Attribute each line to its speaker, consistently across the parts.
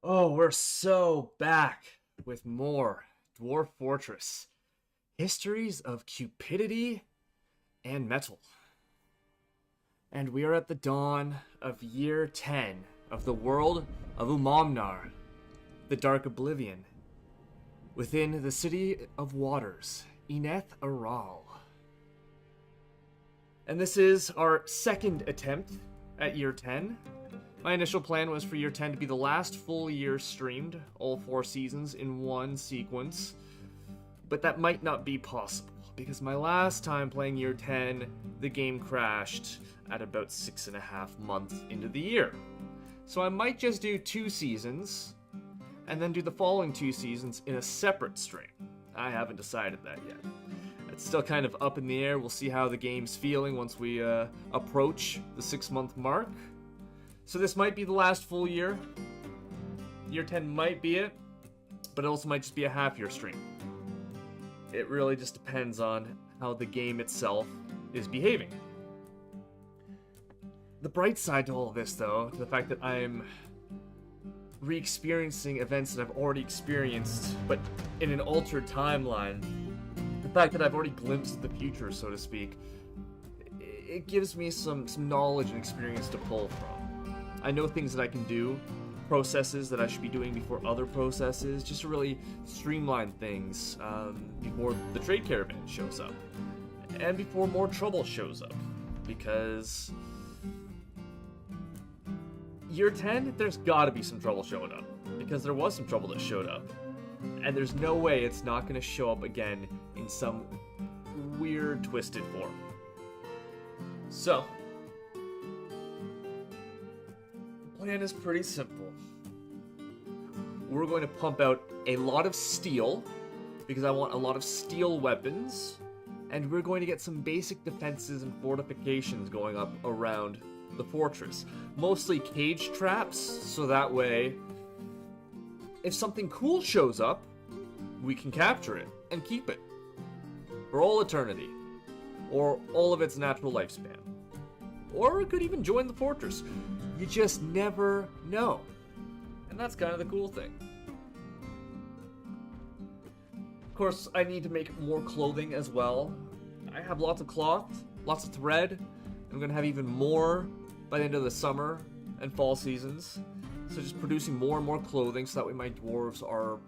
Speaker 1: Oh, we're so back with more Dwarf Fortress. Histories of cupidity and metal. And we are at the dawn of year 10 of the world of Umamnar, the Dark Oblivion, within the City of Waters, Eneth Aral. And this is our second attempt at year 10. My initial plan was for year 10 to be the last full year streamed, all 4 seasons in one sequence. But that might not be possible, because my last time playing year 10, the game crashed at about 6.5 months into the year. So I might just do 2 seasons, and then do the following 2 seasons in a separate stream. I haven't decided that yet. It's still kind of up in the air. We'll see how the game's feeling once we approach the 6-month mark. So this might be the last full year. Year 10 might be it, but it also might just be a half-year stream. It really just depends on how the game itself is behaving. The bright side to all of this, though, to the fact that I'm re-experiencing events that I've already experienced, but in an altered timeline, the fact that I've already glimpsed the future, so to speak, it gives me some knowledge and experience to pull from. I know things that I can do, processes that I should be doing before other processes, just to really streamline things before the trade caravan shows up. And before more trouble shows up. Because year 10, there's gotta be some trouble showing up. Because there was some trouble that showed up. And there's no way it's not gonna show up again in some weird, twisted form. So, plan is pretty simple. We're going to pump out a lot of steel, because I want a lot of steel weapons, and we're going to get some basic defenses and fortifications going up around the fortress. Mostly cage traps, so that way, if something cool shows up, we can capture it and keep it. For all eternity. Or all of its natural lifespan. Or it could even join the fortress. You just never know. And that's kind of the cool thing. Of course, I need to make more clothing as well. I have lots of cloth, lots of thread. I'm going to have even more by the end of the summer and fall seasons. So just producing more and more clothing so that way my dwarves are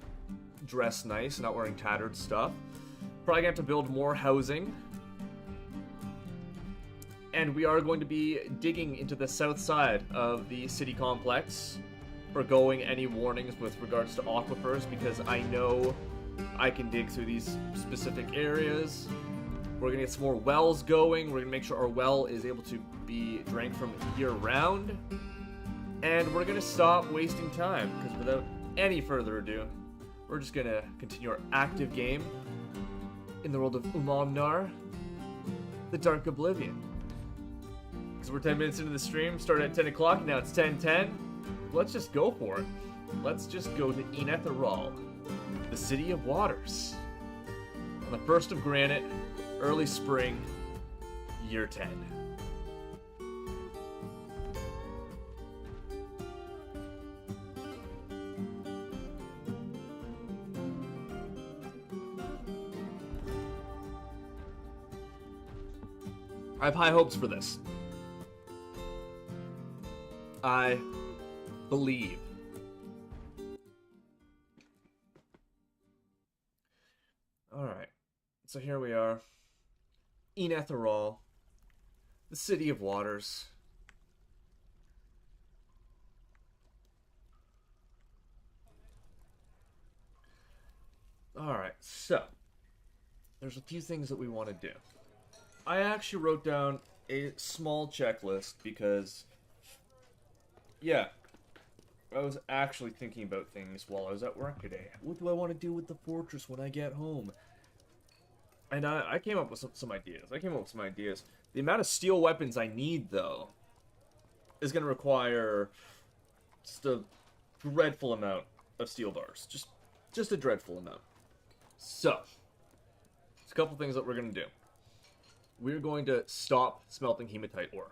Speaker 1: dressed nice and not wearing tattered stuff. Probably going to have to build more housing. And we are going to be digging into the south side of the city complex, forgoing any warnings with regards to aquifers, because I know I can dig through these specific areas. We're going to get some more wells going. We're going to make sure our well is able to be drank from year-round. And we're going to stop wasting time, because without any further ado, we're just going to continue our active game in the world of Umamnar, the Dark Oblivion. So we're 10 minutes into the stream, started at 10 o'clock, now it's 10:10. Let's just go for it. Let's just go to Eneth Aral, the City of Waters. On the 1st of Granite, early spring, year 10. I have high hopes for this. I believe. Alright, so here we are. Eneth Aral, the City of Waters. Alright, so there's a few things that we want to do. I actually wrote down a small checklist because, yeah, I was actually thinking about things while I was at work today. What do I want to do with the fortress when I get home? And I came up with some ideas. The amount of steel weapons I need, though, is going to require just a dreadful amount of steel bars. Just a dreadful amount. So, there's a couple things that we're going to do. We're going to stop smelting hematite ore.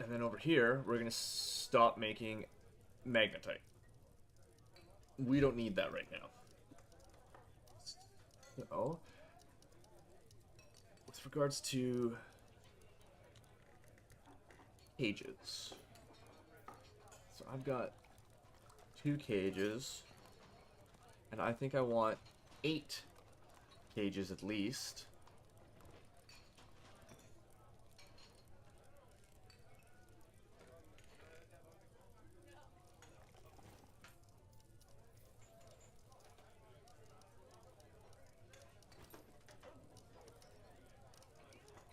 Speaker 1: And then over here, we're going to stop making magnetite. We don't need that right now. So, with regards to cages. So I've got 2 cages. And I think I want 8 cages at least.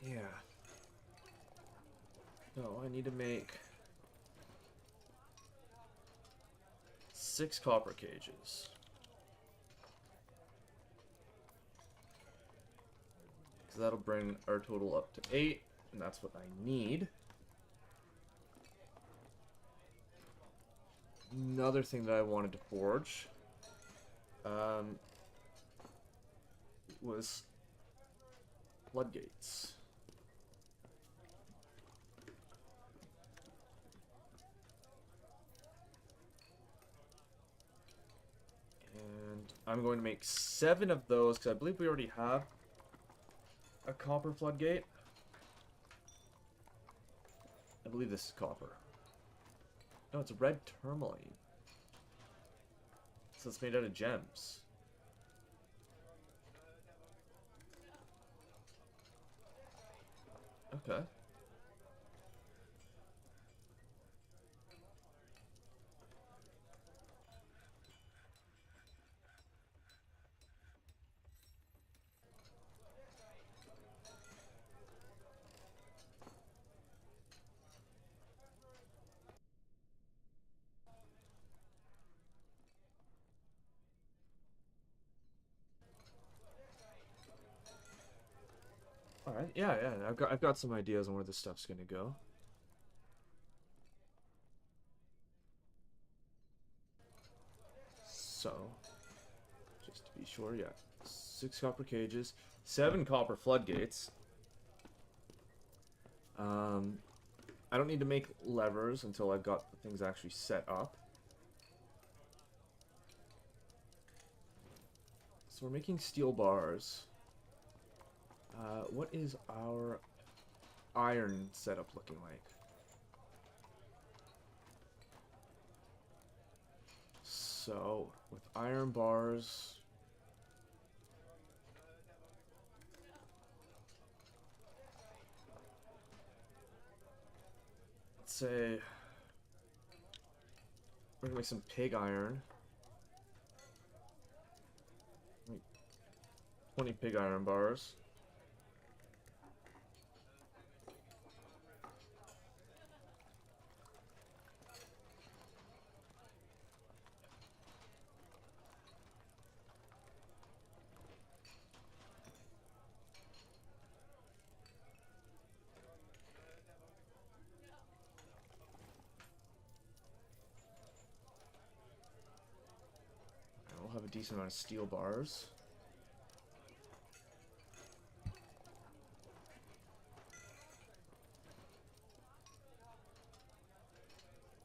Speaker 1: Yeah. No, I need to make 6 copper cages. So that'll bring our total up to 8, and that's what I need. Another thing that I wanted to forge was floodgates. And I'm going to make 7 of those, because I believe we already have a copper floodgate. I believe this is copper. No, it's a red tourmaline. So it's made out of gems. Okay. All right. Yeah, yeah. I've got some ideas on where this stuff's gonna go. So, just to be sure, yeah, 6 copper cages, 7 copper floodgates. I don't need to make levers until I've got the things actually set up. So we're making steel bars. What is our iron setup looking like? So, with iron bars... Let's say... We're gonna make some pig iron. 20 pig iron bars. We'll have a decent amount of steel bars.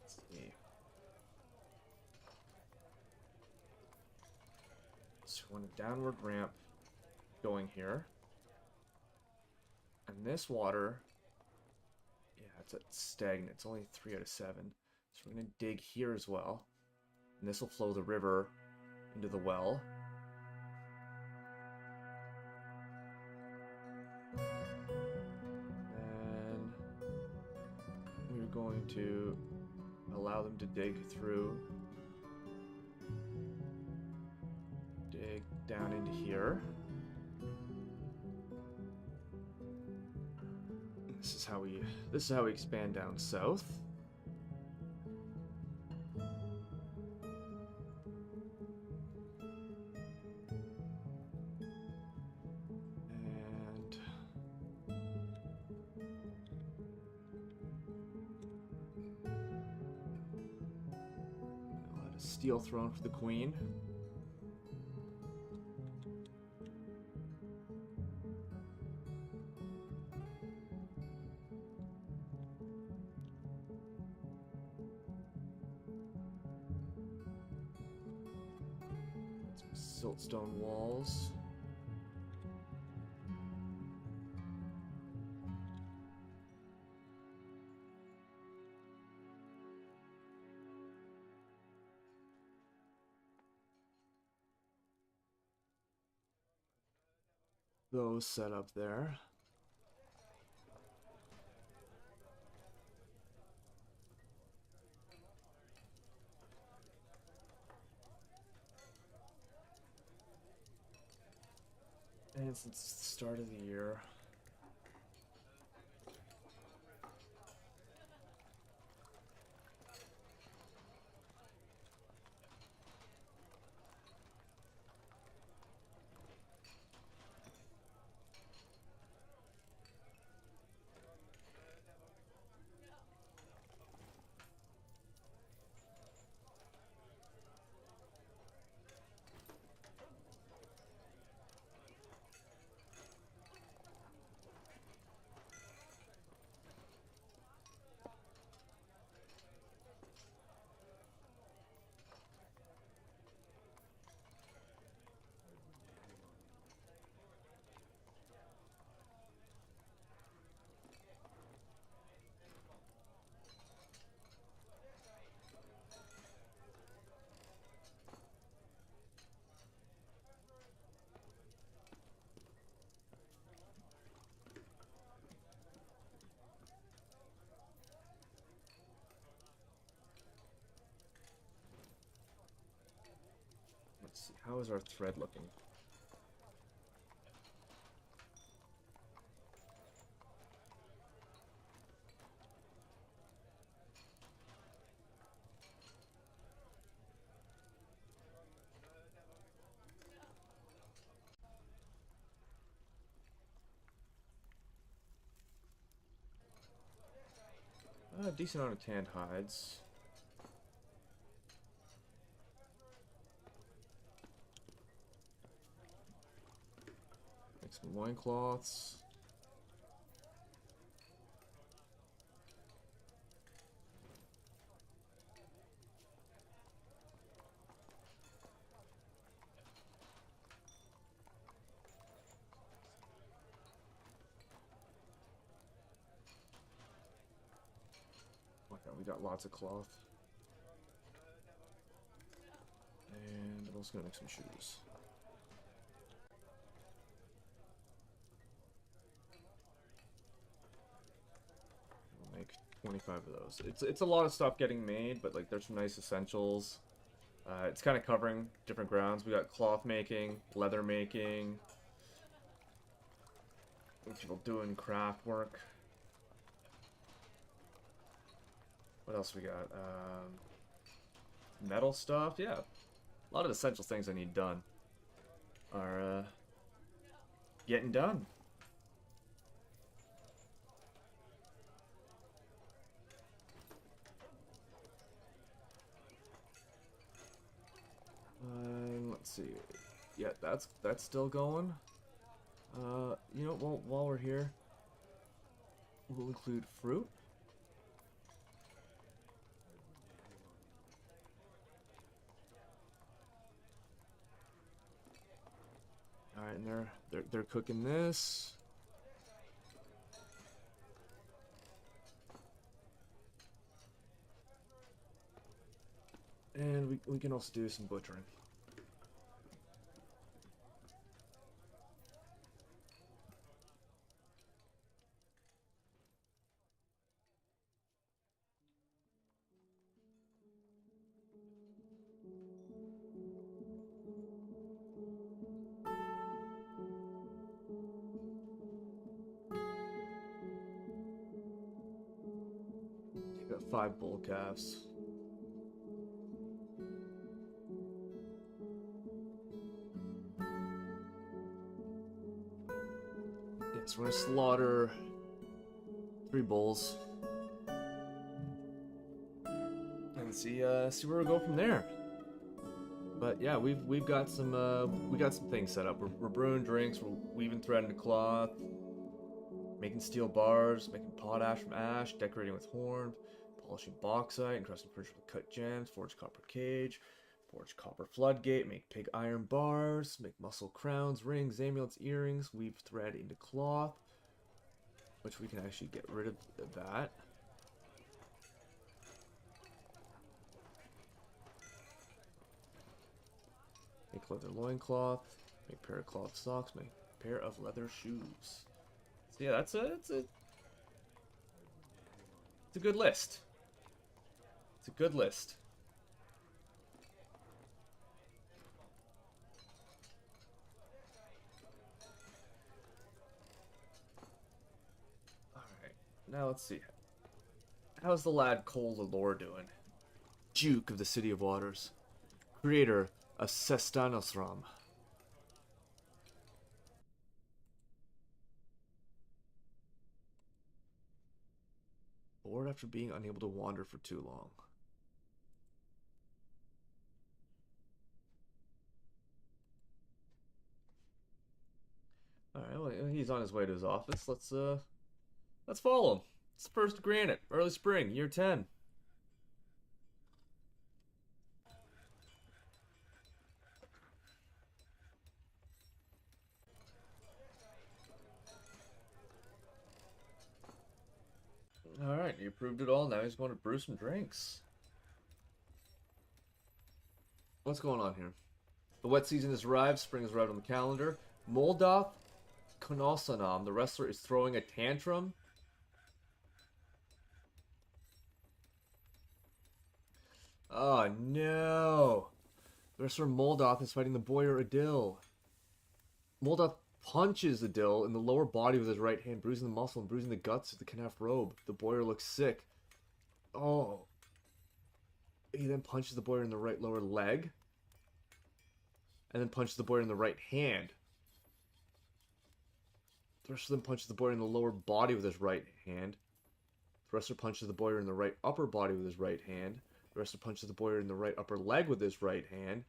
Speaker 1: Let's see. So we want a downward ramp going here. And this water, yeah, it's at stagnant. It's only 3 out of 7. So we're going to dig here as well. And this will flow the river into the well. And we're going to allow them to dig through. Dig down into here. This is how we expand down south. And I'll add a steel throne for the queen. siltstone walls. Those set up there. And since the start of the year. Let's see, how is our thread looking? A decent amount of tanned hides. Make some loincloths. Okay, we got lots of cloth. And I'm also gonna make some shoes. We'll make 25 of those. It's a lot of stuff getting made, but like there's some nice essentials. It's kind of covering different grounds. We got cloth making, leather making, people doing craft work. What else we got? Metal stuff, yeah. A lot of essential things I need done are getting done. Let's see. Yeah, that's still going. You know, while we're here, we'll include fruit. All right, and they're cooking this. And we can also do some butchering. Got 5 bull calves. Yes, we're gonna slaughter 3 bulls. And see where we go from there. But yeah, we've got some things set up. We're brewing drinks. We're weaving thread into cloth, making steel bars, making potash from ash, decorating with horn, polishing bauxite, encrusting furniture with cut gems, forged copper cage, Forge copper floodgate, make pig iron bars, make muscle crowns, rings, amulets, earrings, weave thread into cloth, which we can actually get rid of that. Make leather loincloth, make pair of cloth socks, make pair of leather shoes. So yeah, it's a good list. It's a good list. Alright, now let's see. How's the lad Cole Lore doing? Duke of the City of Waters. Creator of Sestanosram. Bored after being unable to wander for too long. Alright, well, he's on his way to his office. Let's follow him. It's the first of Granite, early spring, year 10. Alright, he approved it all. Now he's going to brew some drinks. What's going on here? The wet season has arrived. Spring has arrived on the calendar. Moldoth Konosanam, the wrestler, is throwing a tantrum. Oh no! The wrestler Moldoth is fighting the boyar Adil. Moldoth punches Adil in the lower body with his right hand, bruising the muscle and bruising the guts of the Knaf robe. The boyar looks sick. Oh. He then punches the boyar in the right lower leg. And then punches the boyar in the right hand. The wrestler then punches the boyar in the lower body with his right hand. The wrestler punches the boyar in the right upper body with his right hand. The wrestler punches the boyar in the right upper leg with his right hand.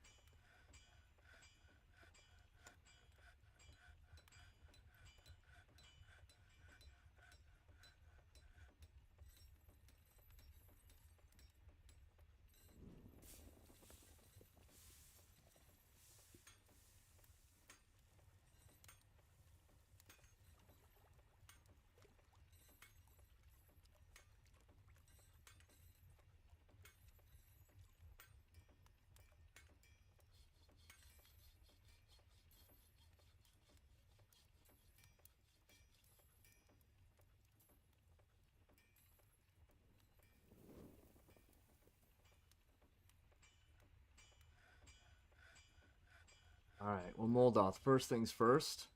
Speaker 1: Alright, well, Moldoth, first things first.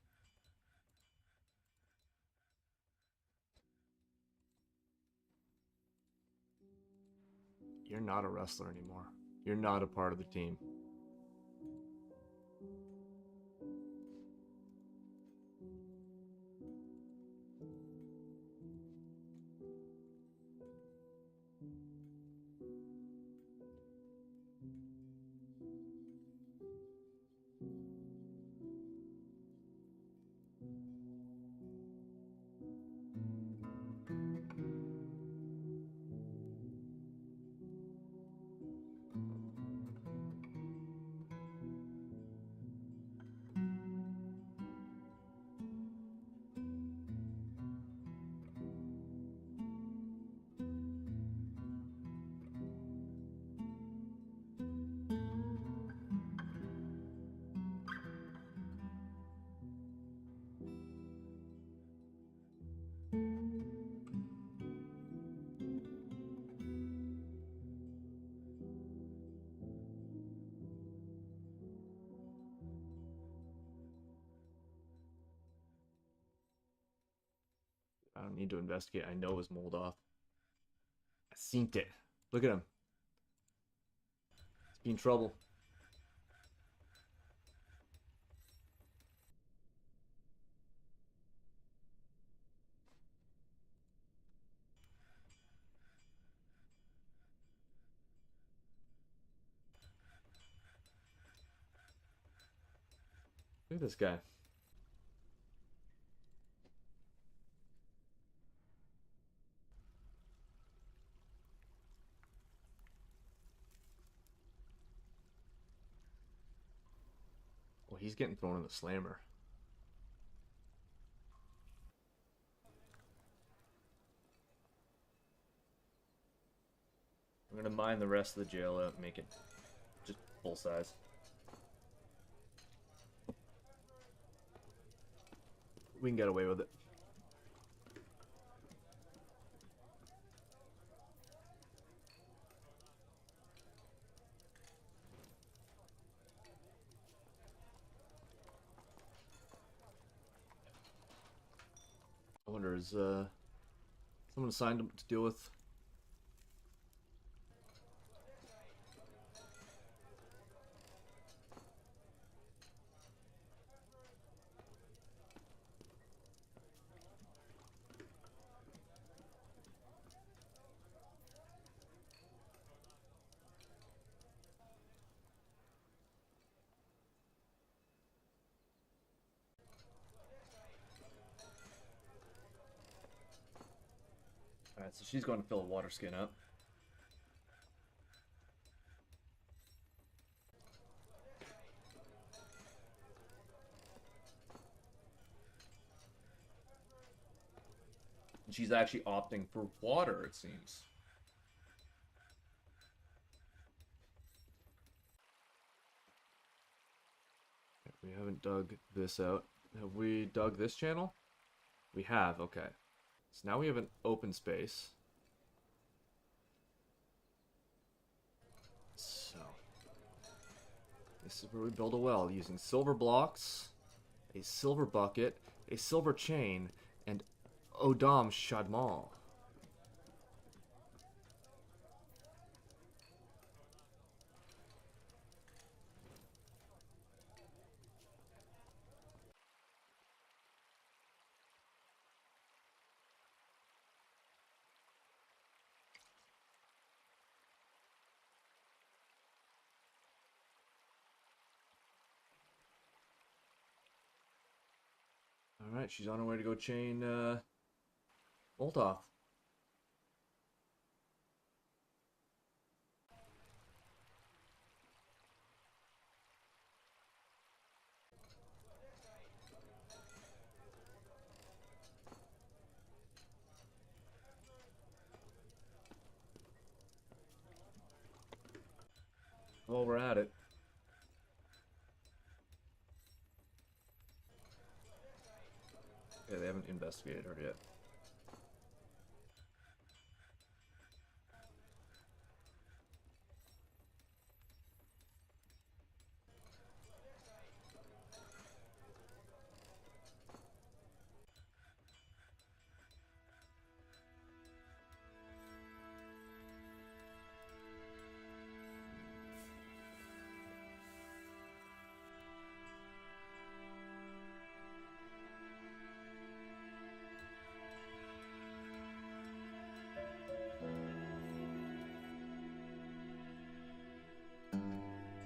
Speaker 1: You're not a wrestler anymore. You're not a part of the team. I don't need to investigate. I know it was Moldoth. I seen it. Look at him. He's in trouble. Look at this guy. he's getting thrown in the slammer. I'm gonna mine the rest of the jail out and make it just full size. We can get away with it. I wonder, is someone assigned him to deal with? Alright, so she's going to fill a water skin up. And she's actually opting for water, it seems. We haven't dug this out. Have we dug this channel? We have, okay. So now we have an open space. So, this is where we build a well using silver blocks, a silver bucket, a silver chain, and Odam Shadmal. Alright, she's on her way to go chain Molotov. While we're at it. Yeah, they haven't investigated her yet.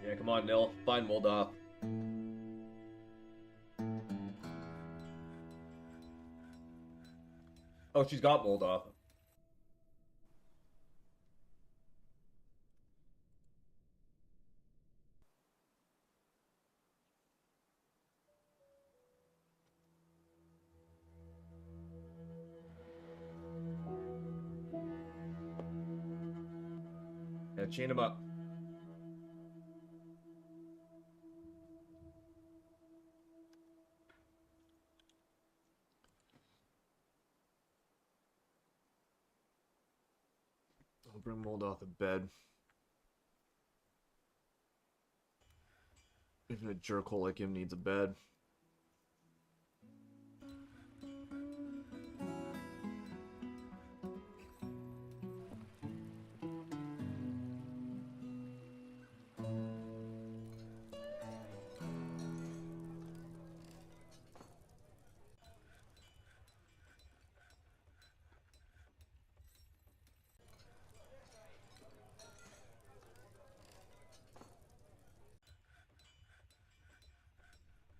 Speaker 1: Yeah, come on, Nil. Find Molotov. Oh, she's got Molotov. Yeah, chain him up. I'll bring Molotov to bed. Even a jerkhole like him needs a bed.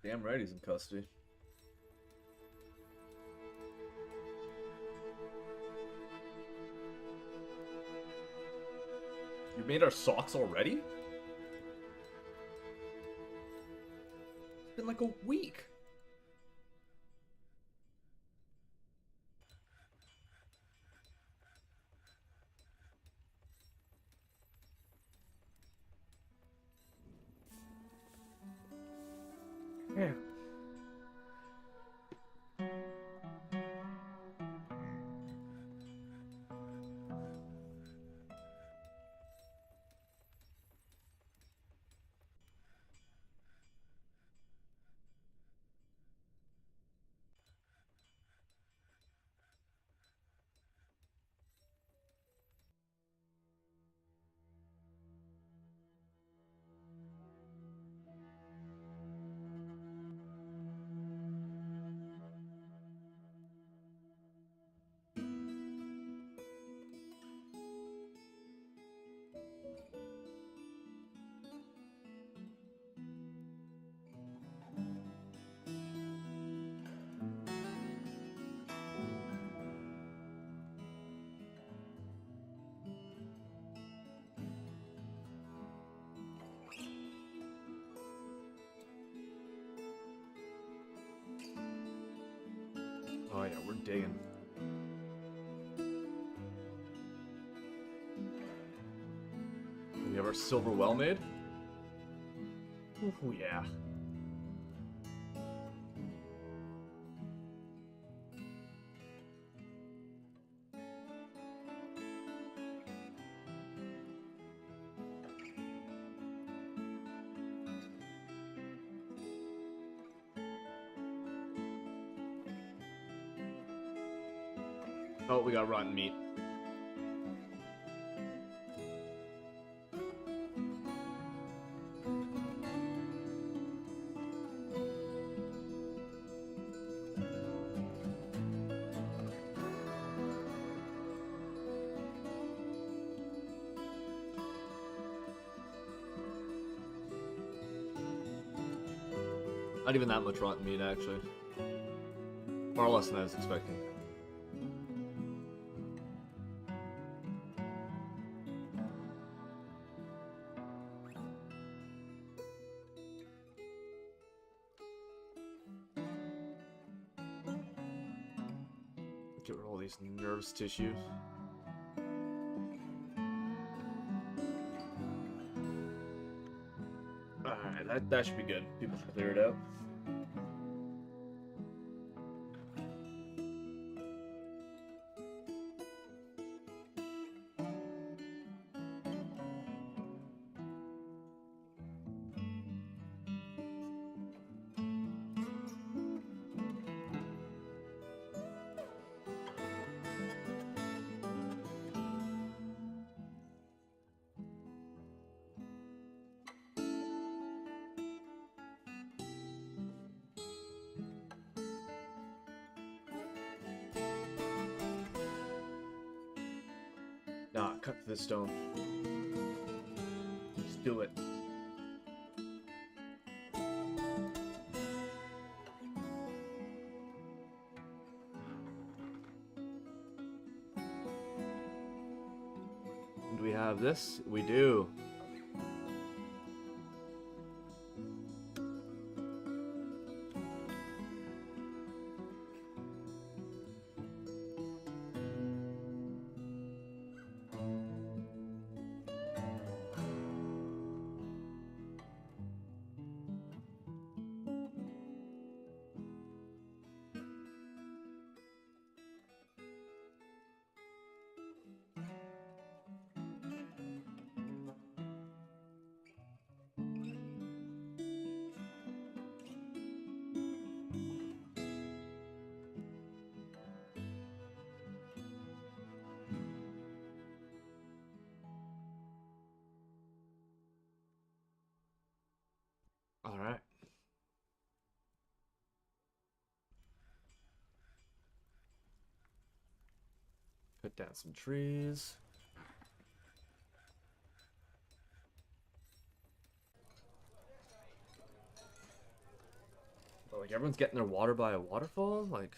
Speaker 1: Damn right he's in custody. You made our socks already? been like a week. Yeah. Oh yeah, we're digging. We have our silver well made. Oh yeah. Oh, we got rotten meat. Not even that much rotten meat, actually. Far less than I was expecting. Get rid of all these nervous tissues. Alright, that should be good. People should clear it out. Nah, cut to the stone. Just do it. And do we have this? We do. All right. Cut down some trees. Oh, like everyone's getting their water by a waterfall? Like,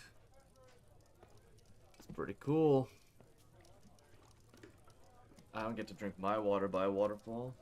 Speaker 1: it's pretty cool. I don't get to drink my water by a waterfall.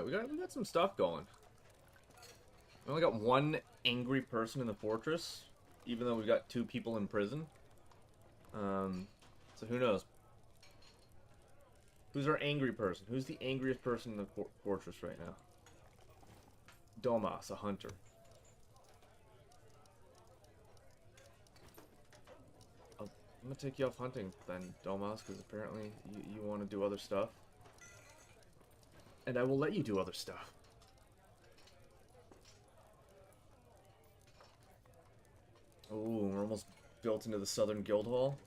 Speaker 1: we got some stuff going. We only got one angry person in the fortress, even though we've got 2 people in prison. So who knows? Who's our angry person? Who's the angriest person in the fortress right now? Domas, a hunter. I'm gonna take you off hunting then, Domas, because apparently you want to do other stuff. And I will let you do other stuff. Oh, we're almost built into the Southern Guild Hall.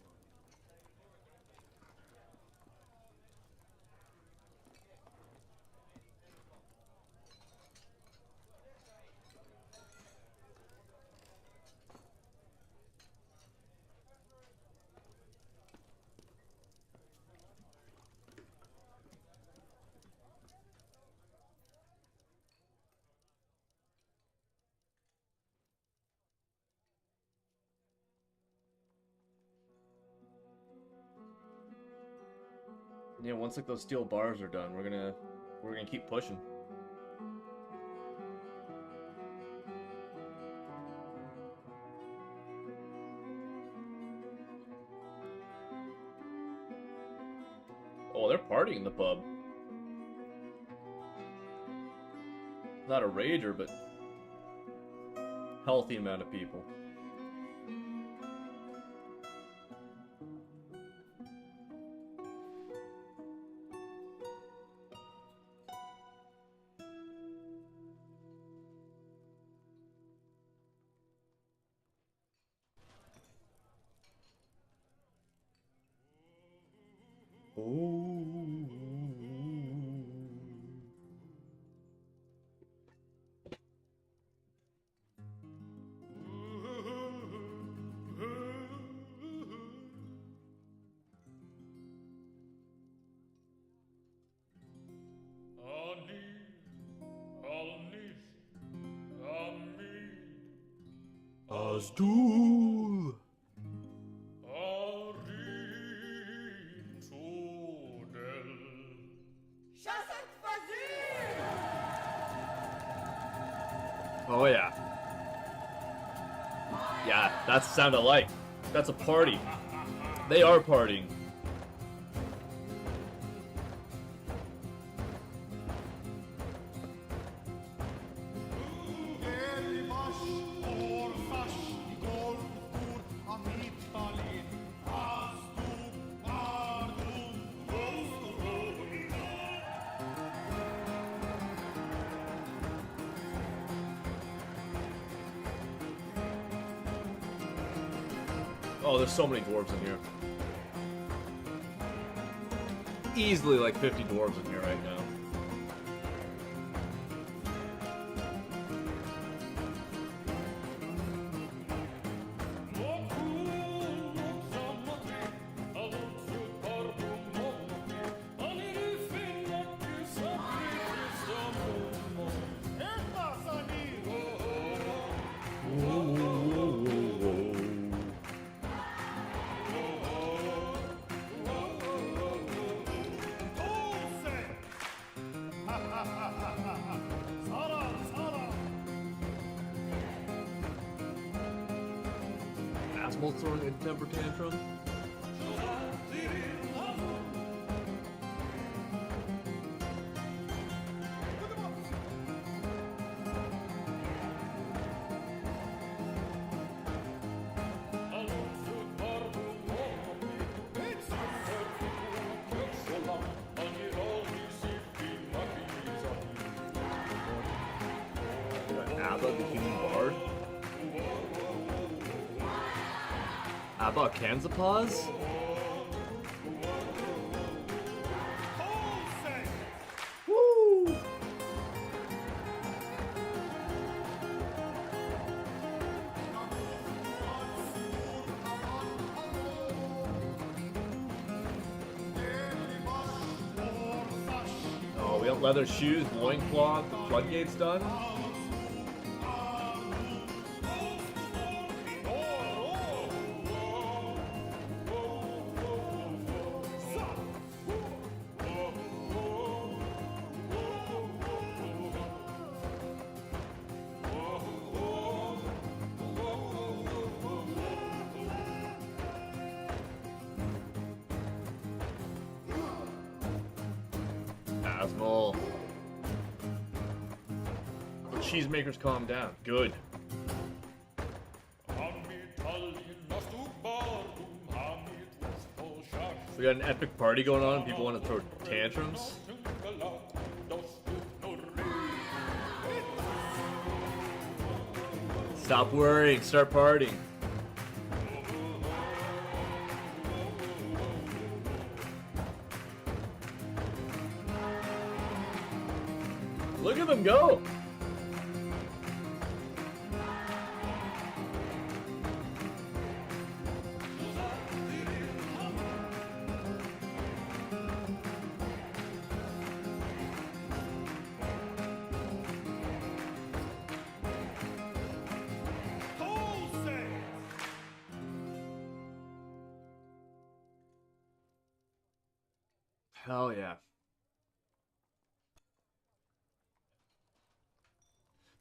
Speaker 1: Yeah, once like those steel bars are done, we're gonna keep pushing. Oh, they're partying in the pub. Not a rager, but healthy amount of people. Azul. Oh yeah. Yeah, that's the sound I like. That's a party. They are partying. Oh, there's so many dwarves in here. Easily like 50 dwarves in here right now. Asshole throwing a temper tantrum. Abba the human bard. Abba Kanzapaz? Woo! Oh, we got leather shoes, loincloth, the floodgates done. cheesemakers calm down. Good. We got an epic party going on. People want to throw tantrums. Stop worrying. Start partying. Look at them go. Hell yeah.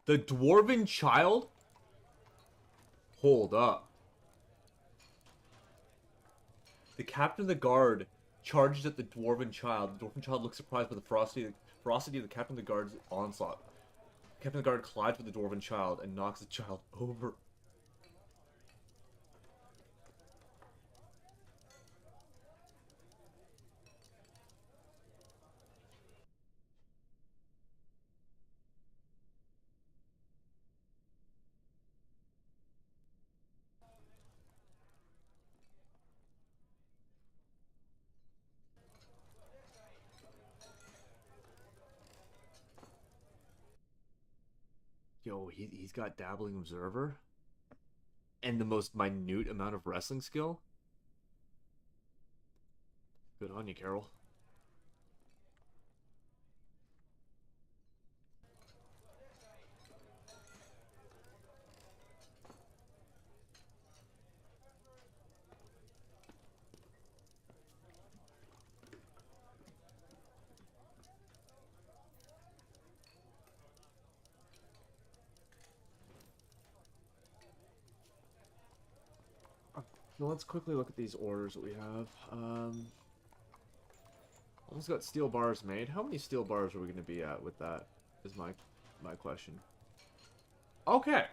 Speaker 1: The Dwarven Child? Hold up. The captain of the guard charges at the Dwarven Child. The Dwarven Child looks surprised by the ferocity of the captain of the guard's onslaught. The captain of the guard collides with the Dwarven Child and knocks the child over. Yo, he's got Dabbling Observer and the most minute amount of wrestling skill. Good on you, Carol. Now let's quickly look at these orders that we have. Almost got steel bars made. How many steel bars are we going to be at with that? Is my question. Okay.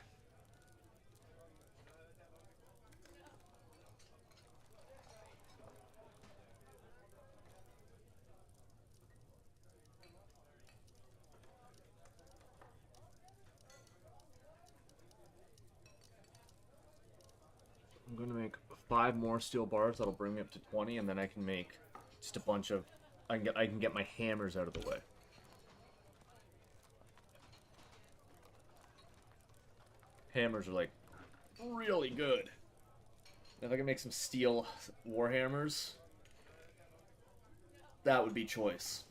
Speaker 1: I'm going to make 5 more steel bars. That'll bring me up to 20, and then I can make just a bunch of... I can get my hammers out of the way. Hammers are, like, really good. If I can make some steel warhammers, that would be choice.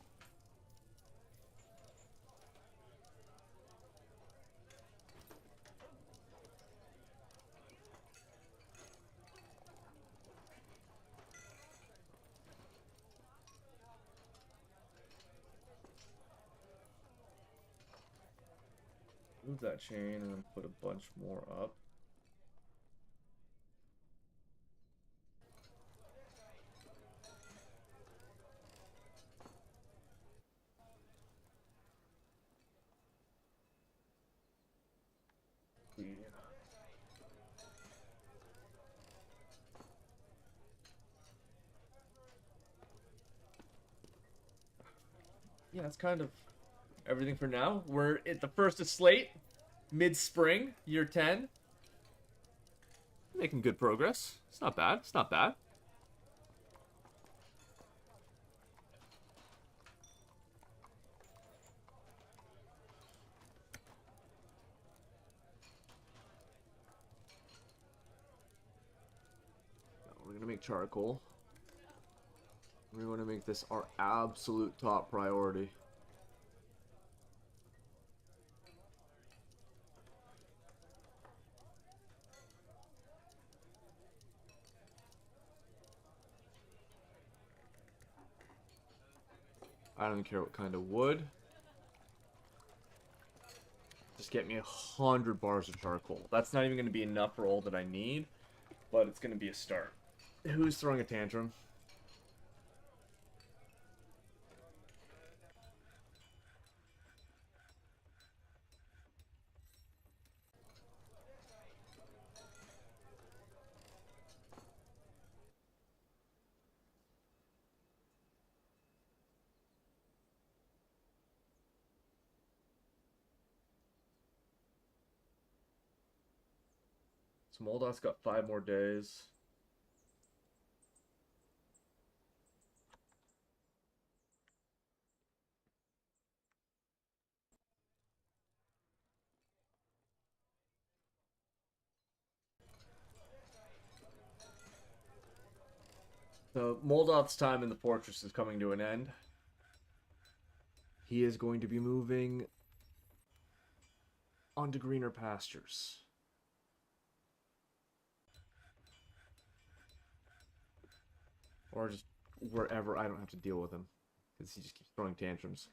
Speaker 1: Move that chain and then put a bunch more up. Yeah, that's kind of everything for now. We're at the first of slate, mid-spring, year 10. Making good progress. It's not bad. It's not bad. We're gonna make charcoal. We want to make this our absolute top priority. I don't care what kind of wood. Just get me 100 bars of charcoal. That's not even going to be enough for all that I need, but it's going to be a start. Who's throwing a tantrum? So Moldov's got 5 more days. So Moldov's time in the fortress is coming to an end. He is going to be moving onto greener pastures. Or just wherever I don't have to deal with him. Because he just keeps throwing tantrums.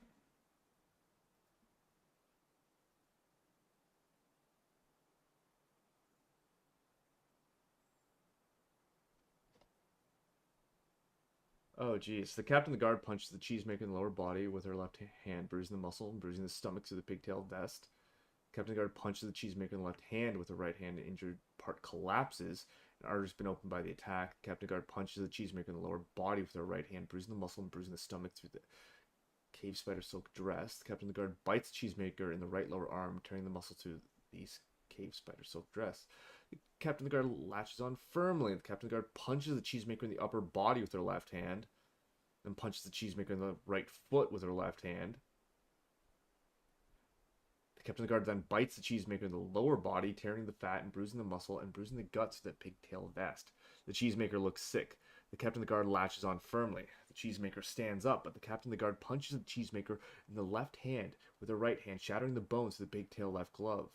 Speaker 1: Oh, geez. The captain of the guard punches the cheesemaker in the lower body with her left hand, bruising the muscle and bruising the stomach through the pigtail vest. Captain of the guard punches the cheesemaker in the left hand with her right hand. The injured part collapses. An artery's been opened by the attack. Captain of the guard punches the cheesemaker in the lower body with her right hand, bruising the muscle and bruising the stomach through the cave spider silk dress. The captain of the guard bites the cheesemaker in the right lower arm, tearing the muscle through the cave spider silk dress. The captain of the guard latches on firmly. The captain of the guard punches the cheesemaker in the upper body with her left hand, then punches the cheesemaker in the right foot with her left hand. The captain of the guard then bites the cheesemaker in the lower body, tearing the fat and bruising the muscle and bruising the guts with the pigtail vest. The cheesemaker looks sick. The captain of the guard latches on firmly. The cheesemaker stands up, but the captain of the guard punches the cheesemaker in the left hand with her right hand, shattering the bones to the pigtail left glove.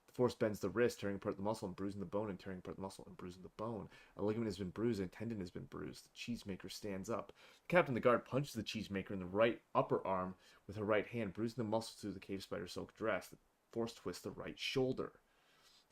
Speaker 1: The force bends the wrist, tearing apart the muscle and bruising the bone and tearing apart the muscle and bruising the bone. A ligament has been bruised and a tendon has been bruised. The cheesemaker stands up. The captain of the guard punches the cheesemaker in the right upper arm with her right hand, bruising the muscle through the cave spider silk dress. The force twists the right shoulder.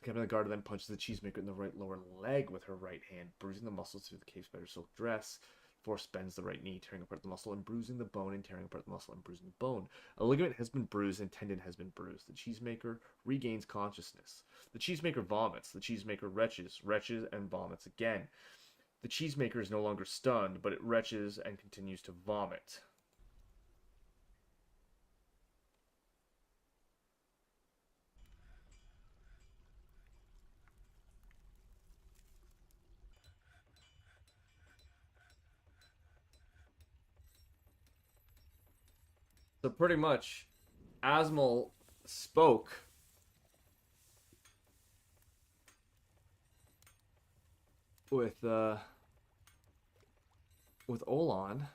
Speaker 1: The captain of the guard then punches the cheesemaker in the right lower leg with her right hand, bruising the muscle through the cave spider silk dress. Force bends the right knee, tearing apart the muscle and bruising the bone and tearing apart the muscle and bruising the bone. A ligament has been bruised and tendon has been bruised. The cheesemaker regains consciousness. The cheesemaker vomits. The cheesemaker retches and vomits again. The cheesemaker is no longer stunned, but it retches and continues to vomit. So pretty much, Asmol spoke with Olan.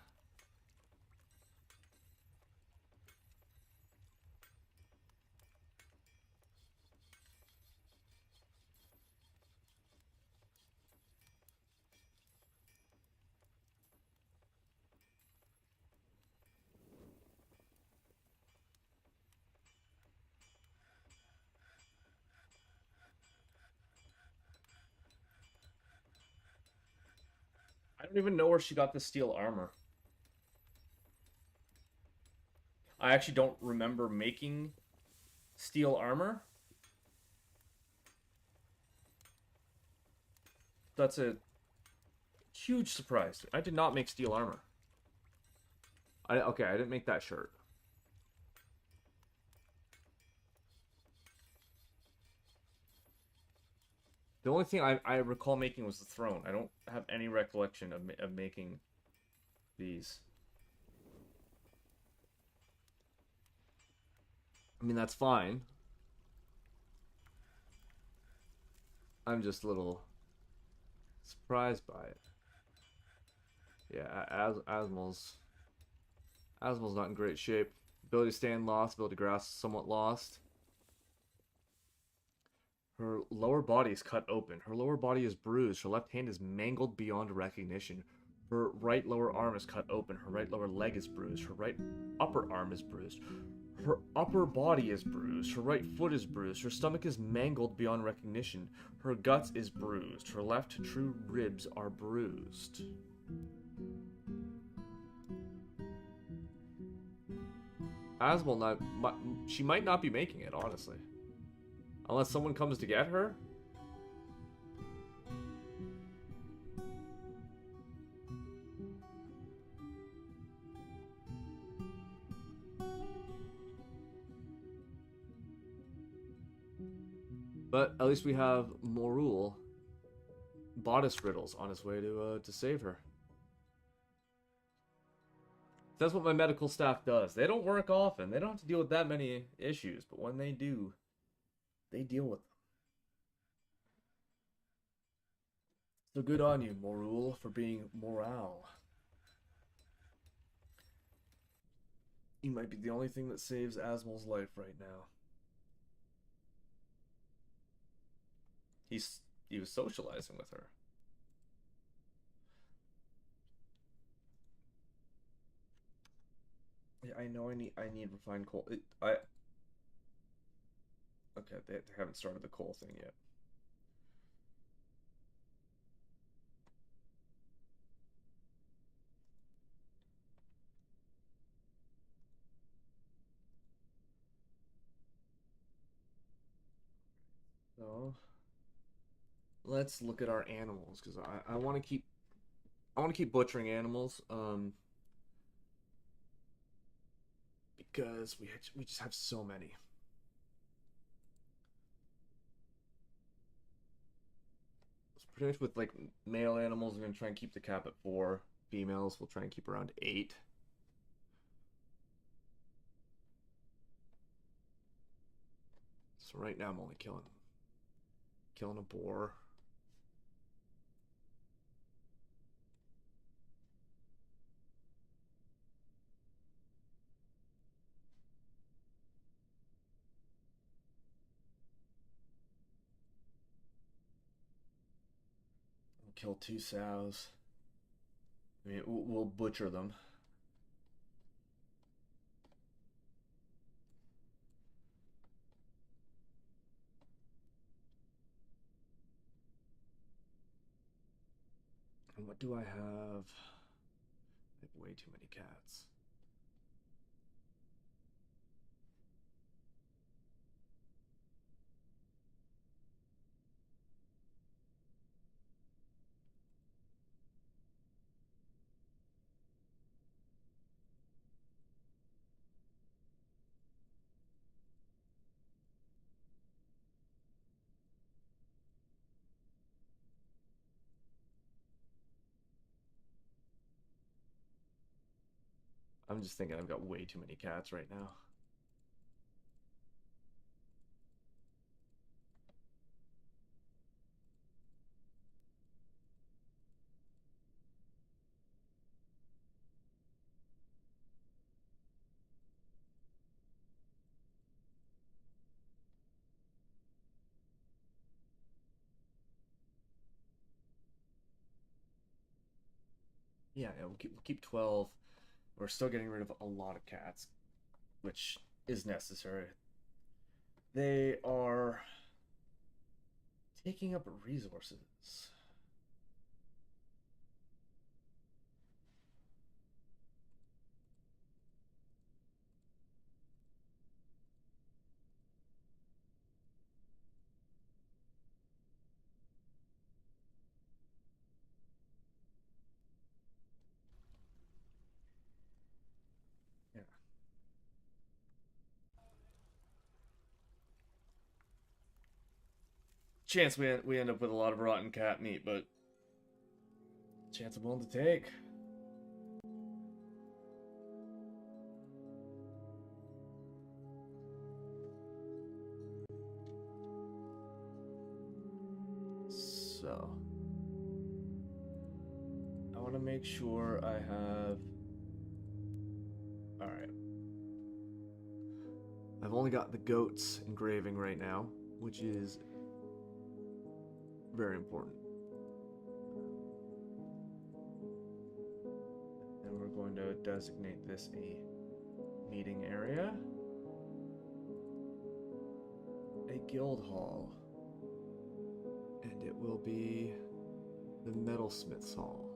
Speaker 1: I don't even know where she got the steel armor. I actually don't remember making steel armor. That's a huge surprise. I did not make steel armor. Okay, I didn't make that shirt. The only thing I recall making was the throne. I don't have any recollection of making these. I mean, that's fine. I'm just a little surprised by it. Yeah, Asmol's not in great shape. Ability to stand lost, ability to grasp somewhat lost. Her lower body is cut open. Her lower body is bruised. Her left hand is mangled beyond recognition. Her right lower arm is cut open. Her right lower leg is bruised. Her right upper arm is bruised. Her upper body is bruised. Her right foot is bruised. Her stomach is mangled beyond recognition. Her guts is bruised. Her left true ribs are bruised. Asmol she might not be making it, honestly. Unless someone comes to get her. But at least we have Morul, bodice riddles, on his way to save her. That's what my medical staff does. They don't work often. They don't have to deal with that many issues, but when they do, they deal with them. So good on you, Morul, for being morale. You might be the only thing that saves Asmol's life right now. He was socializing with her. Yeah, I know. I need refined coal. Okay. They haven't started the coal thing yet. So let's look at our animals because I want to keep butchering animals. Because we just have so many. So pretty much with like male animals, we're gonna try and keep the cap at 4. Females, we'll try and keep around 8. So right now I'm only killing a boar. I'll kill 2 sows. I mean, we'll butcher them. And what do I have? I have way too many cats. I'm just thinking I've got way too many cats right now. Yeah, we'll keep 12. We're still getting rid of a lot of cats, which is necessary. They are taking up resources. Yeah. Chance we end up with a lot of rotten cat meat, but chance I'm willing to take. So I want to make sure I have. All right. I've only got the goats engraving right now, which is very important. And we're going to designate this a meeting area, a guild hall, and it will be the metalsmith's hall.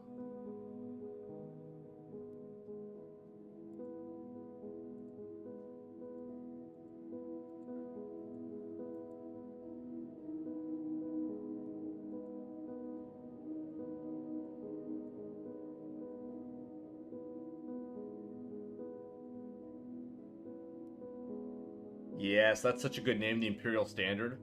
Speaker 1: Yes, that's such a good name, the Imperial Standard.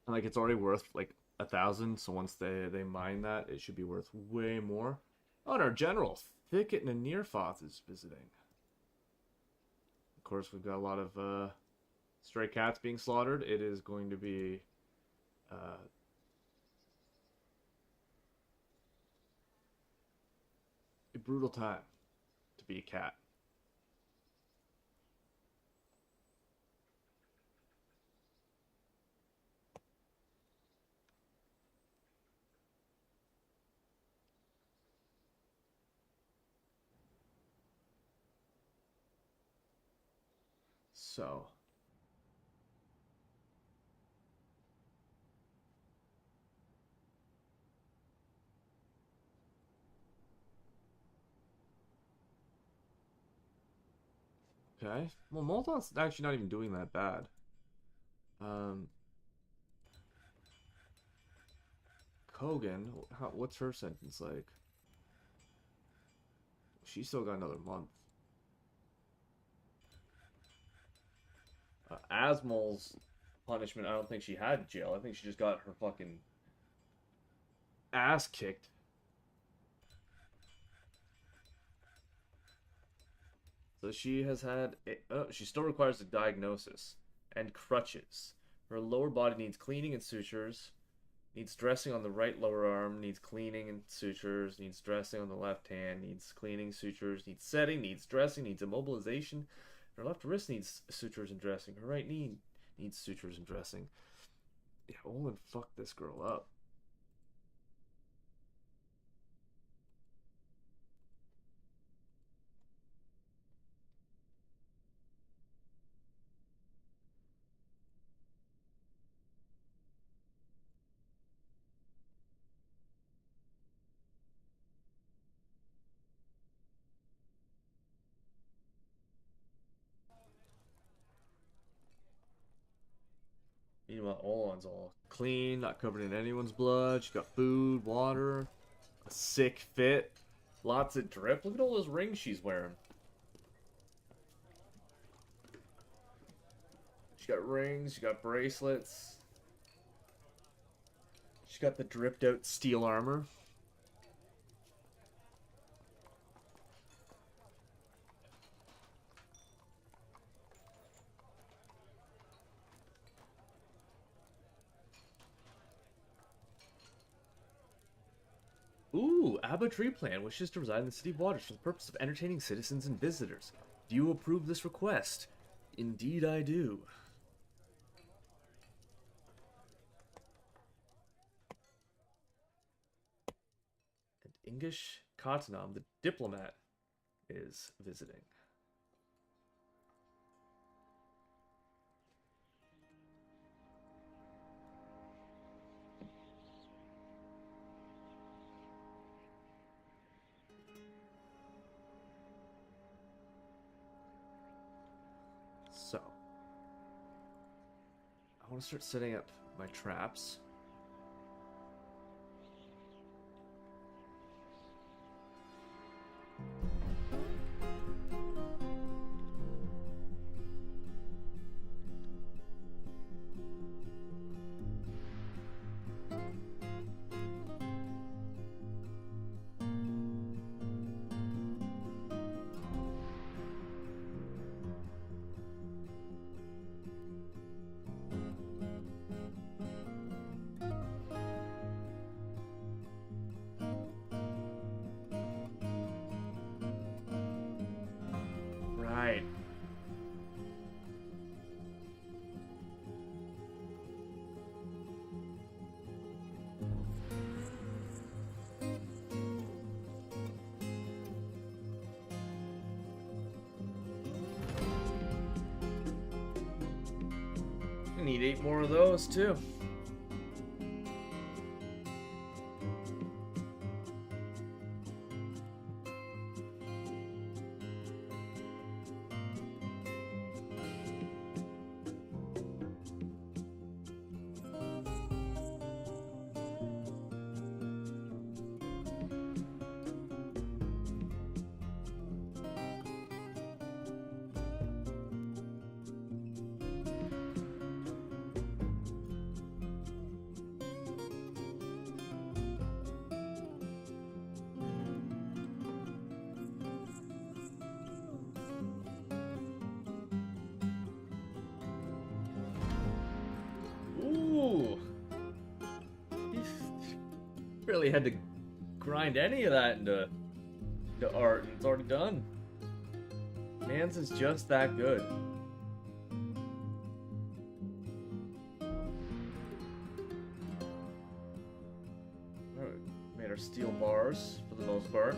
Speaker 1: Like it's already worth like 1,000. So once they mine that, it should be worth way more. Oh, and our general Thicket and Nearfoth is visiting. Of course, we've got a lot of stray cats being slaughtered. It is going to be a brutal time to be a cat. So, okay. Well, Molton's actually not even doing that bad. Um, Kogan, what's her sentence like? She's still got another month. Asmol's punishment, I don't think she had jail. I think she just got her fucking ass kicked. So she has had. She still requires a diagnosis and crutches. Her lower body needs cleaning and sutures. Needs dressing on the right lower arm. Needs cleaning and sutures. Needs dressing on the left hand. Needs cleaning, sutures. Needs setting. Needs dressing. Needs immobilization. Her left wrist needs sutures and dressing. Her right knee needs sutures and dressing. Yeah, Olin fucked this girl up. Meanwhile, Olin's all clean, not covered in anyone's blood. She's got food, water, a sick fit, lots of drip. Look at all those rings she's wearing. She got rings, she got bracelets. She got the dripped out steel armor. Ooh, Abba Tree Plan wishes to reside in the City of Waters for the purpose of entertaining citizens and visitors. Do you approve this request? Indeed I do. And Ingish Katanam, the diplomat, is visiting. So, I want to start setting up my traps. Right. I need 8 more of those too. Barely had to grind any of that into art, and it's already done. Mans is just that good. Alright, made our steel bars for the most part.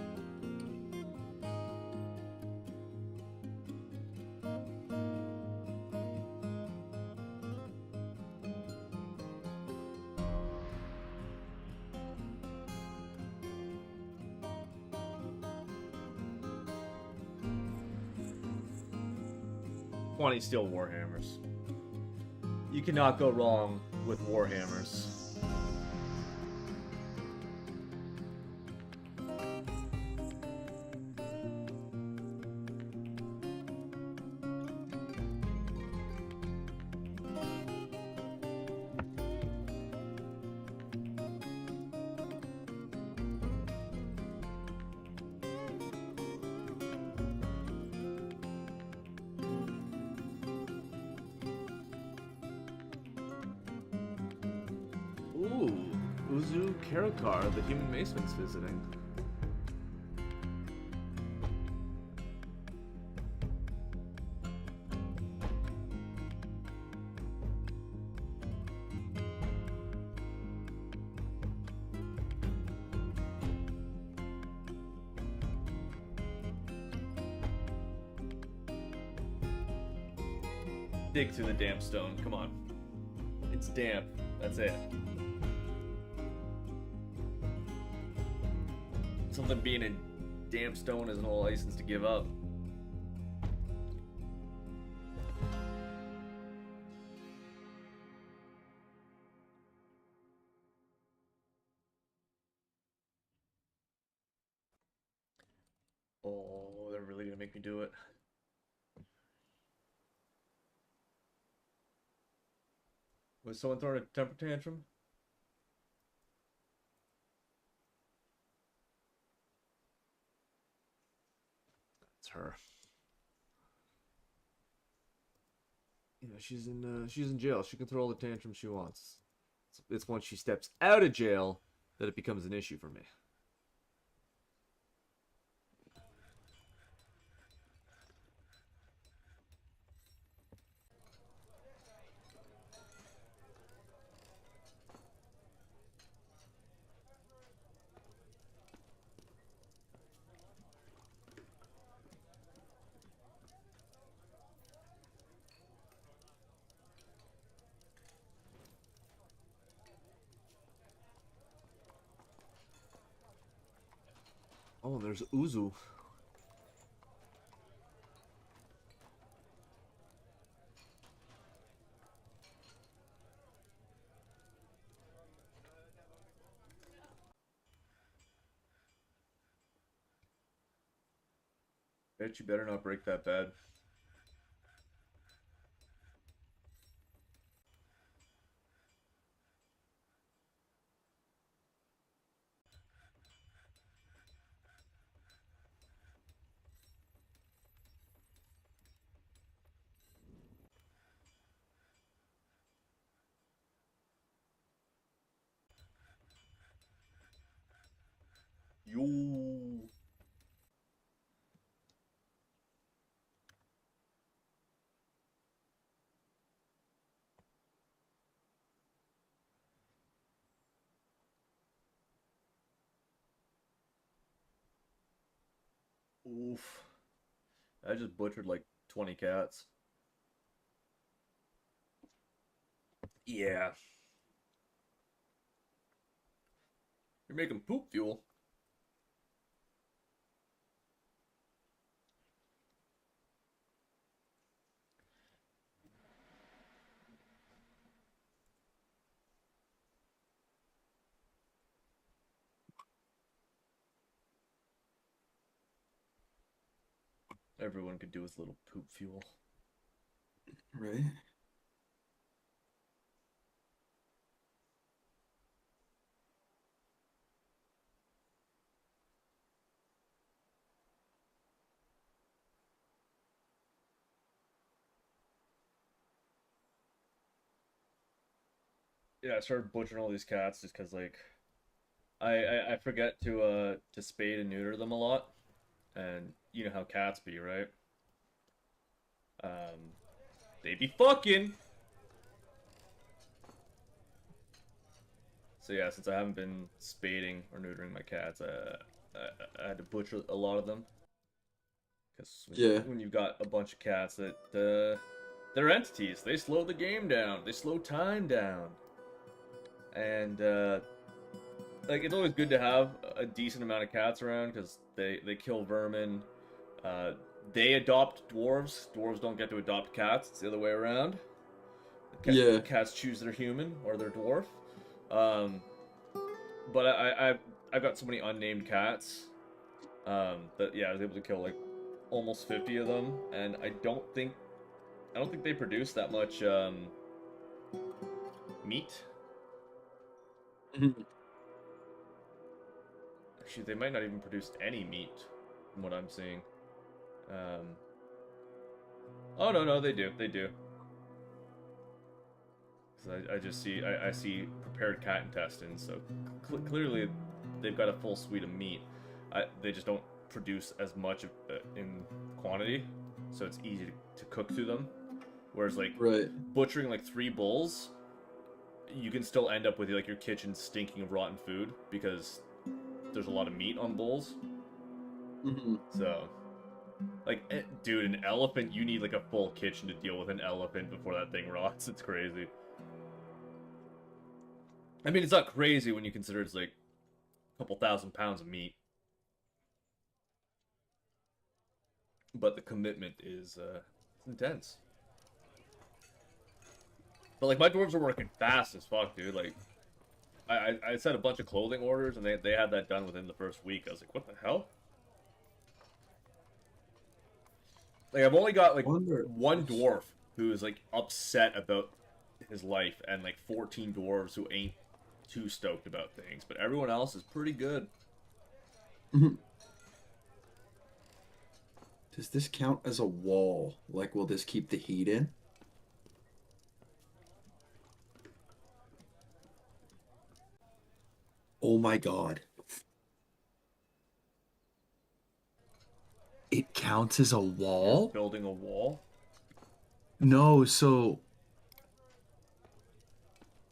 Speaker 1: Steel warhammers. You cannot go wrong with warhammers. Ooh, Uzu Karakar, the human maceman's visiting. Dig through the damp stone, come on. It's damp, that's it. Something being a damp stone isn't a license to give up. Oh, they're really gonna make me do it. Was someone throwing a temper tantrum? It's her. Yeah, she's in jail. She can throw all the tantrums she wants. It's once she steps out of jail that it becomes an issue for me. Oh, there's Uzu. Bet you better not break that bed. Yo. Oof. I just butchered like 20 cats. Yeah. You're making poop fuel. Everyone could do with a little poop fuel.
Speaker 2: Right?
Speaker 1: Yeah, I started butchering all these cats just because, like, I forget to spade and neuter them a lot, and you know how cats be, right? Um, they be fucking. So yeah, since I haven't been spading or neutering my cats, I had to butcher a lot of them because
Speaker 2: Yeah.
Speaker 1: when you've got a bunch of cats that they're entities, they slow the game down, they slow time down, and like it's always good to have a decent amount of cats around because they kill vermin. Uh, they adopt dwarves. Dwarves don't get to adopt cats. It's the other way around.
Speaker 2: Yeah.
Speaker 1: Cats choose their human or their dwarf. Um, but I've got so many unnamed cats that yeah I was able to kill like almost 50 of them, and I don't think they produce that much meat.
Speaker 2: Mhm.
Speaker 1: Actually, they might not even produce any meat from what I'm seeing. Um, oh no, they do. Because I just see I see prepared cat intestines, so clearly they've got a full suite of meat. They just don't produce as much in quantity, so it's easy to cook through them. Whereas like
Speaker 2: Right.
Speaker 1: butchering like 3 bulls, you can still end up with like your kitchen stinking of rotten food because there's a lot of meat on bulls.
Speaker 2: Hmm.
Speaker 1: So like, dude, an elephant, you need like a full kitchen to deal with an elephant before that thing rots. It's crazy. I mean, it's not crazy when you consider it's like a couple thousand pounds of meat, but the commitment is intense. But like my dwarves are working fast as fuck, dude. Like I set a bunch of clothing orders and they had that done within the first week. I was like, what the hell? Like I've only got like
Speaker 2: Wonder.
Speaker 1: one dwarf who is like upset about his life and like 14 dwarves who ain't too stoked about things, but everyone else is pretty good.
Speaker 2: Mhm. Does this count as a wall? Like, will this keep the heat in? Oh my God. It counts as a
Speaker 1: You're
Speaker 2: wall?
Speaker 1: building a wall
Speaker 2: No, so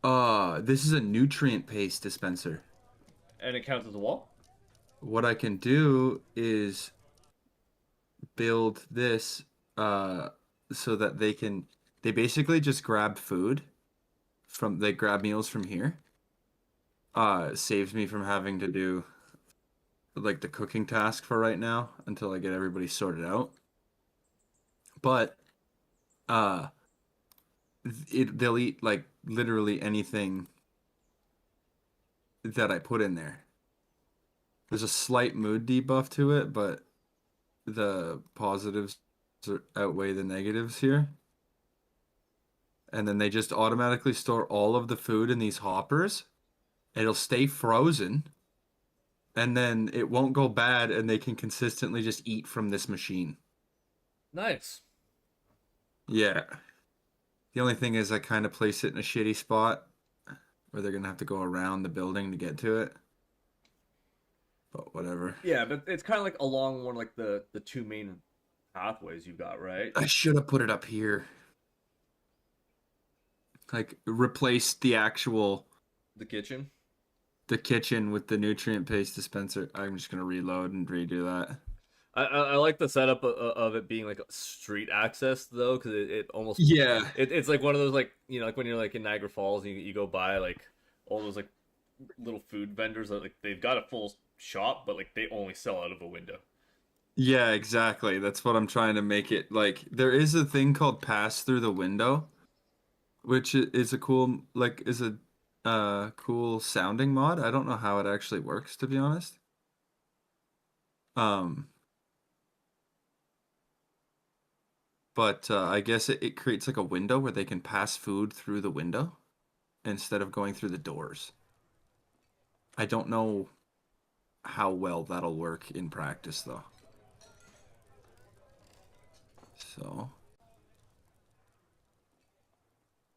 Speaker 2: this is a nutrient paste dispenser.
Speaker 1: and it counts as a wall.
Speaker 2: What I can do is build this uh so that they basically just grab food they grab meals from here. It saves me from having to do like the cooking task for right now until I get everybody sorted out. But uh they'll eat like literally anything that I put in there. There's a slight mood debuff to it, but the positives outweigh the negatives here. And then they just automatically store all of the food in these hoppers. It'll stay frozen, and then it won't go bad, and they can consistently just eat from this machine.
Speaker 1: Nice.
Speaker 2: Yeah. The only thing is I kind of place it in a shitty spot where they're gonna have to go around the building to get to it. But whatever.
Speaker 1: Yeah, but it's kind of like along one like the two main pathways you've got, right?
Speaker 2: I should have put it up here. Like replace
Speaker 1: The kitchen.
Speaker 2: the kitchen with the nutrient paste dispenser. I'm just gonna reload and redo that.
Speaker 1: I like the setup of it being like street access though, because it almost
Speaker 2: Yeah.
Speaker 1: it's like one of those like you know like when you're like in Niagara Falls and you go by like all those like little food vendors that like they've got a full shop but like they only sell out of a window.
Speaker 2: Yeah, exactly. That's what I'm trying to make it like. There is a thing called pass through the window, which is a cool is a cool sounding mod. I don't know how it actually works to be honest. Um, but I guess it creates like a window where they can pass food through the window instead of going through the doors. I don't know how well that'll work in practice though. So,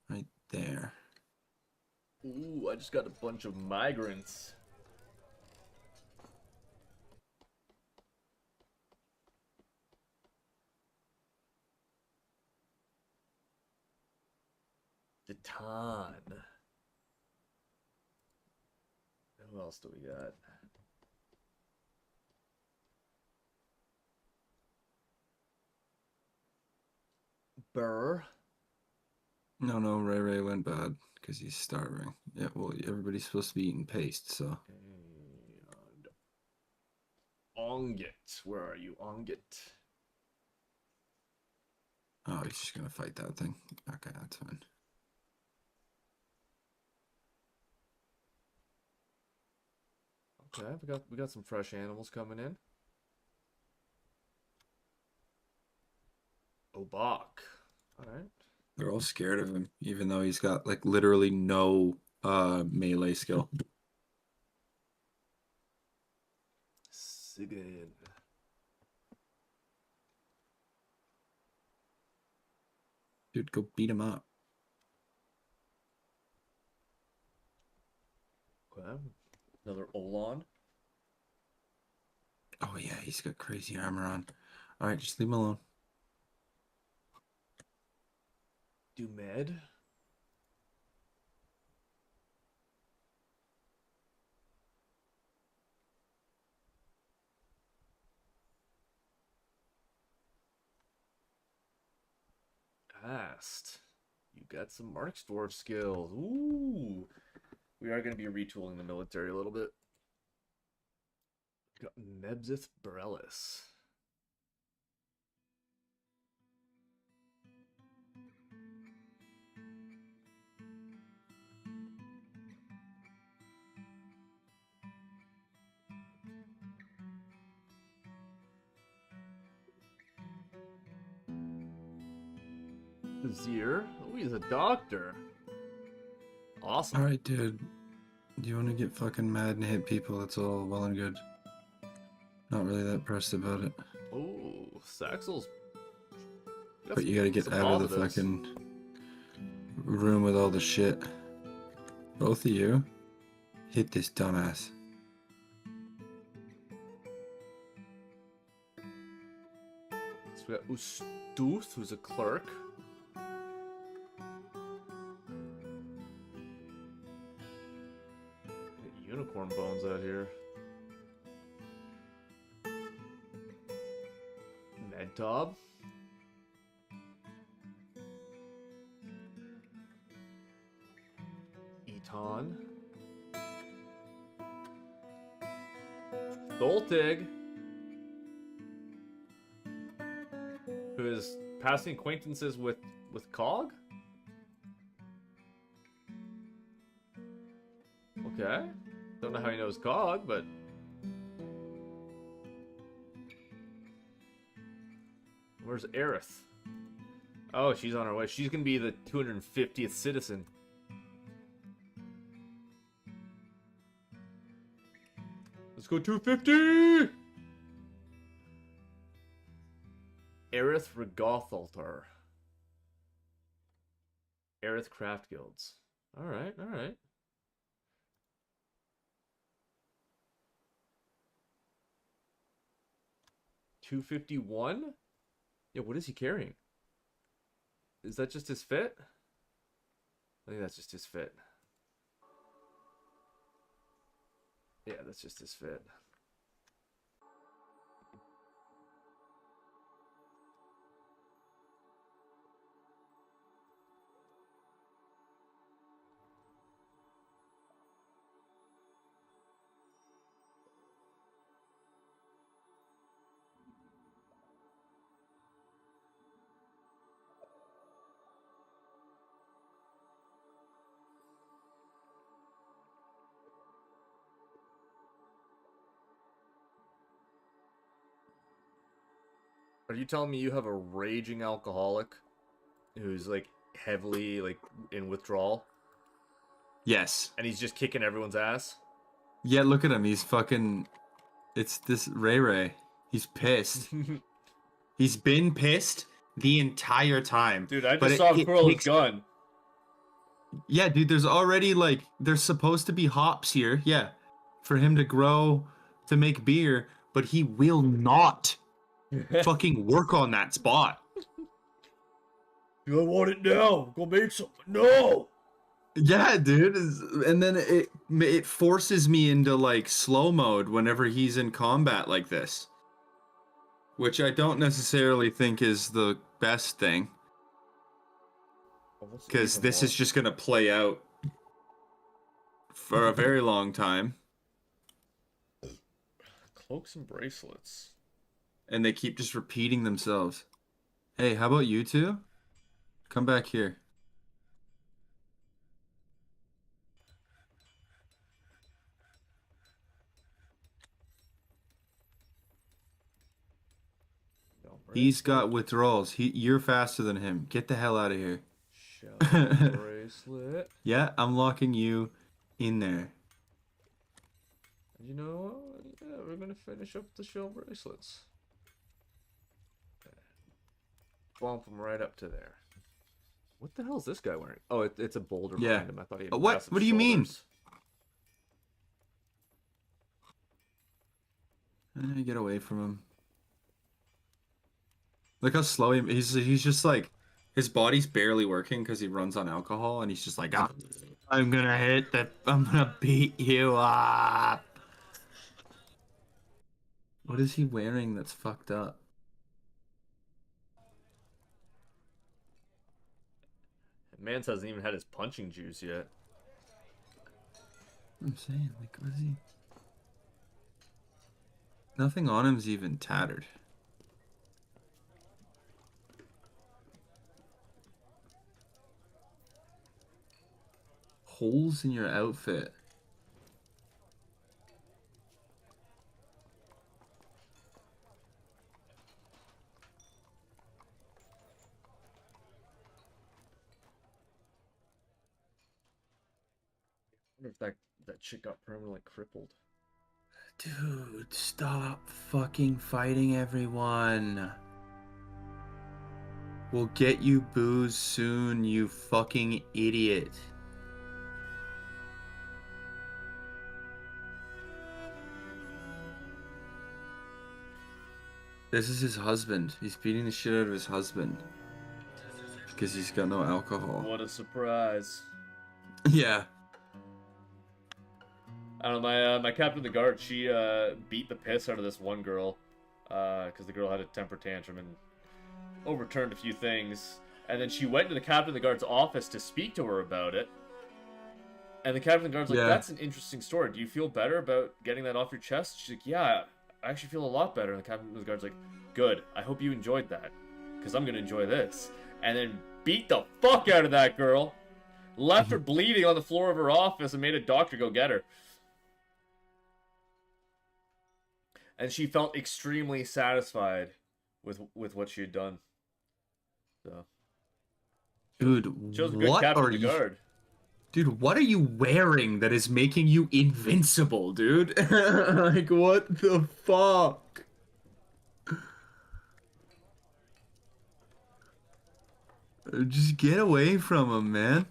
Speaker 2: right there.
Speaker 1: Ooh, I just got a bunch of migrants. Detan. Who else do we got? Burr.
Speaker 2: No, Ray went bad because he's starving. Yeah, well, everybody's supposed to be eating paste, so.
Speaker 1: And Ongit. Where are you, Ongit?
Speaker 2: Oh, he's just gonna fight that thing. Okay, that's fine.
Speaker 1: Okay, we got some fresh animals coming in. Obak. Alright.
Speaker 2: They're all scared of him, even though he's got like literally no melee skill.
Speaker 1: Sigyn.
Speaker 2: Dude, go beat him up.
Speaker 1: Okay. Another Olan.
Speaker 2: Oh yeah, he's got crazy armor on. All right, just leave him alone.
Speaker 1: Dumed. Ast. You got some Mark's Dwarf skills. Ooh. We are going to be retooling the military a little bit. Got Nebzith Borellis. Zir. Oh, he's a doctor. Awesome.
Speaker 2: All right, dude. Do you want to get fucking mad and hit people? That's all well and good. Not really that pressed about it.
Speaker 1: Oh, Saxel's.
Speaker 2: But you gotta get out of the fucking room with all the shit. Both of you, hit this dumbass.
Speaker 1: So we got Ustuth, who's a clerk. Unicorn bones out here. Medtob. Eton. Stoltig. Who is passing acquaintances with Cog? Okay. Don't know how he knows Cog, but... Where's Aerith? Oh, she's on her way. She's gonna be the 250th citizen. Let's go 250! Aerith Regothaltar. Aerith Craft Guilds. Alright, alright. 251? Yeah, what is he carrying? Is that just his fit? I think that's just his fit. Yeah, that's just his fit. Are you telling me you have a raging alcoholic who's like heavily like in withdrawal?
Speaker 2: Yes.
Speaker 1: And he's just kicking everyone's ass?
Speaker 2: Yeah, look at him. He's fucking... It's this Ray. He's pissed. He's been pissed the entire time.
Speaker 1: Dude, I just saw him twirl his gun.
Speaker 2: Yeah, dude, there's already like... There's supposed to be hops here. Yeah. For him to grow, to make beer. But he will not fucking work on that spot.
Speaker 1: I want it now. Go make some. No.
Speaker 2: Yeah, dude. And then it forces me into like slow mode whenever he's in combat like this, which I don't necessarily think is the best thing, because this is just gonna play out for a very long time.
Speaker 1: Cloaks and bracelets.
Speaker 2: And they keep just repeating themselves. Hey, how about you two? Come back here.
Speaker 1: No,
Speaker 2: He's got withdrawals. You're faster than him. Get the hell out of here.
Speaker 1: Shell bracelet.
Speaker 2: Yeah, I'm locking you in there.
Speaker 1: You know, yeah, we're gonna finish up the shell bracelets. Bump him right up to there. What the hell is this guy wearing? Oh, it's a boulder behind him. I thought he had
Speaker 2: What? What do you mean? Get away from him. Look how slow he's just like, his body's barely working because he runs on alcohol, and he's just like, ah, I'm gonna beat you up. What is he wearing that's fucked up?
Speaker 1: Mans hasn't even had his punching juice yet.
Speaker 2: I'm saying, like, what is he? Nothing on him's even tattered. Holes in your outfit.
Speaker 1: I wonder if that chick got permanently crippled.
Speaker 2: Dude, stop fucking fighting everyone. We'll get you booze soon, you fucking idiot. This is his husband. He's beating the shit out of his husband. Because he's got no alcohol.
Speaker 1: What a surprise.
Speaker 2: Yeah.
Speaker 1: I don't know, my captain of the guard, she beat the piss out of this one girl. Because the girl had a temper tantrum and overturned a few things. And then she went to the captain of the guard's office to speak to her about it. And the captain of the guard's like, that's an interesting story. Do you feel better about getting that off your chest? She's like, yeah, I actually feel a lot better. And the captain of the guard's like, good. I hope you enjoyed that. Because I'm going to enjoy this. And then beat the fuck out of that girl. Left her bleeding on the floor of her office and made a doctor go get her. And she felt extremely satisfied with what she had done. So,
Speaker 2: dude, what are you? Dude, what are you wearing that is making you invincible, dude? Like, what the fuck? Just get away from him, man.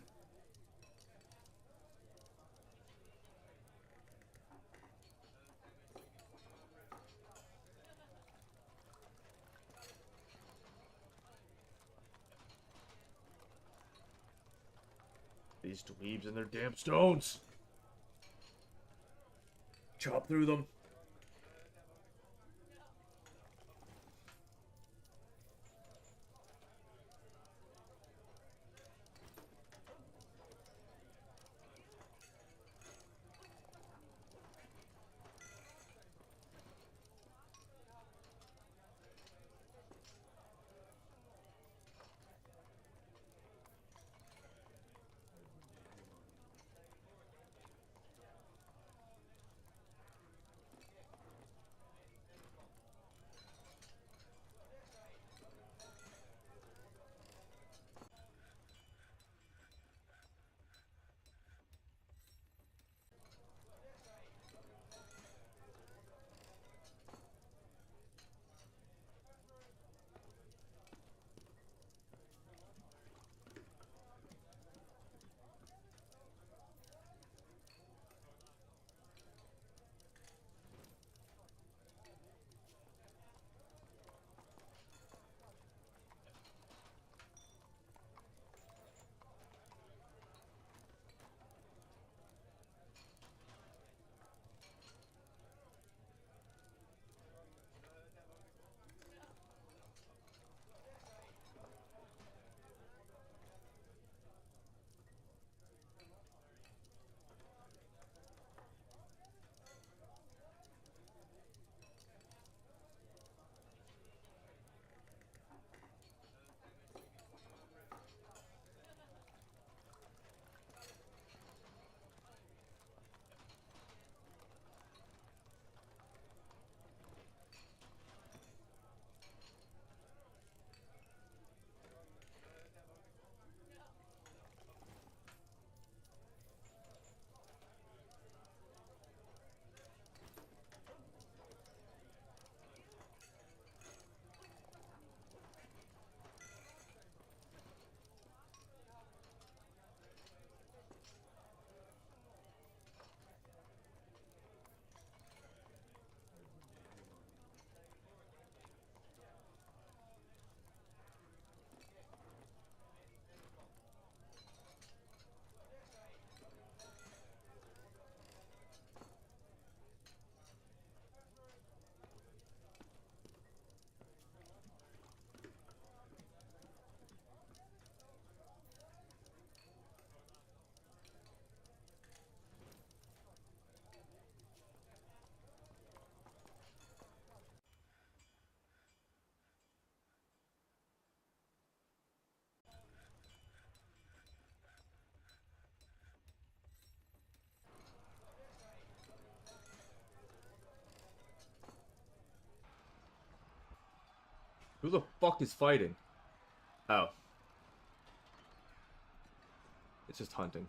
Speaker 1: These dweebs and their damn stones. Chop through them. Who the fuck is fighting? Oh. It's just hunting.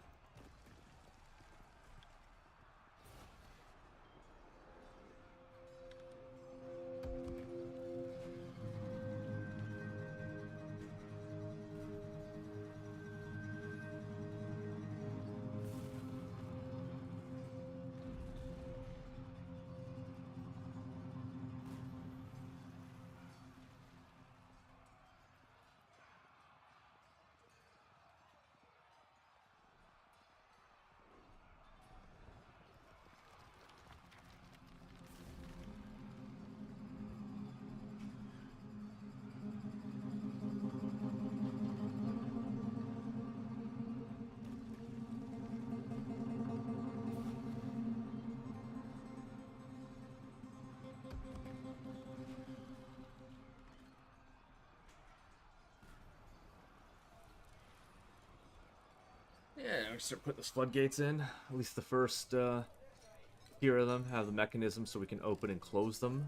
Speaker 1: Yeah, we start putting the floodgates in. At least the first tier of them have the mechanism so we can open and close them.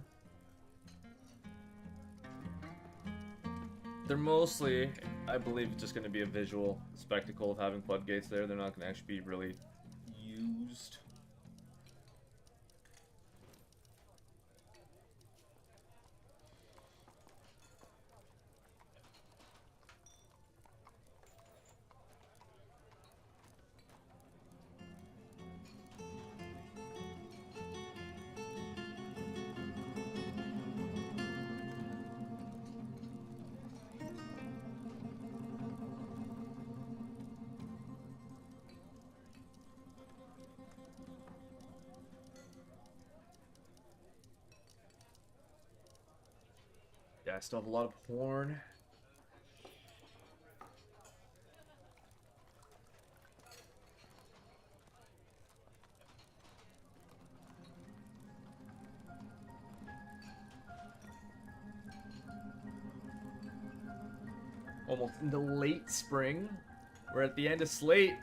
Speaker 1: They're mostly, I believe, just going to be a visual spectacle of having floodgates there. They're not going to actually be really used. Yeah, I still have a lot of horn. Almost into late spring. We're at the end of Slate.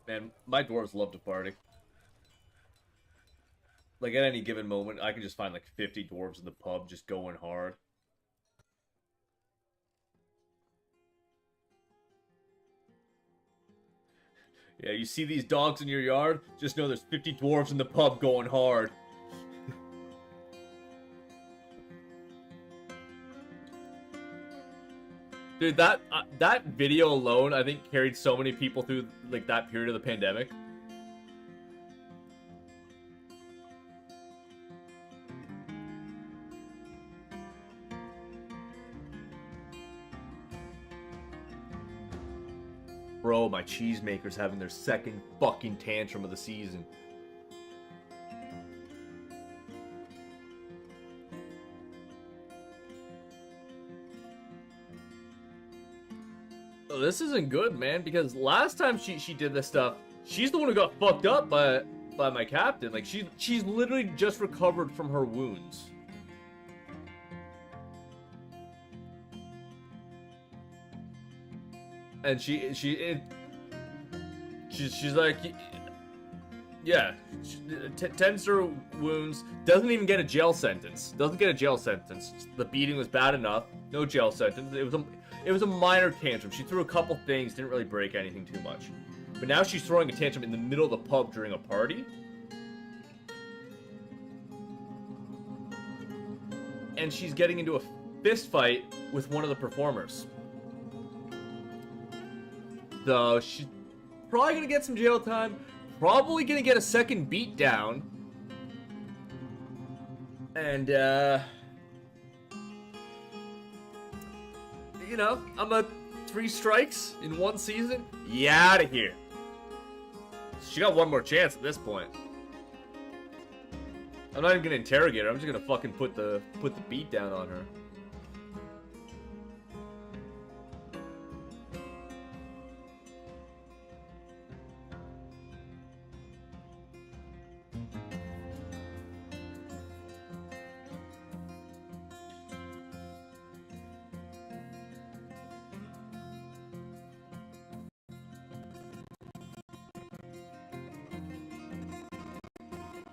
Speaker 1: Man, my dwarves love to party. Like, at any given moment, I can just find like 50 dwarves in the pub just going hard. Yeah, you see these dogs in your yard? Just know there's 50 dwarves in the pub going hard. Dude, that video alone, I think, carried so many people through like that period of the pandemic. Bro, my cheesemaker's having their second fucking tantrum of the season. Oh, this isn't good, man, because last time she did this stuff, she's the one who got fucked up by my captain. Like, she's literally just recovered from her wounds. And she's like, yeah, tends to her wounds, doesn't even get a jail sentence. Doesn't get a jail sentence. The beating was bad enough, no jail sentence. It was a minor tantrum. She threw a couple things, didn't really break anything too much. But now she's throwing a tantrum in the middle of the pub during a party. And she's getting into a fist fight with one of the performers. So she's probably gonna get some jail time. Probably gonna get a second beat down. And you know, I'm a 3 strikes in 1 season. Yeah, out of here. She got one more chance at this point. I'm not even gonna interrogate her. I'm just gonna fucking put the beat down on her.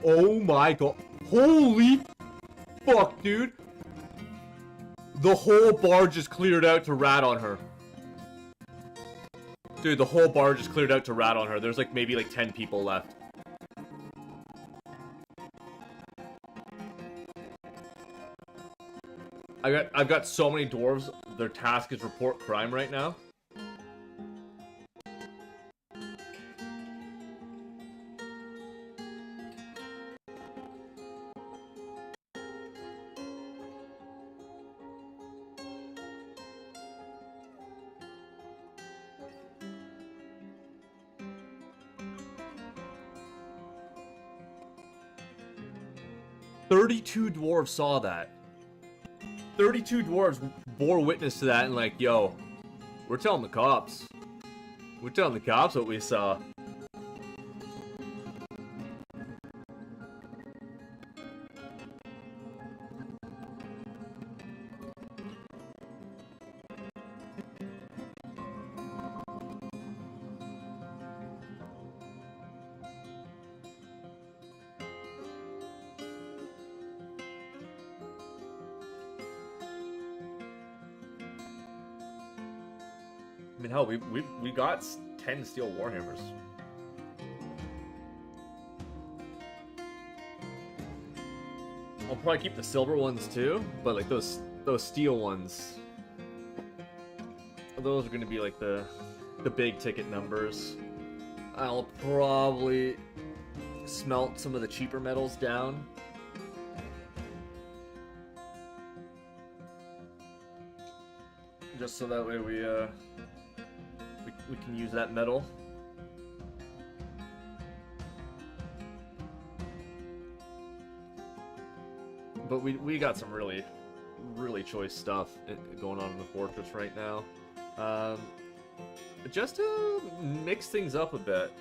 Speaker 1: Oh my god. Holy fuck, dude. The whole bar just cleared out to rat on her. Dude, the whole bar just cleared out to rat on her. There's like maybe like 10 people left. I've got so many dwarves. Their task is report crime right now. "32 dwarves saw that. 32 dwarves bore witness to that and like, yo, we're telling the cops. We're telling the cops what we saw." I mean, hell, we got 10 steel warhammers. I'll probably keep the silver ones too, but like those steel ones, those are gonna be like the big ticket numbers. I'll probably smelt some of the cheaper metals down. Just so that way we can use that metal. But we got some really choice stuff going on in the fortress right now. Just to mix things up a bit.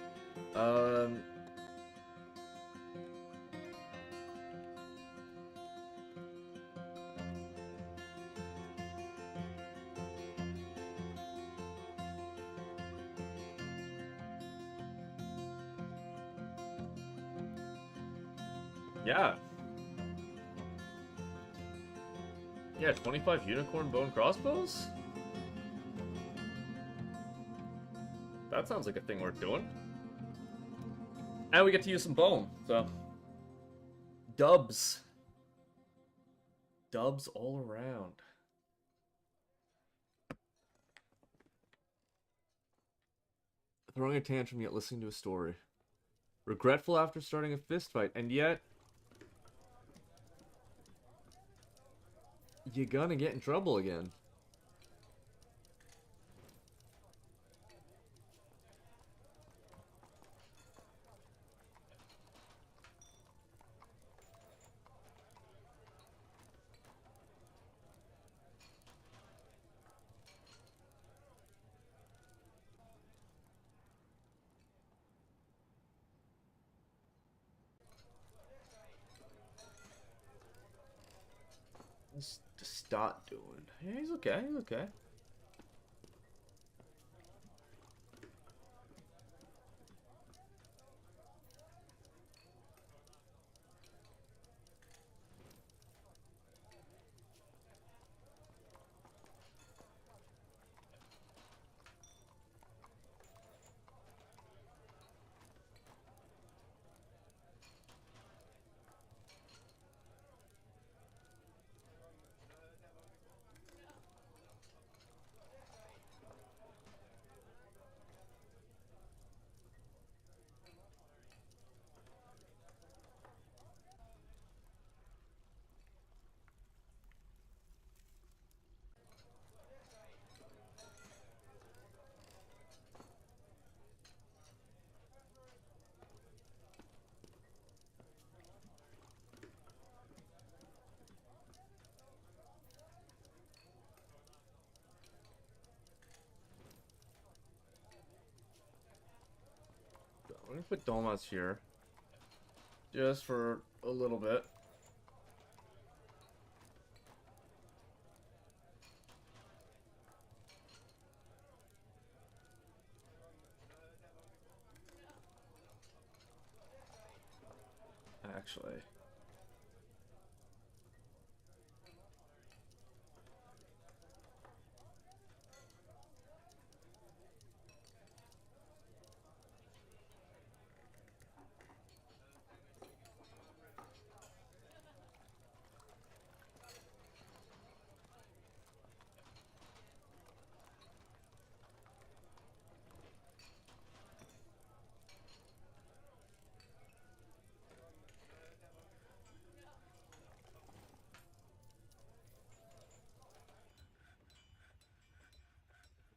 Speaker 1: Yeah. Yeah, 25 unicorn bone crossbows? That sounds like a thing worth doing. And we get to use some bone, so. Dubs. Dubs all around. Throwing a tantrum yet listening to a story. Regretful after starting a fist fight, and yet you're gonna get in trouble again. Just start doing. Yeah, he's okay, he's okay. I'm gonna put Dolmas here. Just for a little bit. actually.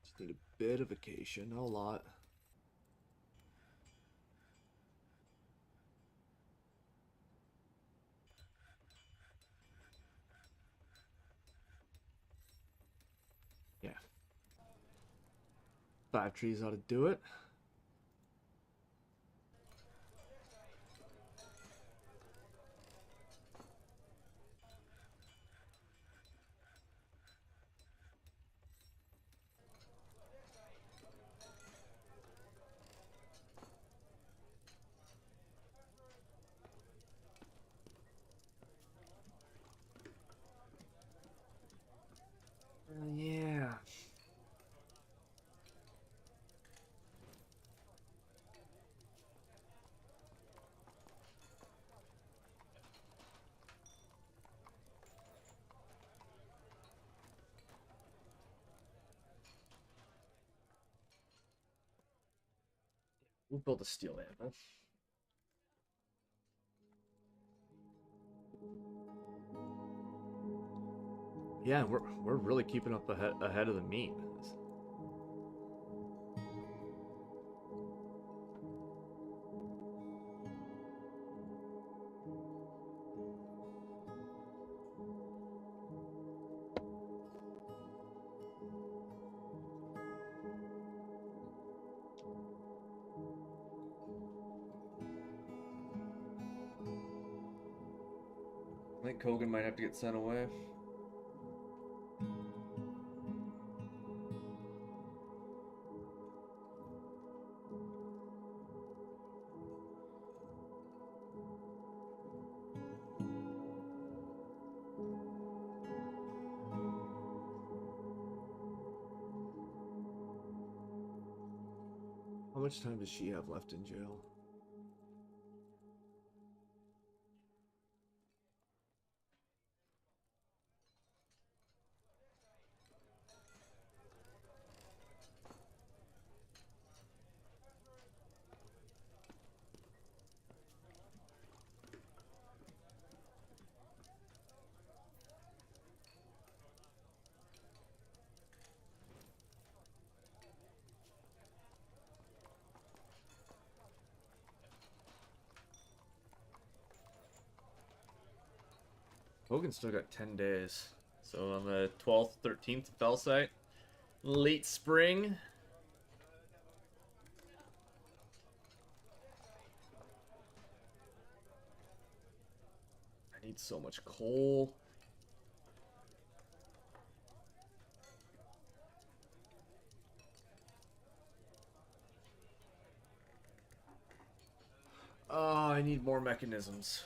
Speaker 1: Just need a bit of vacation, not a lot. Yeah. 5 trees ought to do it. Yeah. We'll build a steel anvil. Yeah, we're really keeping up ahead of the meat. I think Kogan might have to get sent away. How much time does she have left in jail? Kogan's still got 10 days. So on the 12th, 13th, Fell site. Late spring. I need so much coal. Oh, I need more mechanisms.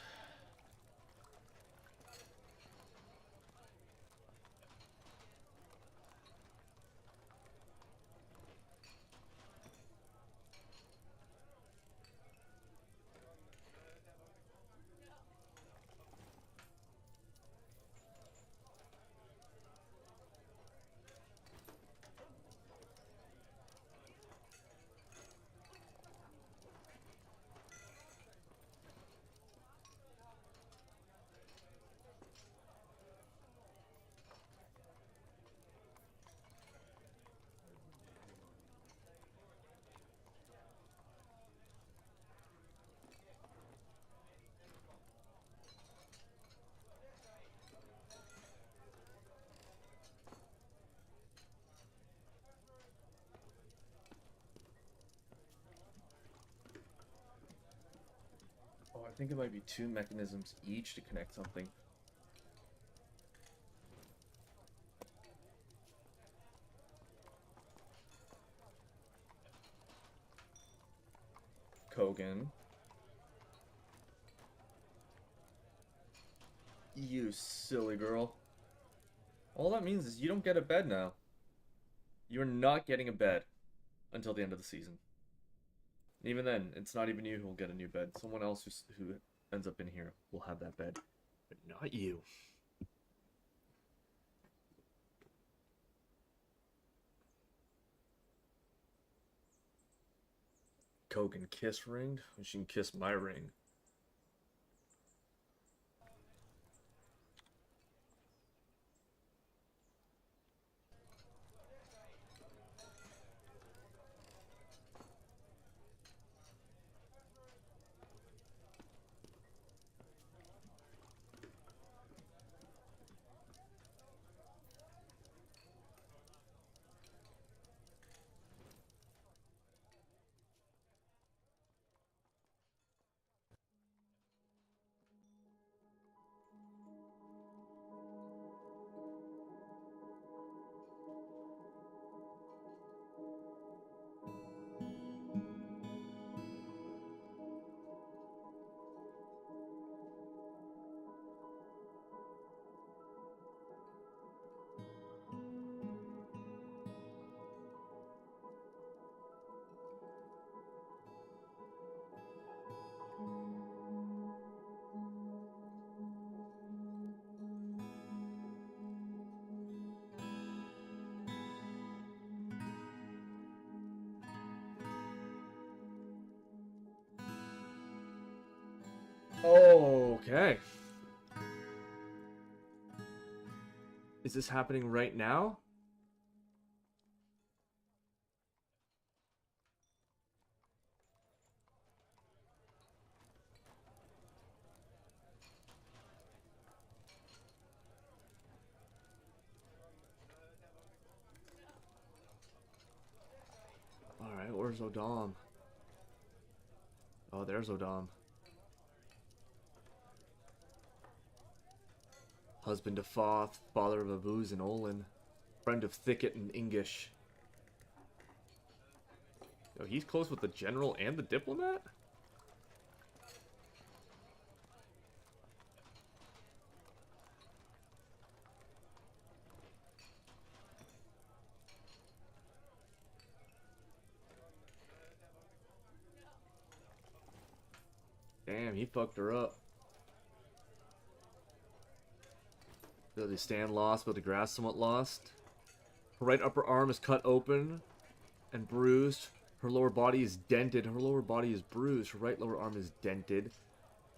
Speaker 1: Oh, I think it might be 2 mechanisms each to connect something. Kogan. You silly girl. All that means is you don't get a bed now. You're not getting a bed until the end of the season. And even then, it's not even you who will get a new bed. Someone else who ends up in here will have that bed, but not you. Kogan kiss ring? She can kiss my ring. Okay. Is this happening right now? Alright, where's Odom? Oh, there's Odom. Husband of Foth, father of Abuz and Olin, friend of Thicket and Ingish. Yo, he's close with the general and the diplomat? Damn, he fucked her up. Ability to stand lost, ability to grasp somewhat lost. Her right upper arm is cut open and bruised. Her lower body is dented. Her lower body is bruised. Her right lower arm is dented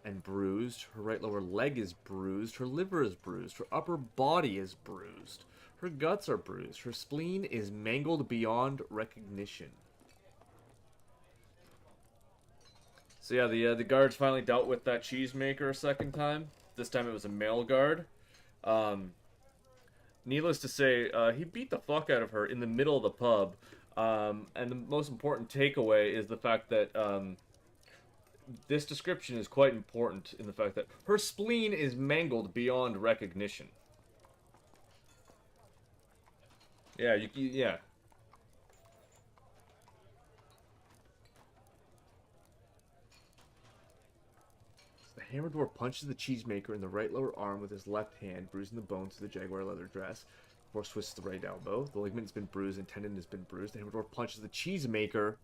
Speaker 1: and bruised. Her right lower leg is bruised. Her liver is bruised. Her upper body is bruised. Her guts are bruised. Her spleen is mangled beyond recognition. So yeah, the guards finally dealt with that cheesemaker a second time. This time it was a male guard. Needless to say, he beat the fuck out of her in the middle of the pub. And the most important takeaway is the fact that this description is quite important in the fact that her spleen is mangled beyond recognition. Yeah, yeah. The Hammer Dwarf punches the cheesemaker in the right lower arm with his left hand, bruising the bones of the jaguar leather dress. The horse twists the right elbow. The ligament has been bruised and tendon has been bruised. The Hammer Dwarf punches the cheesemaker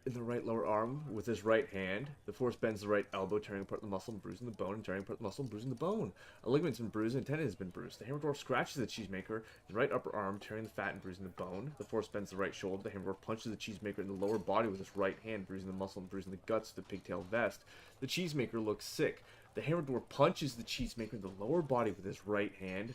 Speaker 1: in the right lower arm with his right hand. The force bends the right elbow, tearing apart the muscle and bruising the bone, and tearing apart the muscle and bruising the bone. A ligament's been bruised and a tendon has been bruised. The Hammer Dwarf scratches the cheesemaker in the right upper arm, tearing the fat and bruising the bone. The force bends the right shoulder. The Hammer Dwarf punches the cheesemaker in the lower body with his right hand, bruising the muscle and bruising the guts of the pigtail vest. The cheesemaker looks sick. The Hammer Dwarf punches the cheesemaker in the lower body with his right hand,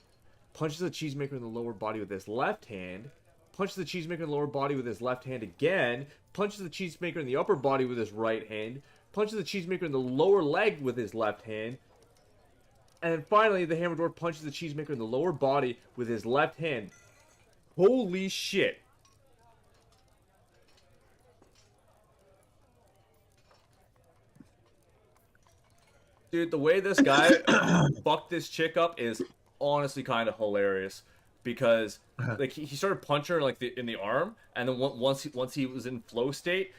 Speaker 1: punches the cheesemaker in the lower body with his left hand, punches the cheesemaker in the lower body with his left hand again, punches the cheesemaker in the upper body with his right hand, punches the cheesemaker in the lower leg with his left hand, and then finally the Hammer Dwarf punches the cheesemaker in the lower body with his left hand. Holy shit. Dude, the way this guy fucked this chick up is honestly kind of hilarious. Because like he started punching her like in the arm, and then once he was in flow state,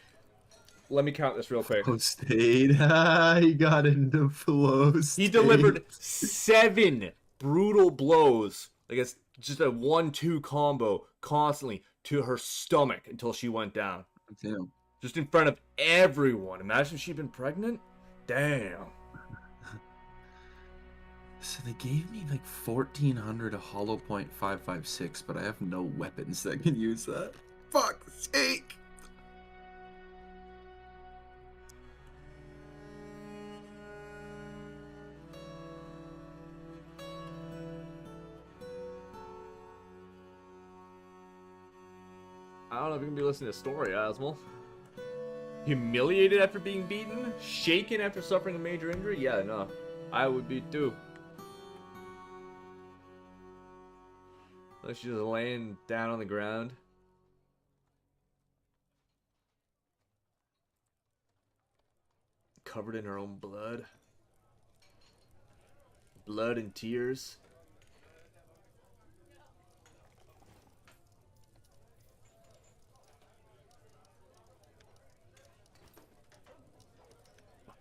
Speaker 1: let me count this real quick.
Speaker 2: Flow state. He got into flow
Speaker 1: He
Speaker 2: state.
Speaker 1: delivered 7 brutal blows, like it's just a 1-2 combo constantly to her stomach until she went down.
Speaker 2: Damn.
Speaker 1: Just in front of everyone. Imagine if she'd been pregnant. Damn.
Speaker 2: So they gave me like 1400 a hollow point 556, but I have no weapons that can use that. Fuck's sake!
Speaker 1: I don't know if you can be listening to a story, Asmal. Humiliated after being beaten? Shaken after suffering a major injury? Yeah, no. I would be too. Like she's just laying down on the ground. Covered in her own blood. Blood and tears.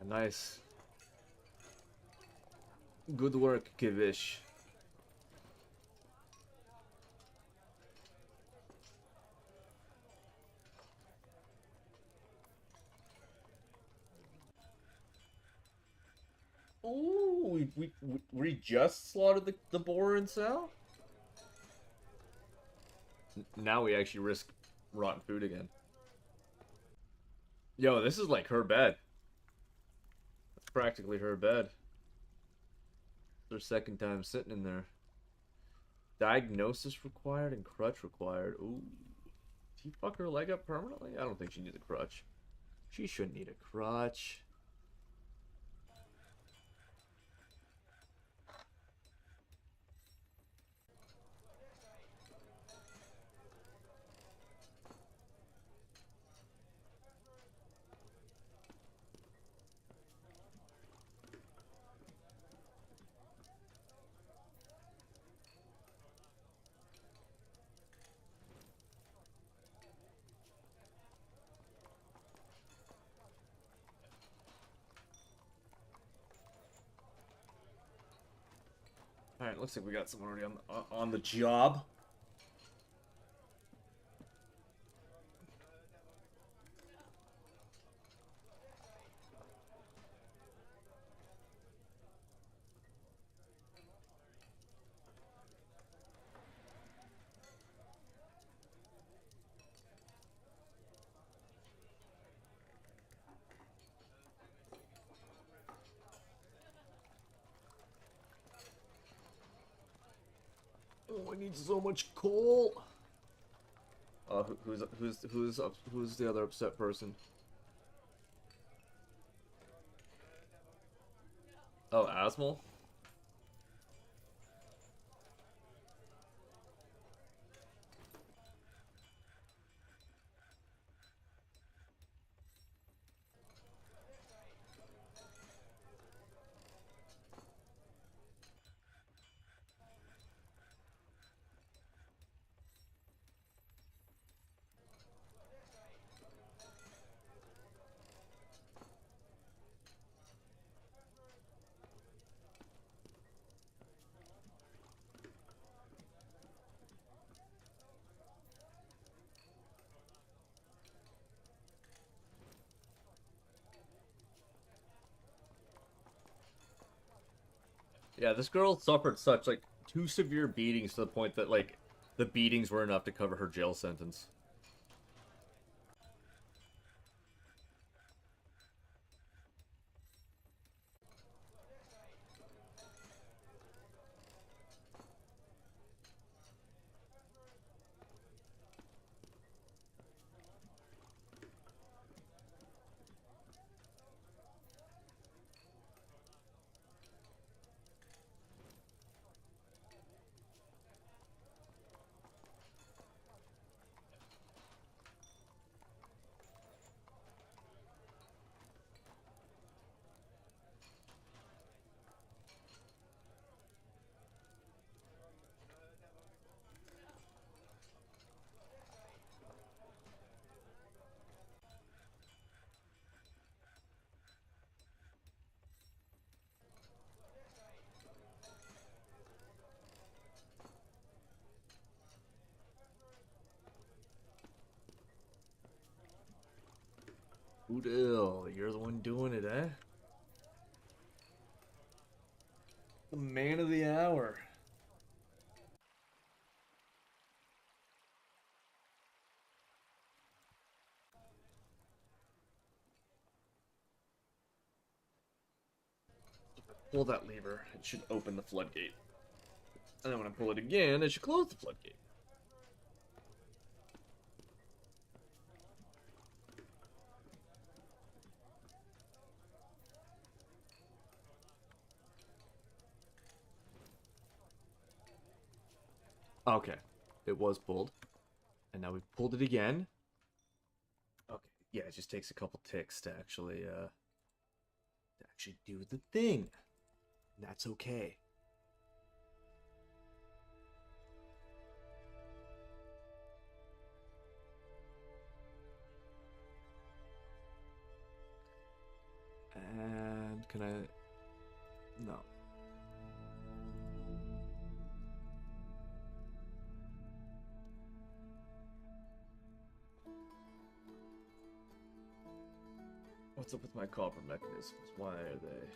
Speaker 1: Nice. Good work, Kivish. Ooh, we just slaughtered the boar and sow? Now we actually risk rotten food again. Yo, this is like her bed. That's practically her bed. It's her second time sitting in there. Diagnosis required and crutch required. Ooh. Did he fuck her leg up permanently? I don't think she needs a crutch. She shouldn't need a crutch. Alright, looks like we got someone already on the job. Oh, I need so much coal. Who's the other upset person? Oh, Asmal? Yeah, this girl suffered such, like, 2 severe beatings to the point that, like, the beatings were enough to cover her jail sentence. Oodle, you're the one doing it, eh? The man of the hour. Pull that lever, it should open the floodgate. And then when I pull it again, it should close the floodgate. Okay, it was pulled. And now we've pulled it again. Okay, yeah, it just takes a couple ticks to actually do the thing. And that's okay. And can I... No. What's up with my copper mechanisms? Why are they...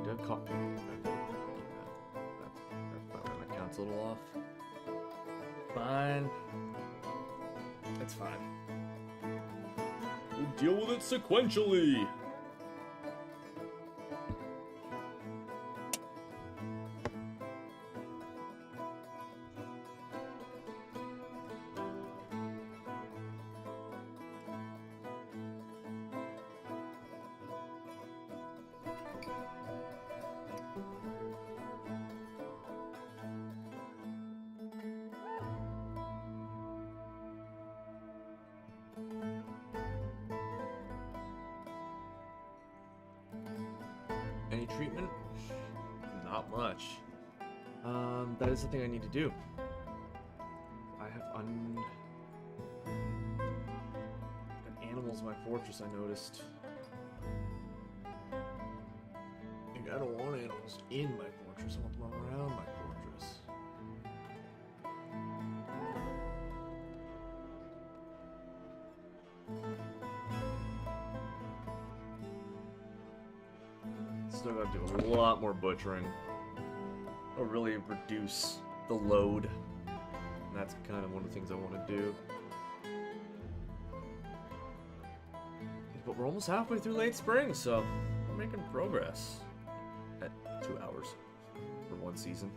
Speaker 1: That counts a little off. Fine. It's fine. We'll deal with it sequentially. Any treatment? Not much. That is the thing I need to do. I have animals in my fortress, I noticed. And I don't want animals in my fortress, I want them around my fortress. Still gotta do a lot more butchering. Or really reduce the load. And that's kind of one of the things I want to do. But we're almost halfway through late spring, so we're making progress. At 2 hours for one season.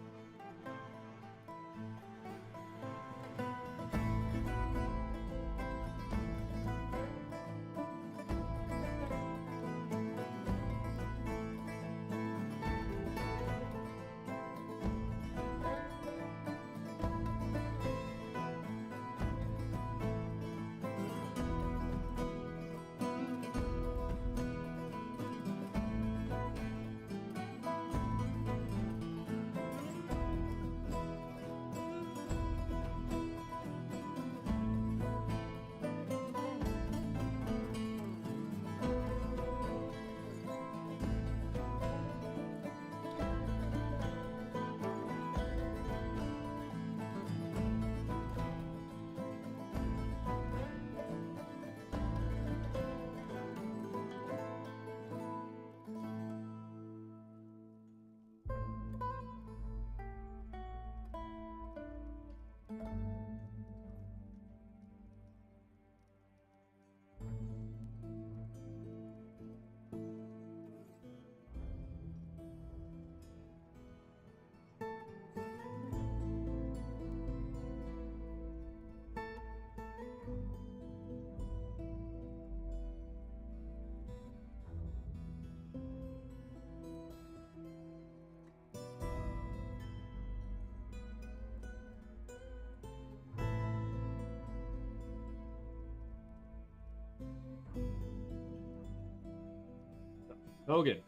Speaker 1: Kogan.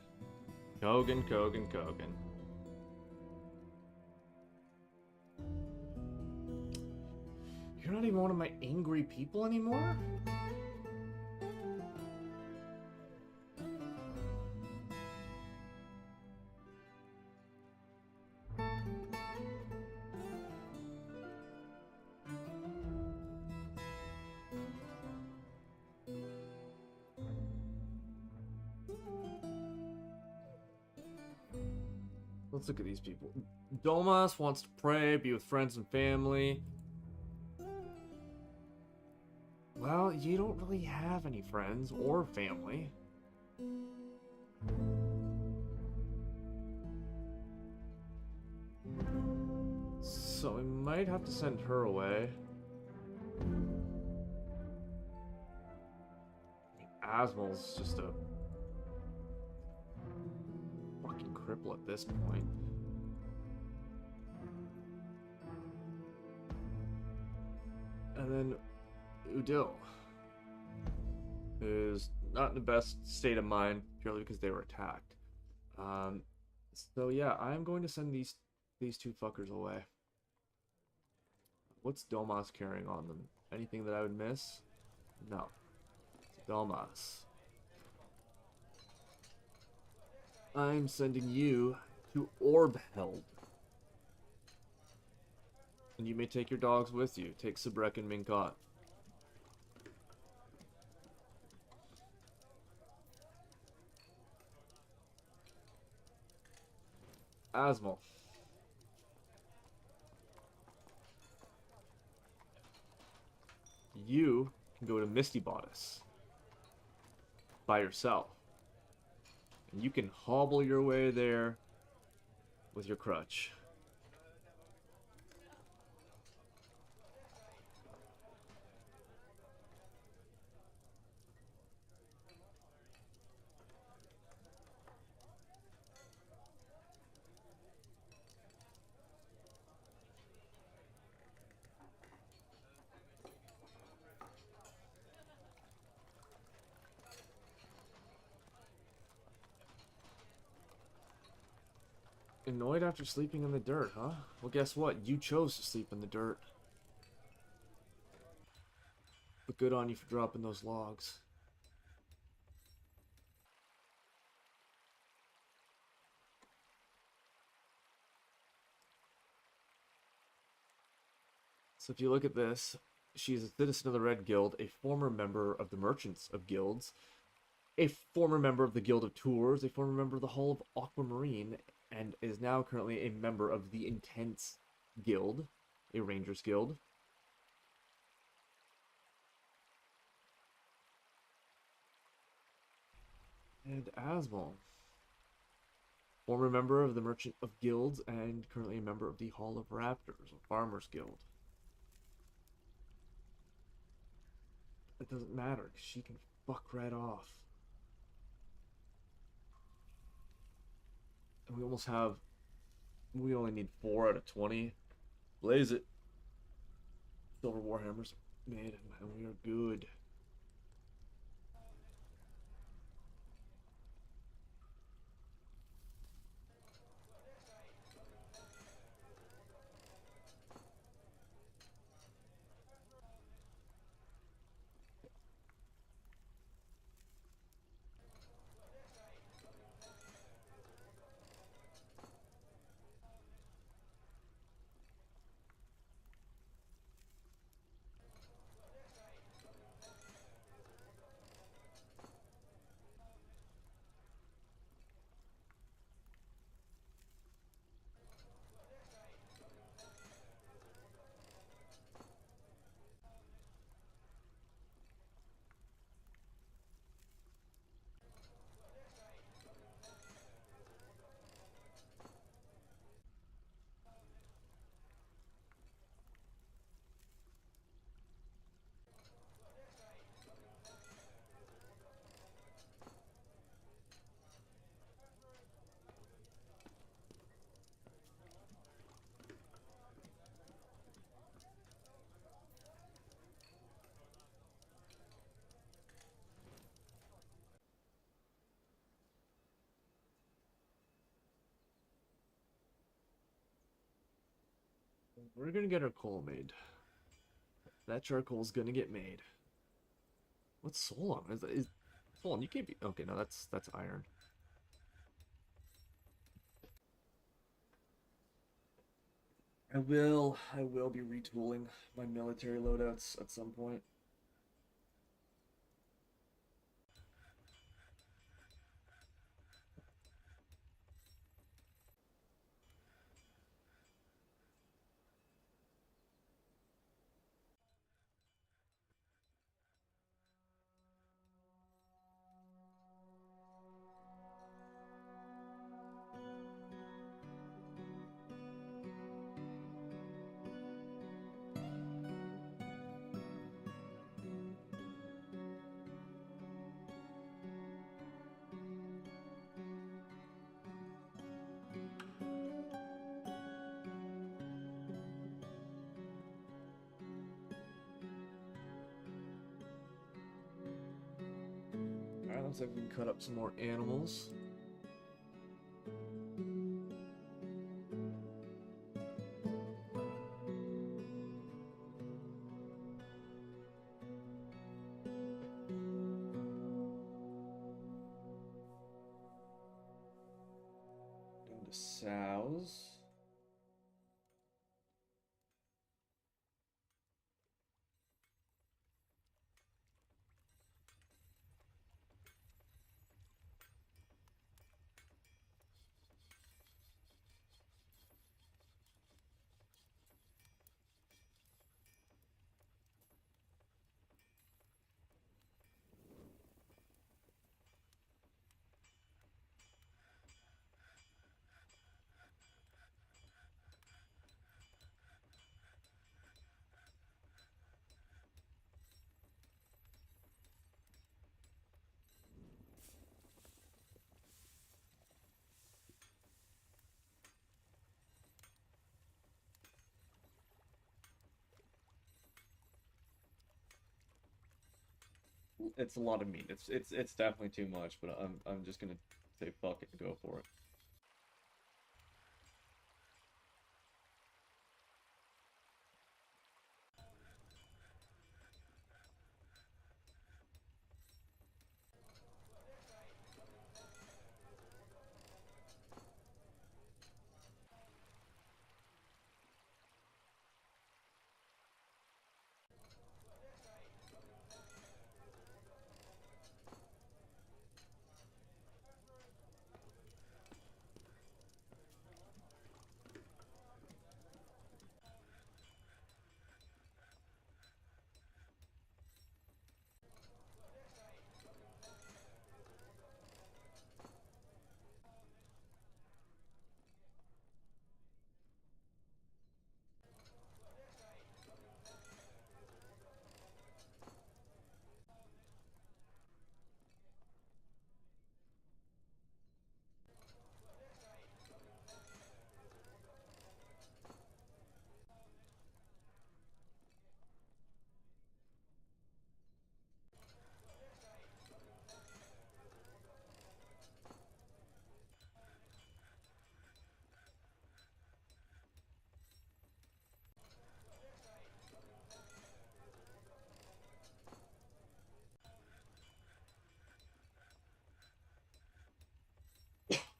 Speaker 1: Kogan, Kogan, Kogan. You're not even one of my angry people anymore? Let's look at these people. Domas wants to pray, be with friends and family. Well, you don't really have any friends or family. So we might have to send her away. Asmal's just a fucking cripple at this point. And then Udil is not in the best state of mind purely because they were attacked. So yeah, I'm going to send these two fuckers away. What's Domas carrying on them? Anything that I would miss? No. Domas. I'm sending you to Orbheld. And you may take your dogs with you. Take Sabrek and Minkot. Asmal. You can go to Misty Bodice by yourself. And you can hobble your way there with your crutch. Annoyed after sleeping in the dirt, huh? Well, guess what? You chose to sleep in the dirt. But good on you for dropping those logs. So if you look at this, she's a citizen of the Red Guild, a former member of the Merchants of Guilds, a former member of the Guild of Tours, a former member of the Hall of Aquamarine, and is now currently a member of the Intense Guild, a Rangers Guild. And Asmal, former member of the Merchant of Guilds and currently a member of the Hall of Raptors, a Farmers Guild. It doesn't matter, because she can fuck right off. And we almost have... We only need 4 out of 20. Blaze it. Silver Warhammers made, and we are good. We're gonna get our coal made. That charcoal's gonna get made. What's soul on? Is soul on? You can't be. Okay, no, that's iron. I will be retooling my military loadouts at some point. Alright, looks like we can cut up some more animals. Down to sows. It's a lot of meat. It's definitely too much, but I'm just gonna say fuck it and go for it.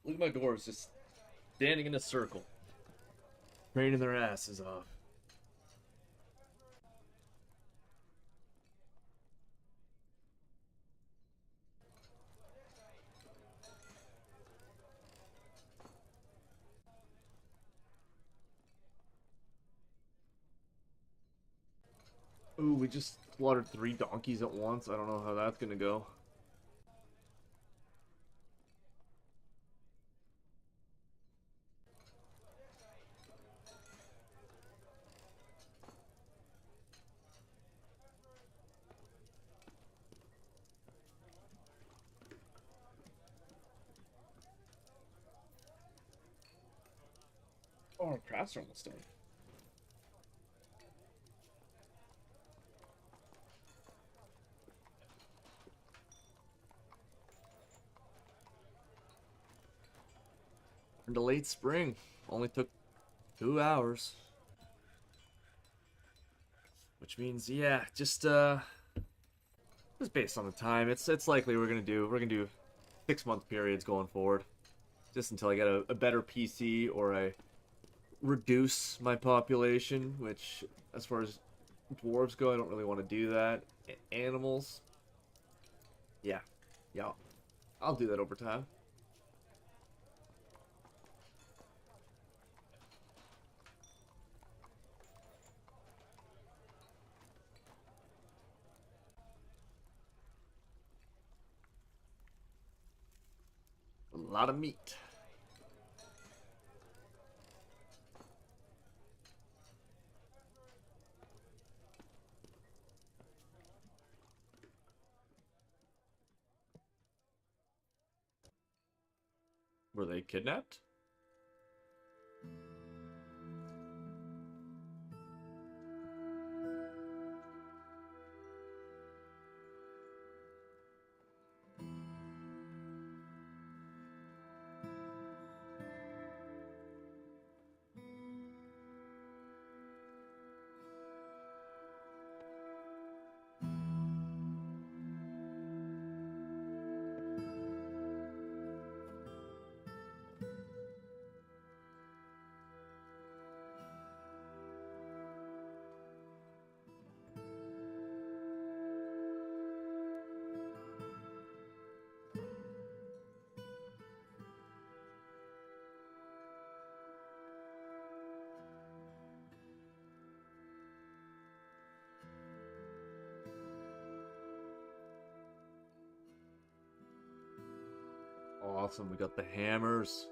Speaker 1: Look at my dwarves just standing in a circle, training their asses off. Ooh, we just slaughtered 3 donkeys at once. I don't know how that's gonna go. Oh, our crafts are almost done. Into late spring. Only took 2 hours. Which means, yeah, just based on the time, it's likely we're gonna do 6 month periods going forward, just until I get a better PC or I reduce my population. Which, as far as dwarves go, I don't really want to do that. Animals, yeah, yeah, I'll do that over time. A lot of meat. Were they kidnapped? Awesome, we got the hammers.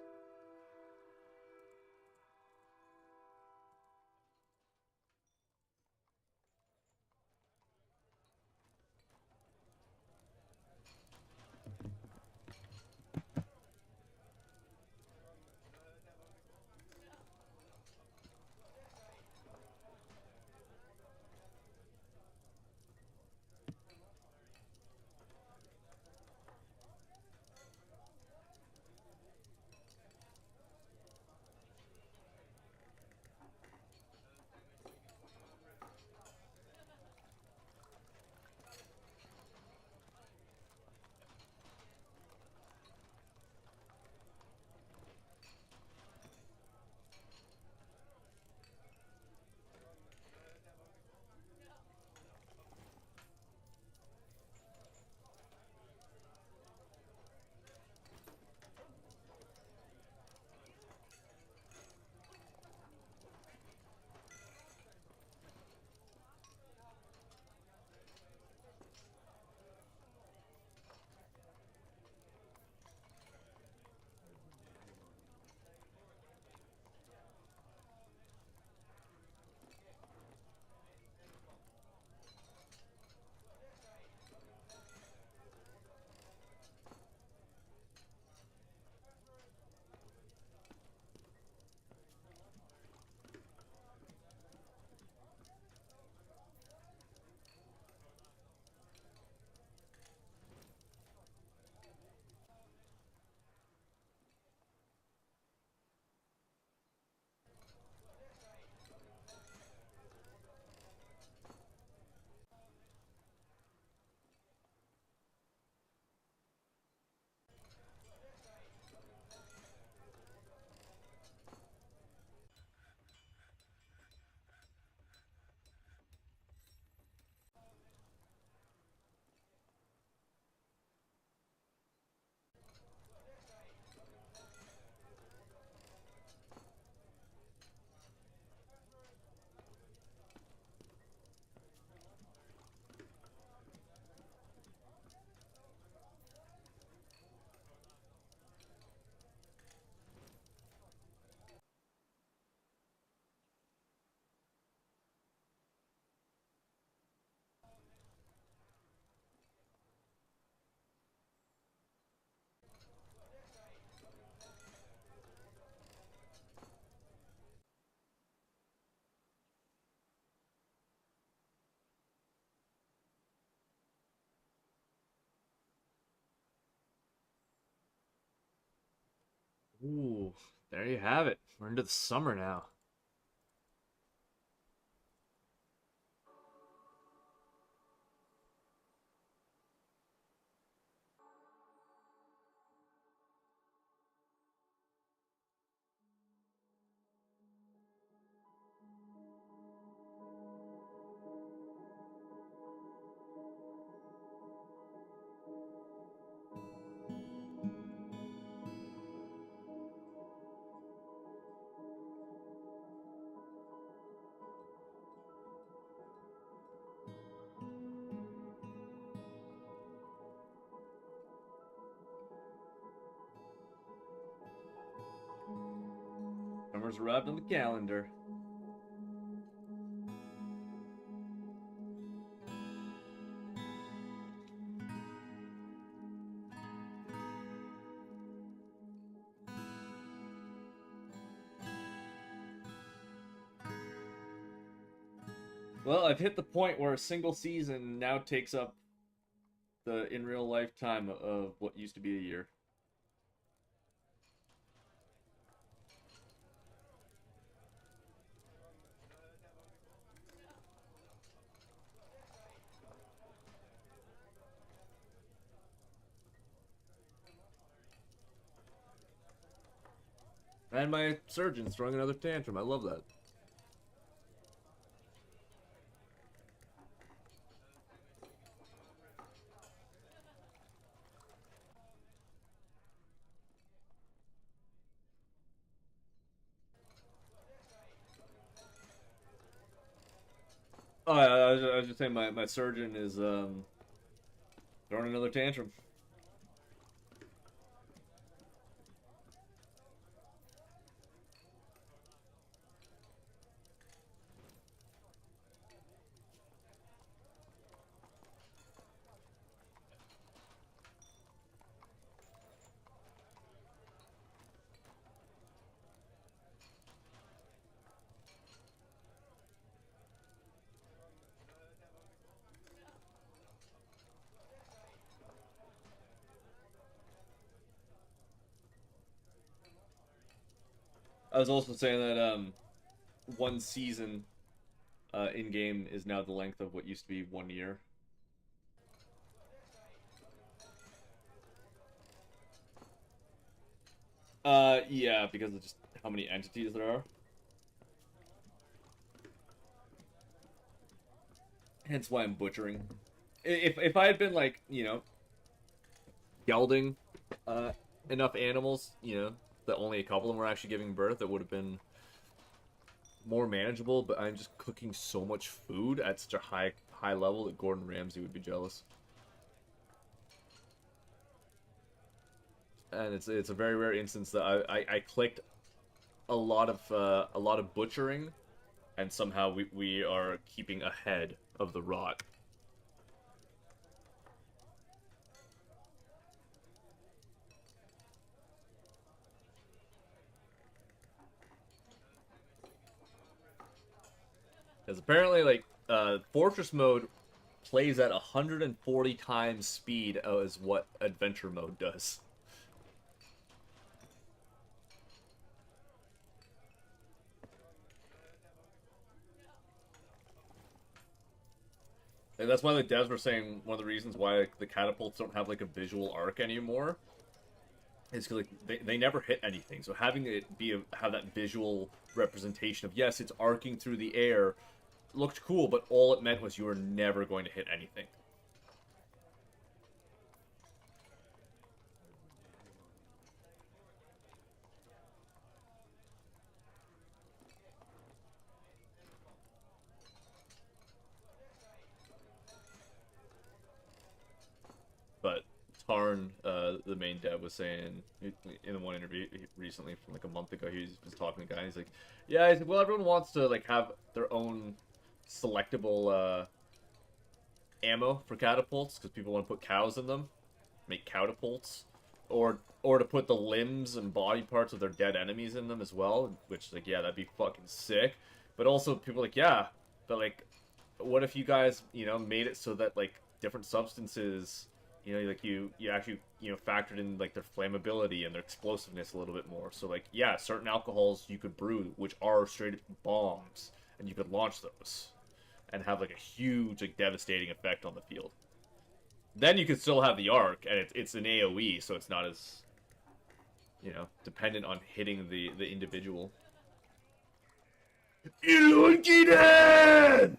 Speaker 1: Ooh, there you have it. We're into the summer now. Customers arrived on the calendar. Well, I've hit the point where a single season now takes up the in real life time of what used to be a year. And my surgeon's throwing another tantrum. I love that. Oh, I was just saying my surgeon is throwing another tantrum. I was also saying that one season in game is now the length of what used to be 1 year. Yeah, because of just how many entities there are. Hence why I'm butchering. If I had been like, gelding enough animals, that only a couple of them were actually giving birth, it would have been more manageable, but I'm just cooking so much food at such a high level that Gordon Ramsay would be jealous. And it's a very rare instance that I clicked a lot of butchering, and somehow we are keeping ahead of the rot. Because apparently, like, Fortress mode plays at 140 times speed as what Adventure mode does. And that's why the devs were saying one of the reasons why like, the catapults don't have like a visual arc anymore is because like, they never hit anything. So having it have that visual representation of yes, it's arcing through the air looked cool, but all it meant was you were never going to hit anything. But Tarn, the main dev, was saying in the one interview recently from like a month ago, he was talking to a guy. And he's like, "Yeah, he's like, well, everyone wants to like have their own selectable ammo for catapults because people want to put cows in them, make catapults, or to put the limbs and body parts of their dead enemies in them as well. Which like, yeah, that'd be fucking sick. But also people are like, yeah, but like, what if you guys made it so that like different substances." Like you actually, factored in like their flammability and their explosiveness a little bit more. So like, yeah, certain alcohols you could brew, which are straight bombs, and you could launch those and have like a huge, like devastating effect on the field. Then you could still have the arc, and it's an AOE, so it's not as, dependent on hitting the individual. Illuminated!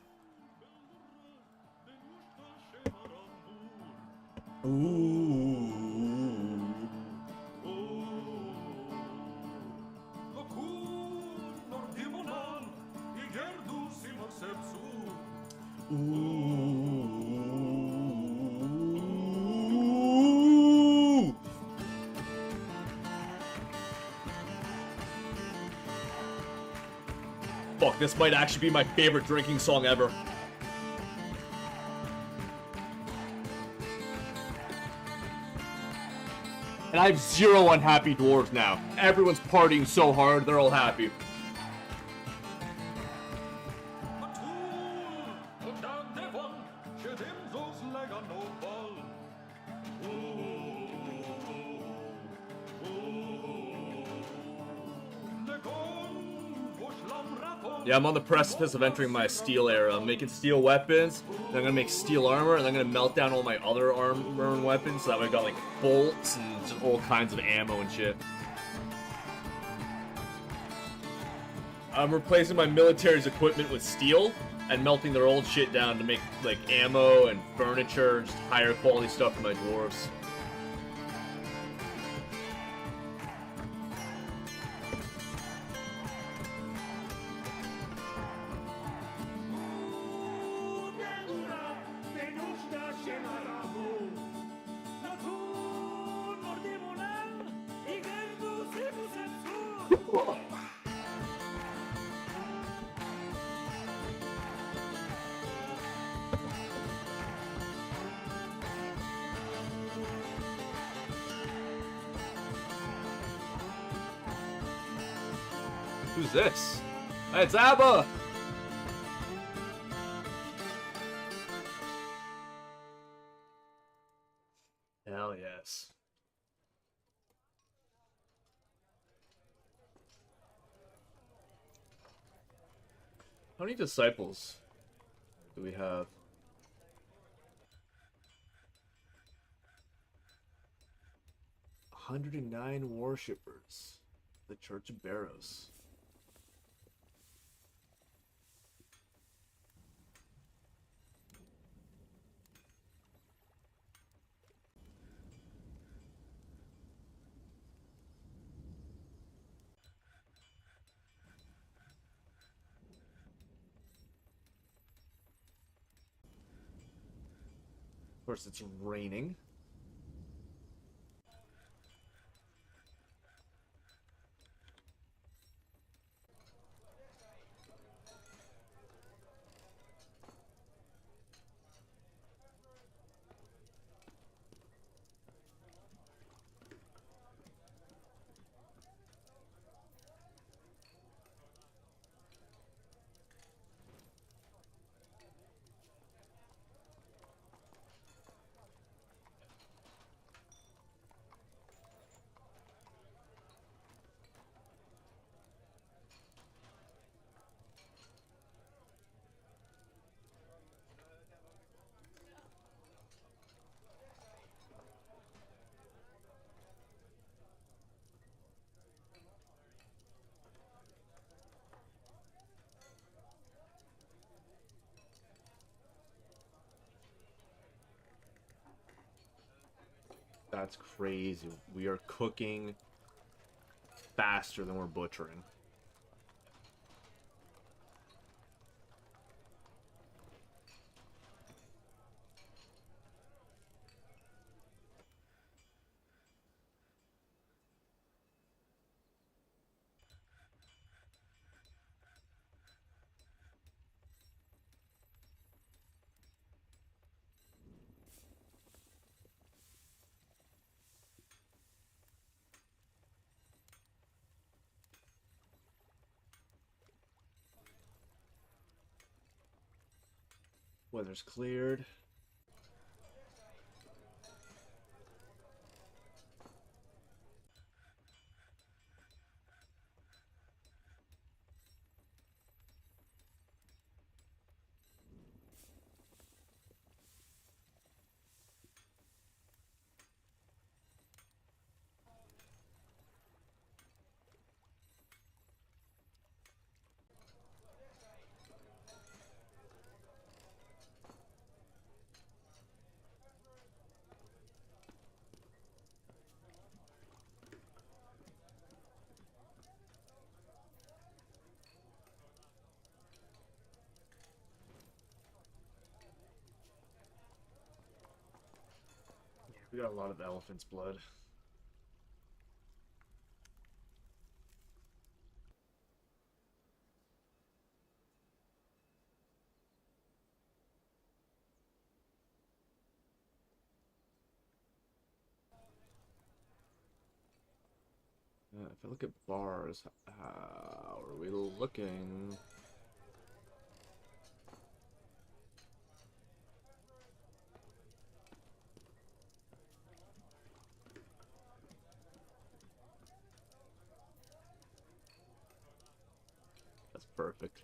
Speaker 1: Fuck, this might actually be my favorite drinking song ever. And I have 0 unhappy dwarves now. Everyone's partying so hard, they're all happy. Yeah, I'm on the precipice of entering my steel era. I'm making steel weapons, then I'm gonna make steel armor, and I'm gonna melt down all my other armor and weapons, so that way I got like bolts and just all kinds of ammo and shit. I'm replacing my military's equipment with steel and melting their old shit down to make like ammo and furniture, just higher quality stuff for my dwarves. Who's this? Hey, it's Abba! Hell yes. How many disciples do we have? 109 worshippers. The Church of Barrows. Of course, it's raining. That's crazy. We are cooking faster than we're butchering. Weather's cleared. We got a lot of elephant's blood. If I look at bars, how are we looking? That's perfect.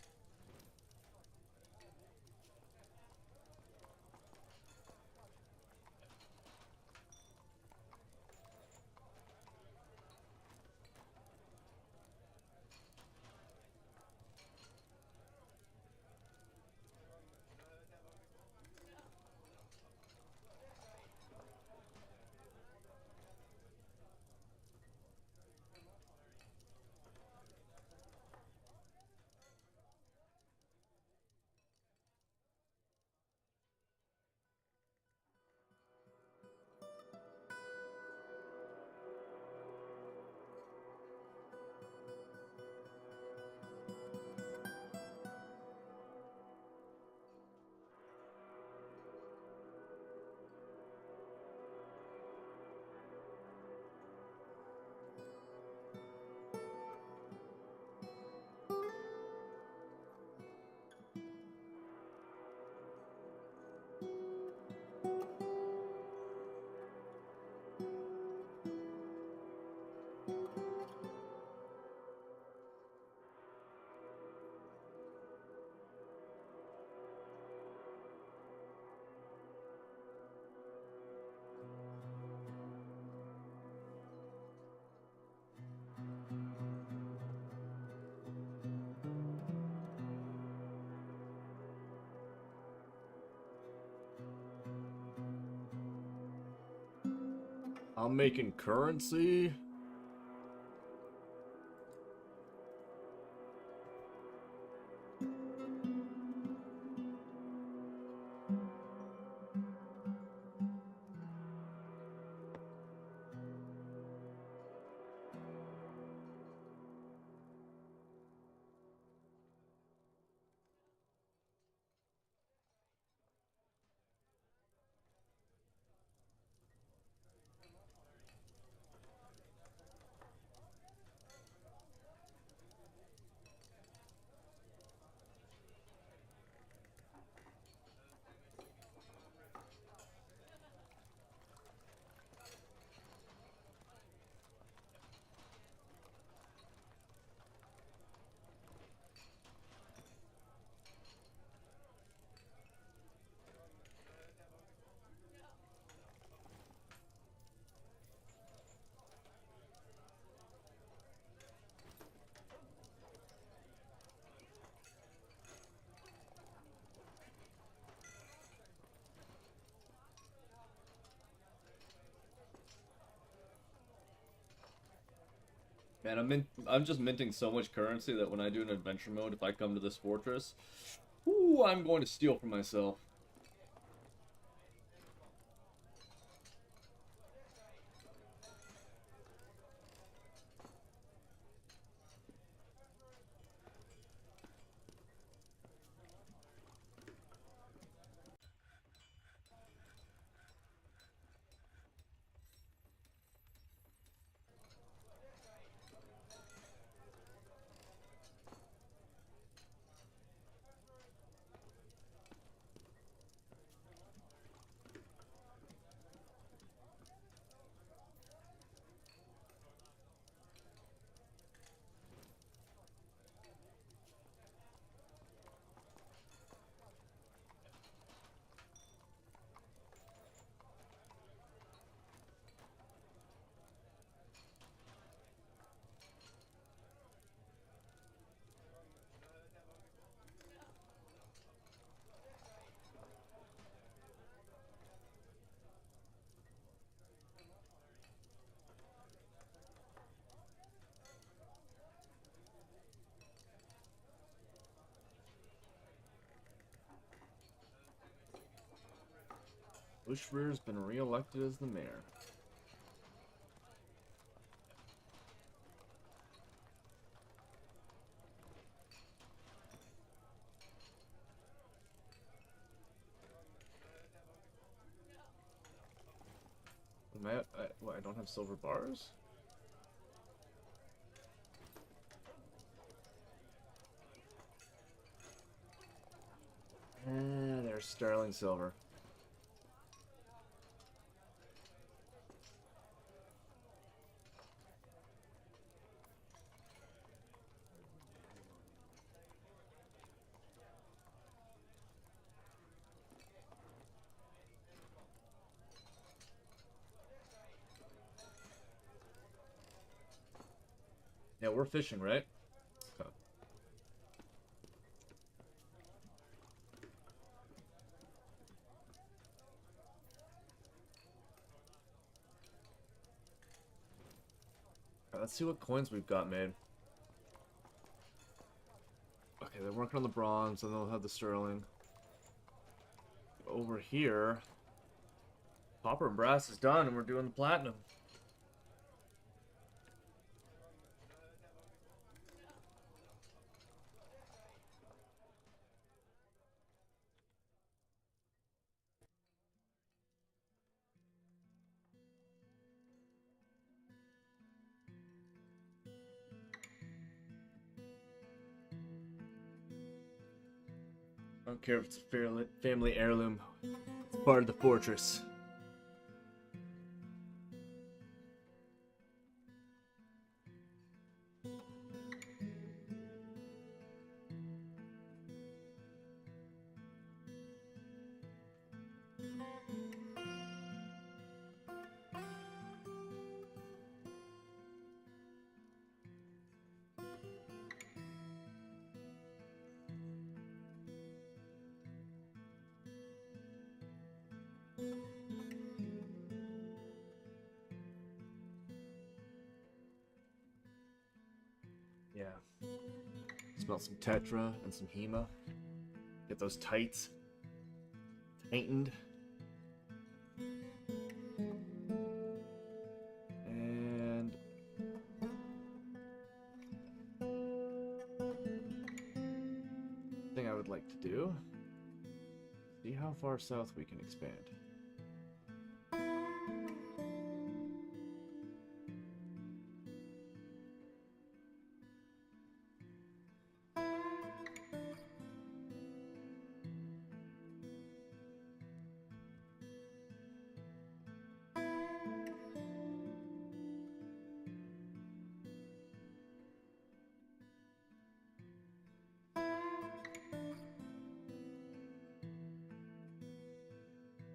Speaker 1: I'm making currency. Man, I'm just minting so much currency that when I do an adventure mode, if I come to this fortress, ooh, I'm going to steal for myself. Bushrear's been re-elected as the mayor. What, I don't have silver bars? There's sterling silver. Yeah, we're fishing, right? Okay. Alright, let's see what coins we've got made. Okay, they're working on the bronze, and they'll have the sterling. Over here, copper and brass is done, and we're doing the platinum. I don't care if it's a family heirloom. It's part of the fortress. Yeah. Smell some tetra and some hema. Get those tights tightened. And thing I would like to do, see how far south we can expand.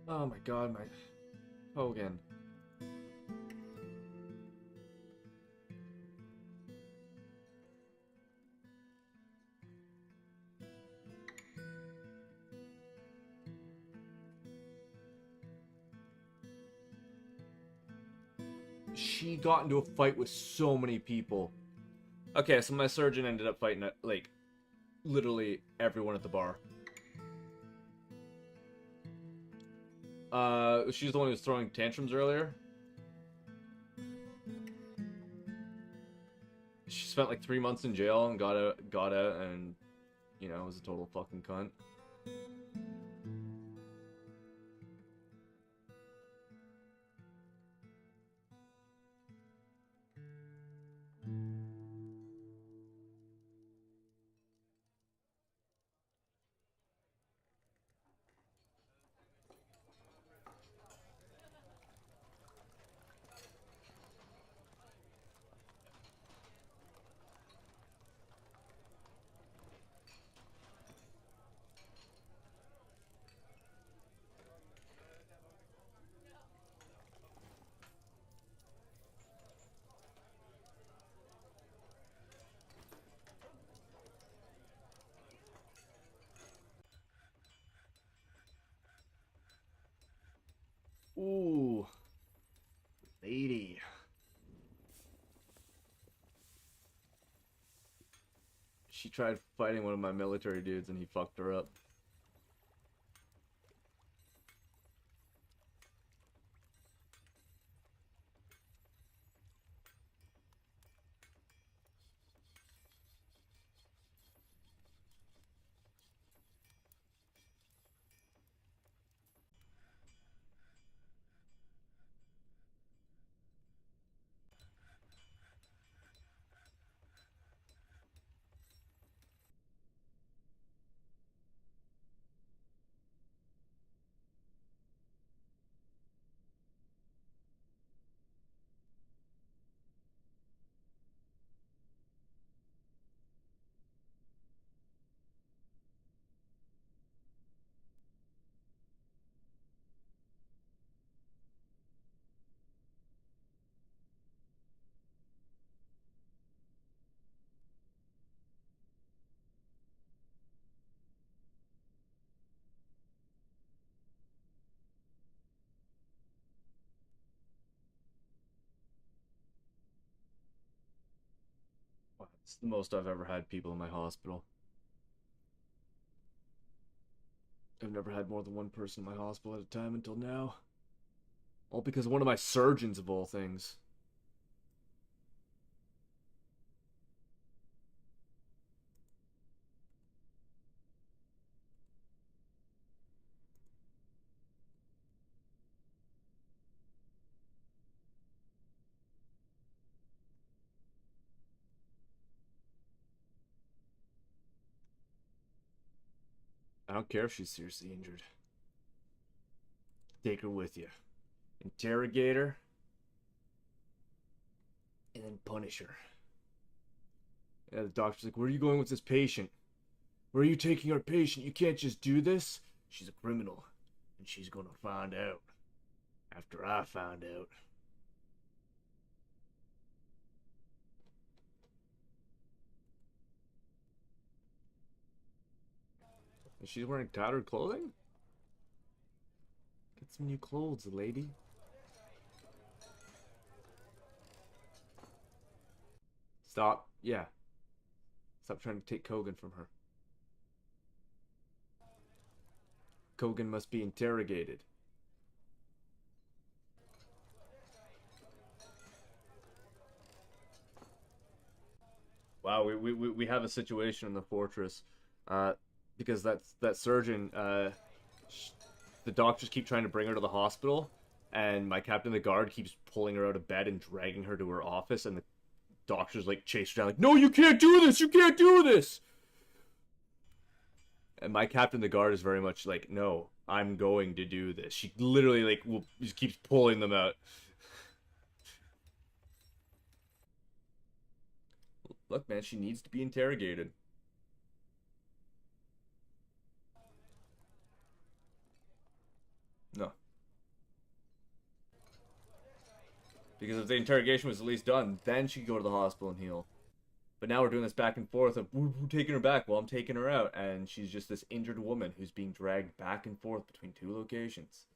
Speaker 1: Oh my god, my Hogan. She got into a fight with so many people. Okay, so my surgeon ended up fighting like literally everyone at the bar. She's the one who was throwing tantrums earlier. She spent like 3 months in jail and got out, and you know, was a total fucking cunt. Ooh, lady. She tried fighting one of my military dudes and he fucked her up. It's the most I've ever had people in my hospital. I've never had more than one person in my hospital at a time until now. All because of one of my surgeons, of all things. I don't care if she's seriously injured. Take her with you. Interrogate her. And then punish her. Yeah, the doctor's like, where are you going with this patient? Where are you taking our patient? You can't just do this. She's a criminal. And she's gonna find out. After I find out. And she's wearing tattered clothing? Get some new clothes, lady. Stop. Yeah. Stop trying to take Kogan from her. Kogan must be interrogated. Wow, we have a situation in the fortress. Because that surgeon, the doctors keep trying to bring her to the hospital, and my captain of the guard keeps pulling her out of bed and dragging her to her office, and the doctors like chase her down, like, no, you can't do this, you can't do this. And my captain of the guard is very much like, no, I'm going to do this. She literally like just keeps pulling them out. Look, man, she needs to be interrogated. No. Because if the interrogation was at least done, then she could go to the hospital and heal. But now we're doing this back and forth of we're taking her back while I'm taking her out, and she's just this injured woman who's being dragged back and forth between two locations.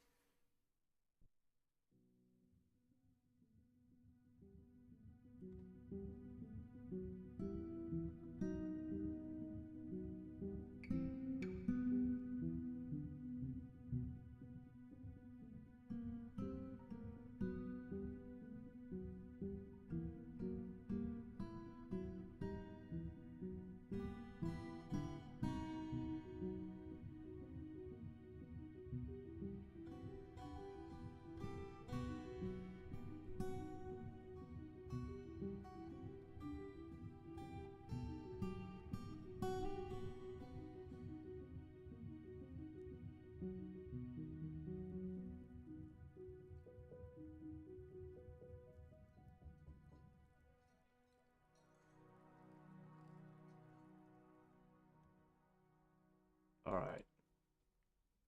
Speaker 1: Alright.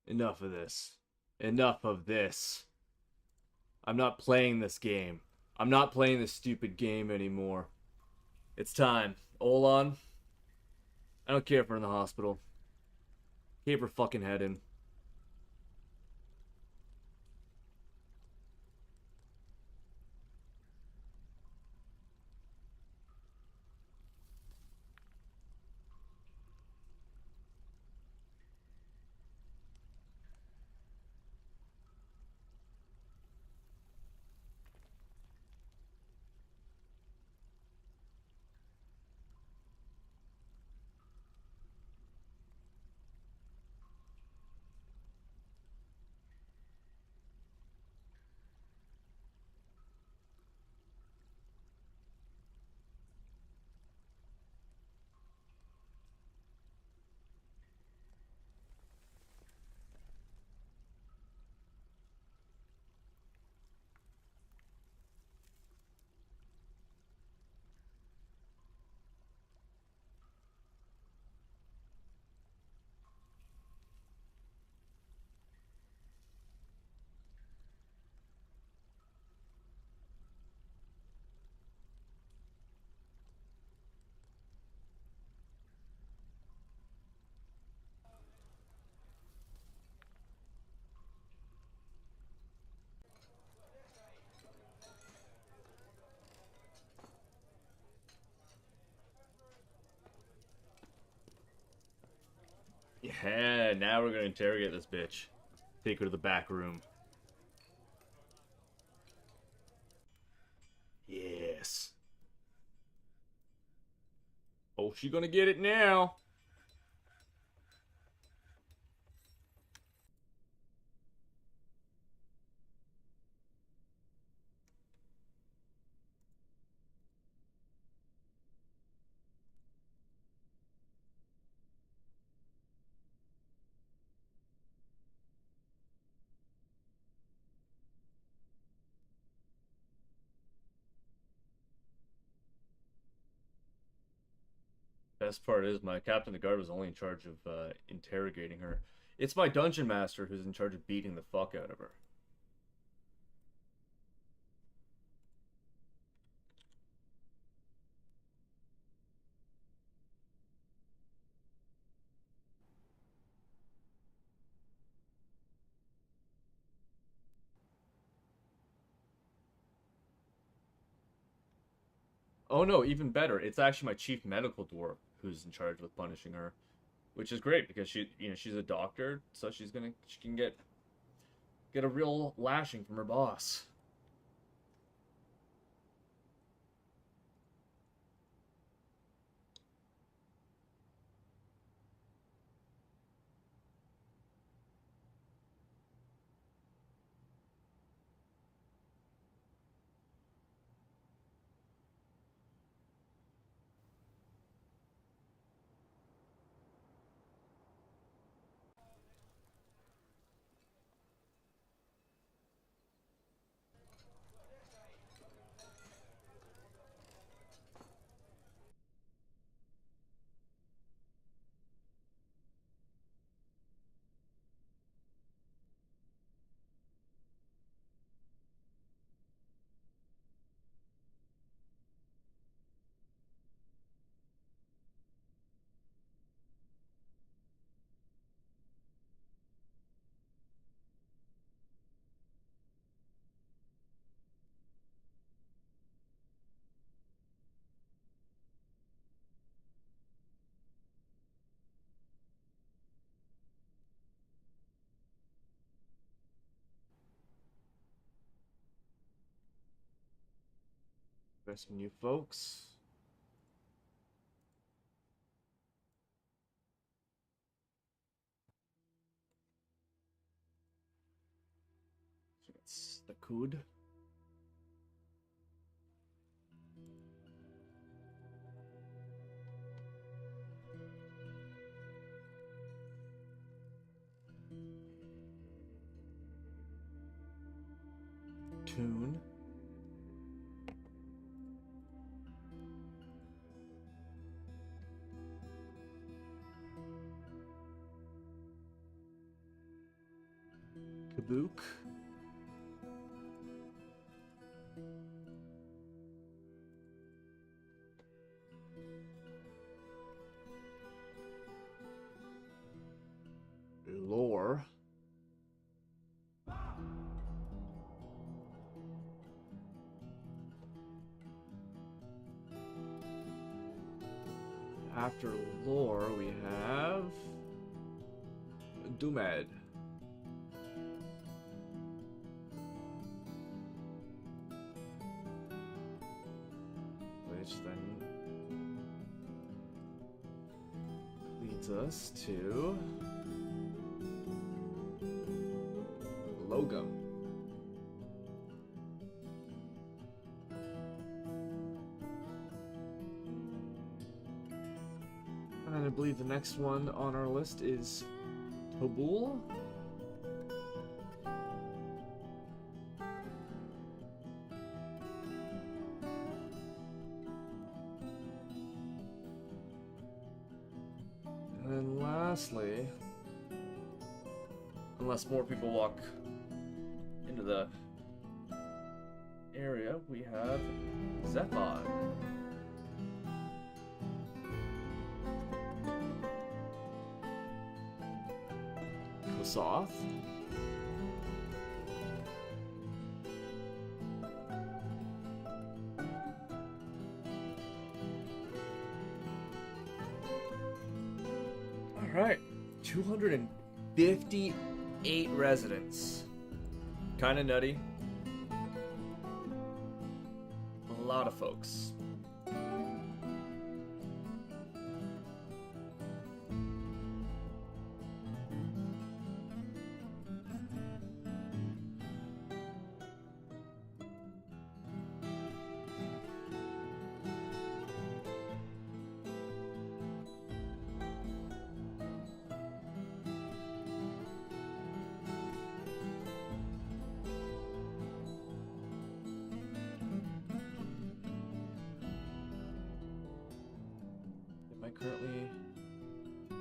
Speaker 1: Enough of this. Enough of this. I'm not playing this game. I'm not playing this stupid game anymore. It's time. Olan, I don't care if we're in the hospital. Cave her fucking head in. Now we're gonna interrogate this bitch. Take her to the back room. Yes. Oh, she gonna get it now. Best part is my captain of guard was only in charge of interrogating her. It's my dungeon master who's in charge of beating the fuck out of her. Oh no, even better. It's actually my chief medical dwarf who's in charge with punishing her, which is great because she's a doctor, so she can get a real lashing from her boss. There's some new folks. So it's the Kud. Tune. Kabook. Lore. After lore, we have Dumed. Which then leads us to Logum. And I believe the next one on our list is Tobul. And then lastly, unless more people walk into the area, we have Zephod. Kosoth. Alright. 258 residents. Kinda nutty. A lot of folks. Currently, I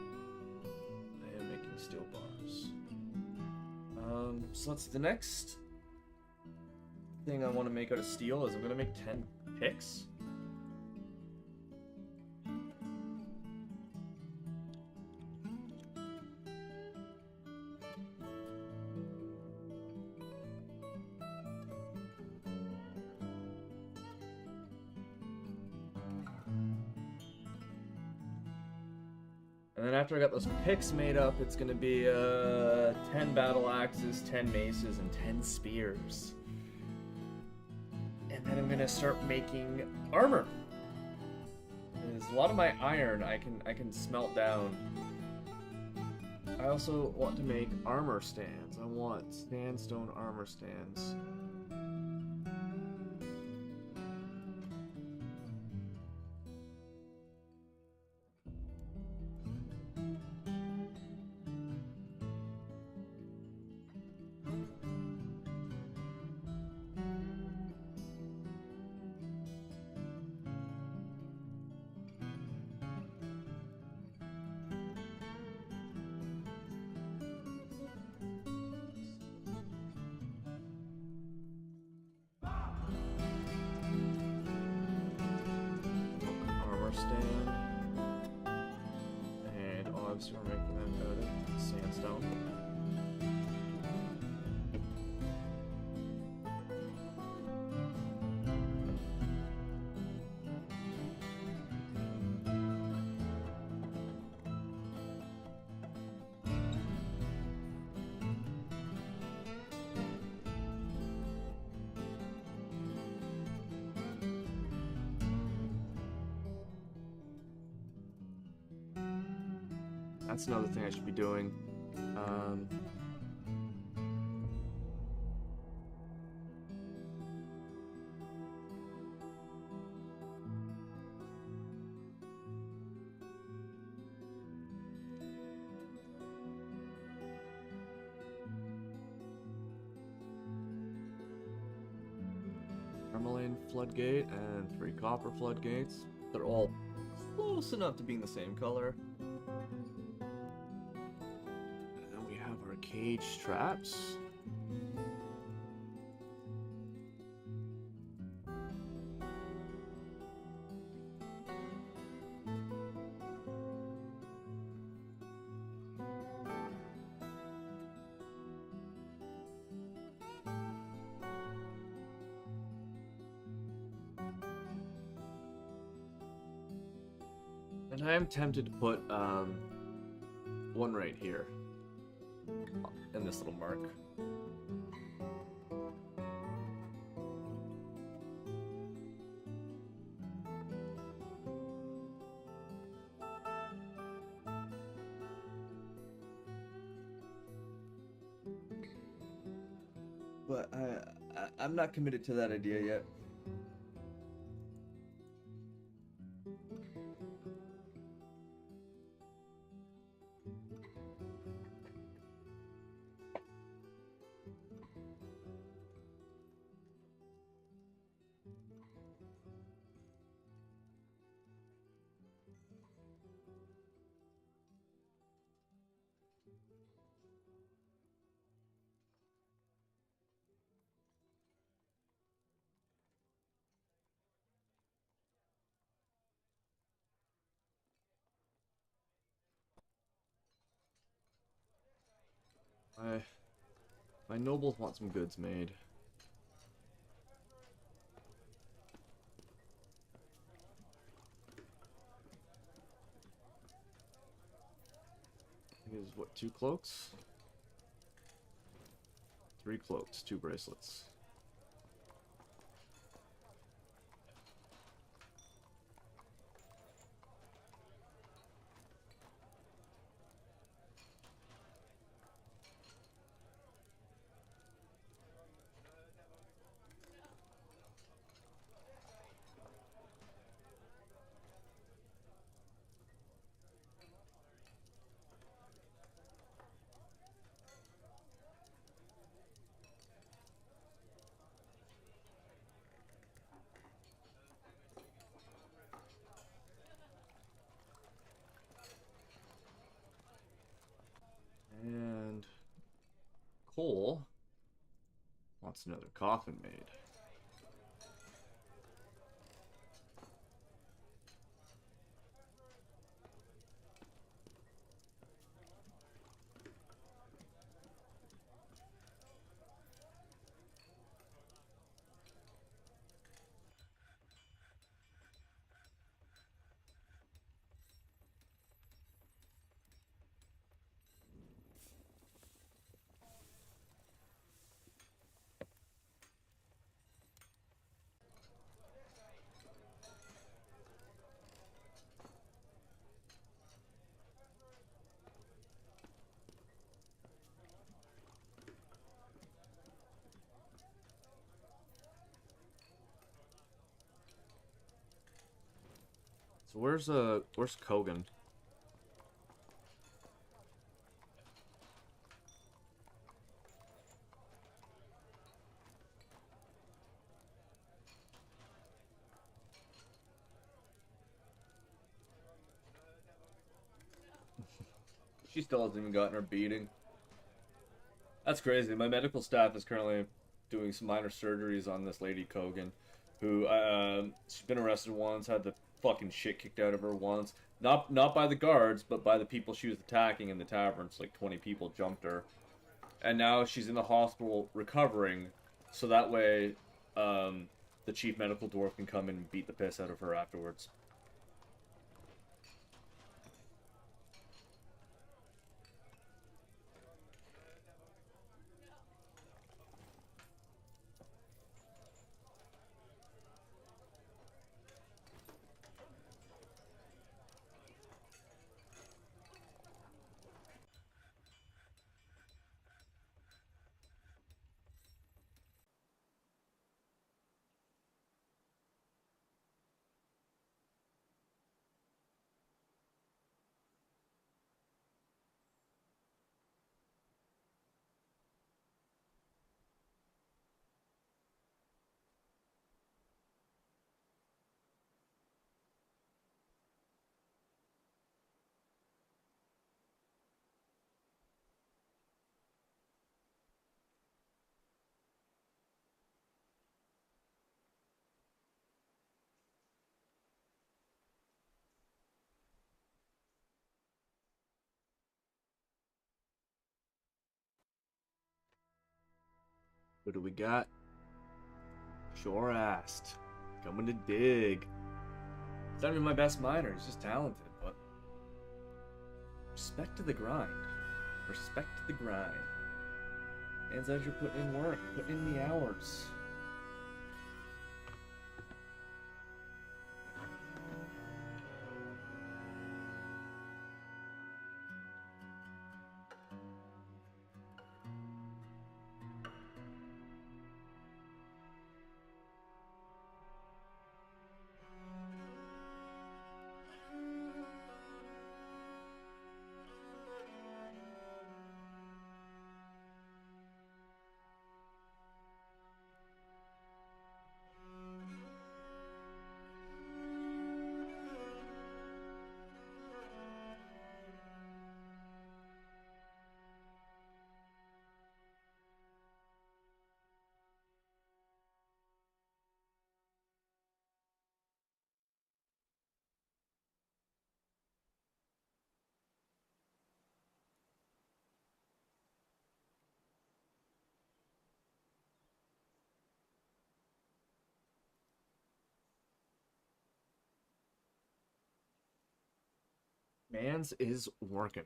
Speaker 1: am making steel bars. So that's the next thing I want to make out of steel is I'm gonna make 10 picks. And then after I got those picks made up, it's gonna be 10 battle axes, 10 maces, and 10 spears. And then I'm gonna start making armor. There's a lot of my iron I can smelt down. I also want to make armor stands. I want sandstone armor stands. Stand, and obviously we're making them out of sandstone. That's another thing I should be doing. Marmalade floodgate and 3 copper floodgates. They're all close enough to being the same color. Cage traps. And I am tempted to put one right here. In this little mark. But I'm not committed to that idea yet. My nobles want some goods made. is what, 2 cloaks? 3 cloaks, 2 bracelets. And Cole wants another coffin made. So where's Kogan? She still hasn't even gotten her beating. That's crazy. My medical staff is currently doing some minor surgeries on this lady Kogan, who she's been arrested once, had the fucking shit kicked out of her once. Not by the guards, but by the people she was attacking in the taverns. Like 20 people jumped her, and now she's in the hospital recovering. So that way, the chief medical dwarf can come and beat the piss out of her afterwards. What do we got? Sure asked. Coming to dig. He's not even my best miner, he's just talented, but respect to the grind. Respect to the grind. Hands out, you're putting in work, putting in the hours. Mans is working.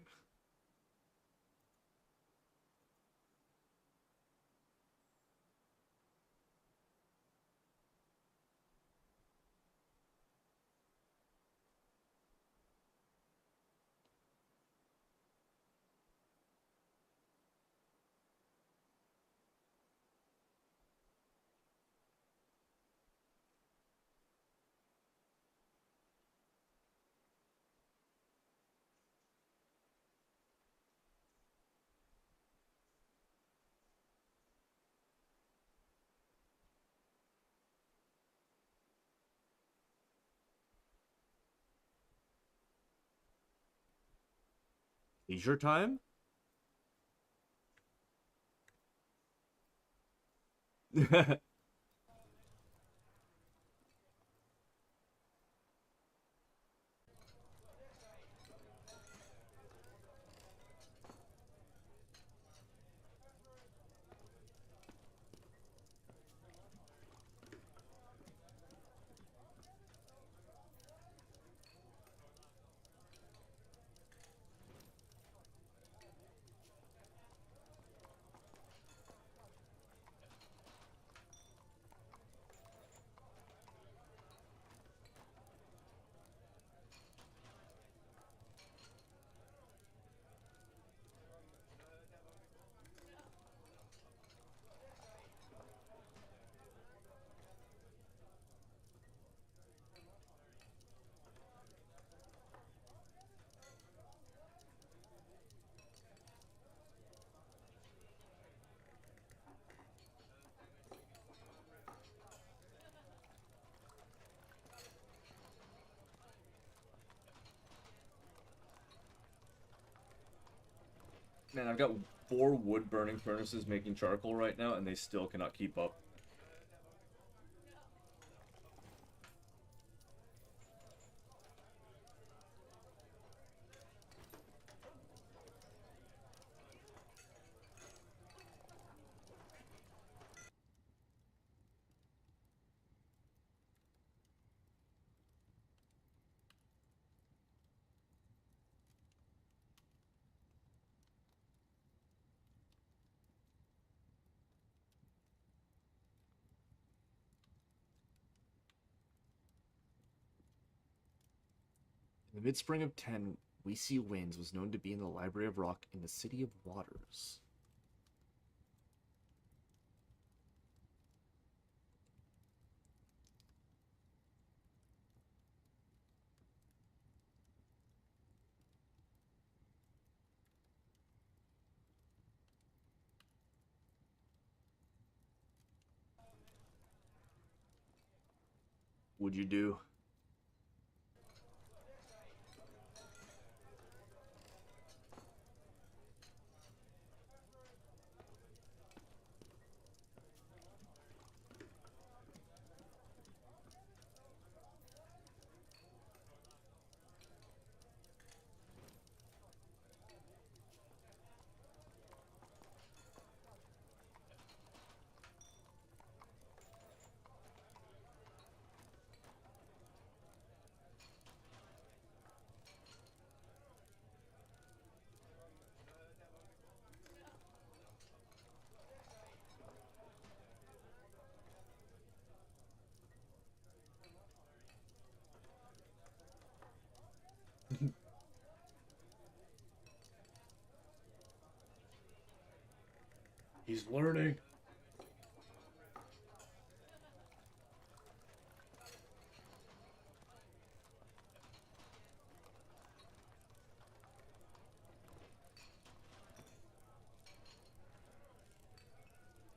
Speaker 1: Leisure time? Man, I've got 4 wood burning furnaces making charcoal right now, and they still cannot keep up. In the mid-spring of 10, We See Winds was known to be in the Library of Rock in the City of Waters. Would you do? He's learning.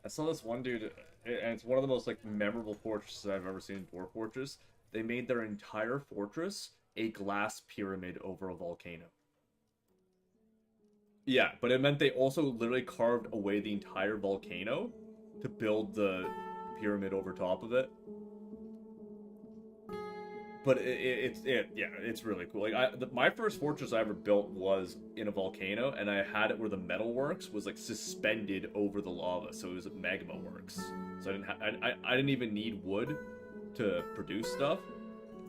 Speaker 1: I saw this one dude, and it's one of the most like memorable fortresses I've ever seen in Dwarf Fortress. They made their entire fortress a glass pyramid over a volcano. Yeah, but it meant they also literally carved away the entire volcano to build the pyramid over top of it. But yeah, it's really cool. Like my first fortress I ever built was in a volcano, and I had it where the metalworks was like suspended over the lava, so it was magma works. So I didn't even need wood to produce stuff.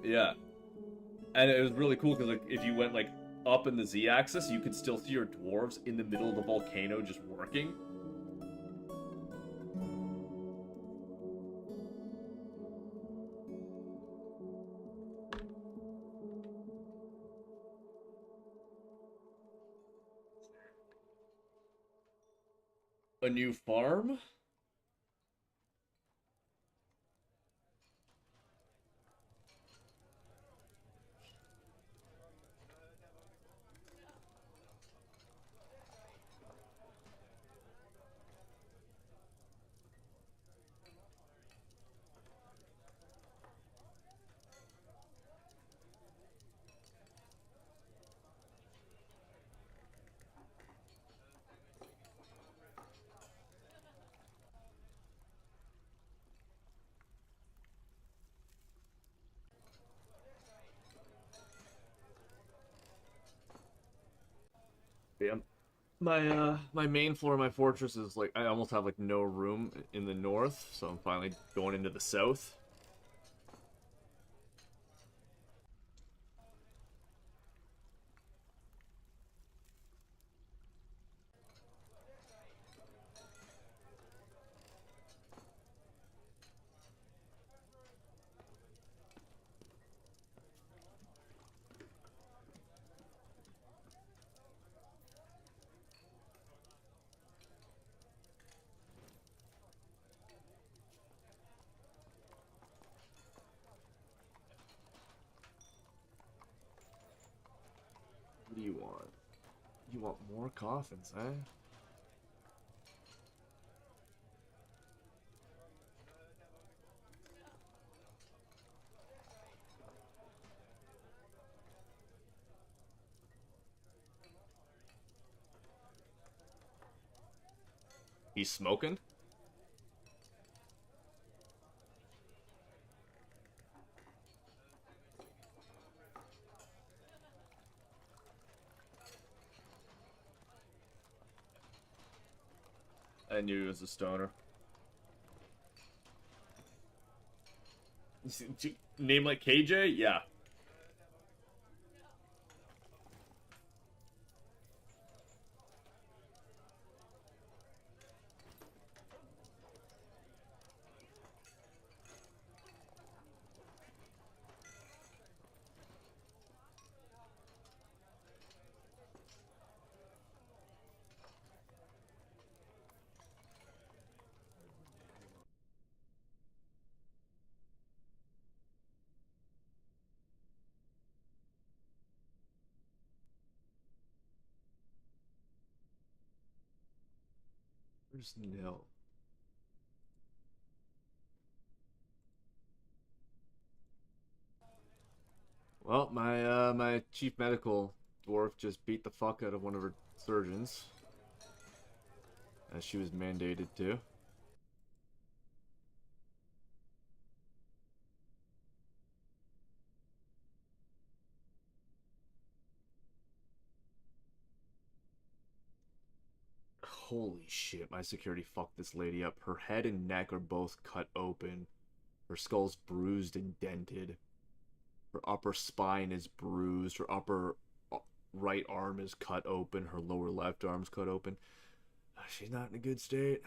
Speaker 1: Yeah, and it was really cool because like if you went like up in the z-axis, you could still see your dwarves in the middle of the volcano just working. A new farm? Yeah, my main floor of my fortress is like I almost have like no room in the north, so I'm finally going into the south. What do you want? You want more coffins, eh? He's smoking? I knew he was a stoner. Name like KJ? Yeah. Where's Nil? Well, my chief medical dwarf just beat the fuck out of one of her surgeons, as she was mandated to. Holy shit, my security fucked this lady up. Her head and neck are both cut open. Her skull's bruised and dented. Her upper spine is bruised. Her upper right arm is cut open. Her lower left arm's cut open. She's not in a good state.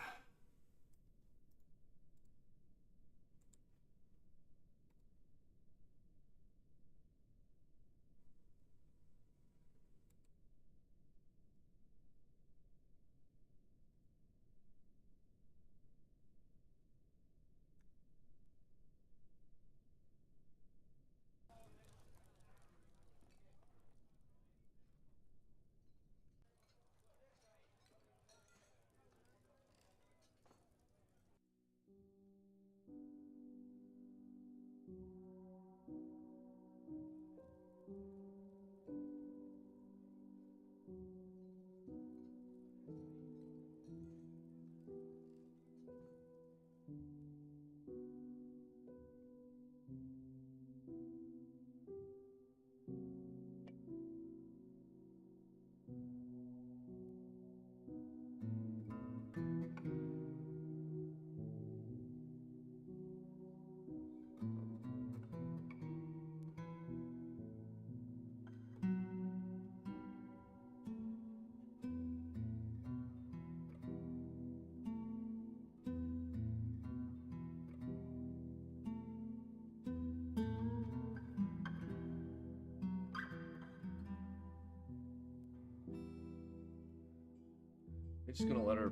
Speaker 1: You're just gonna let her.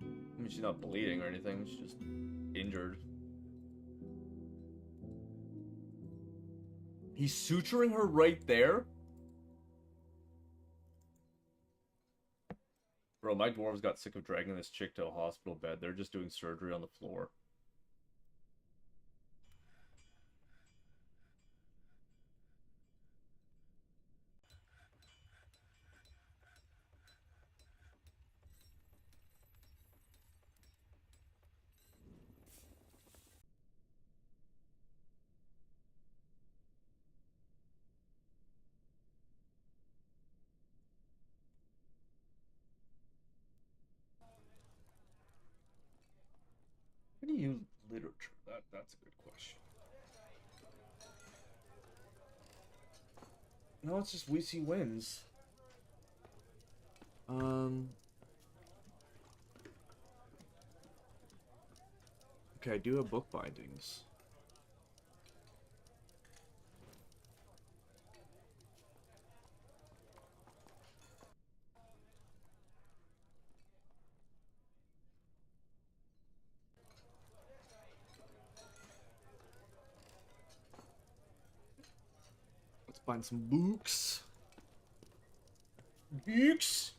Speaker 1: I mean, she's not bleeding or anything. She's just injured. He's suturing her right there? Bro, my dwarves got sick of dragging this chick to a hospital bed. They're just doing surgery on the floor. use literature? That's a good question. No, it's just we see wins. Okay, I do have book bindings. Let's find some books. Books.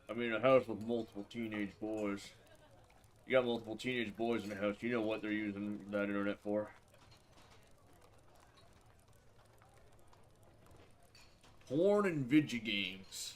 Speaker 1: I mean, a house with multiple teenage boys. You got multiple teenage boys in the house. You know what they're using that internet for. Porn and video games.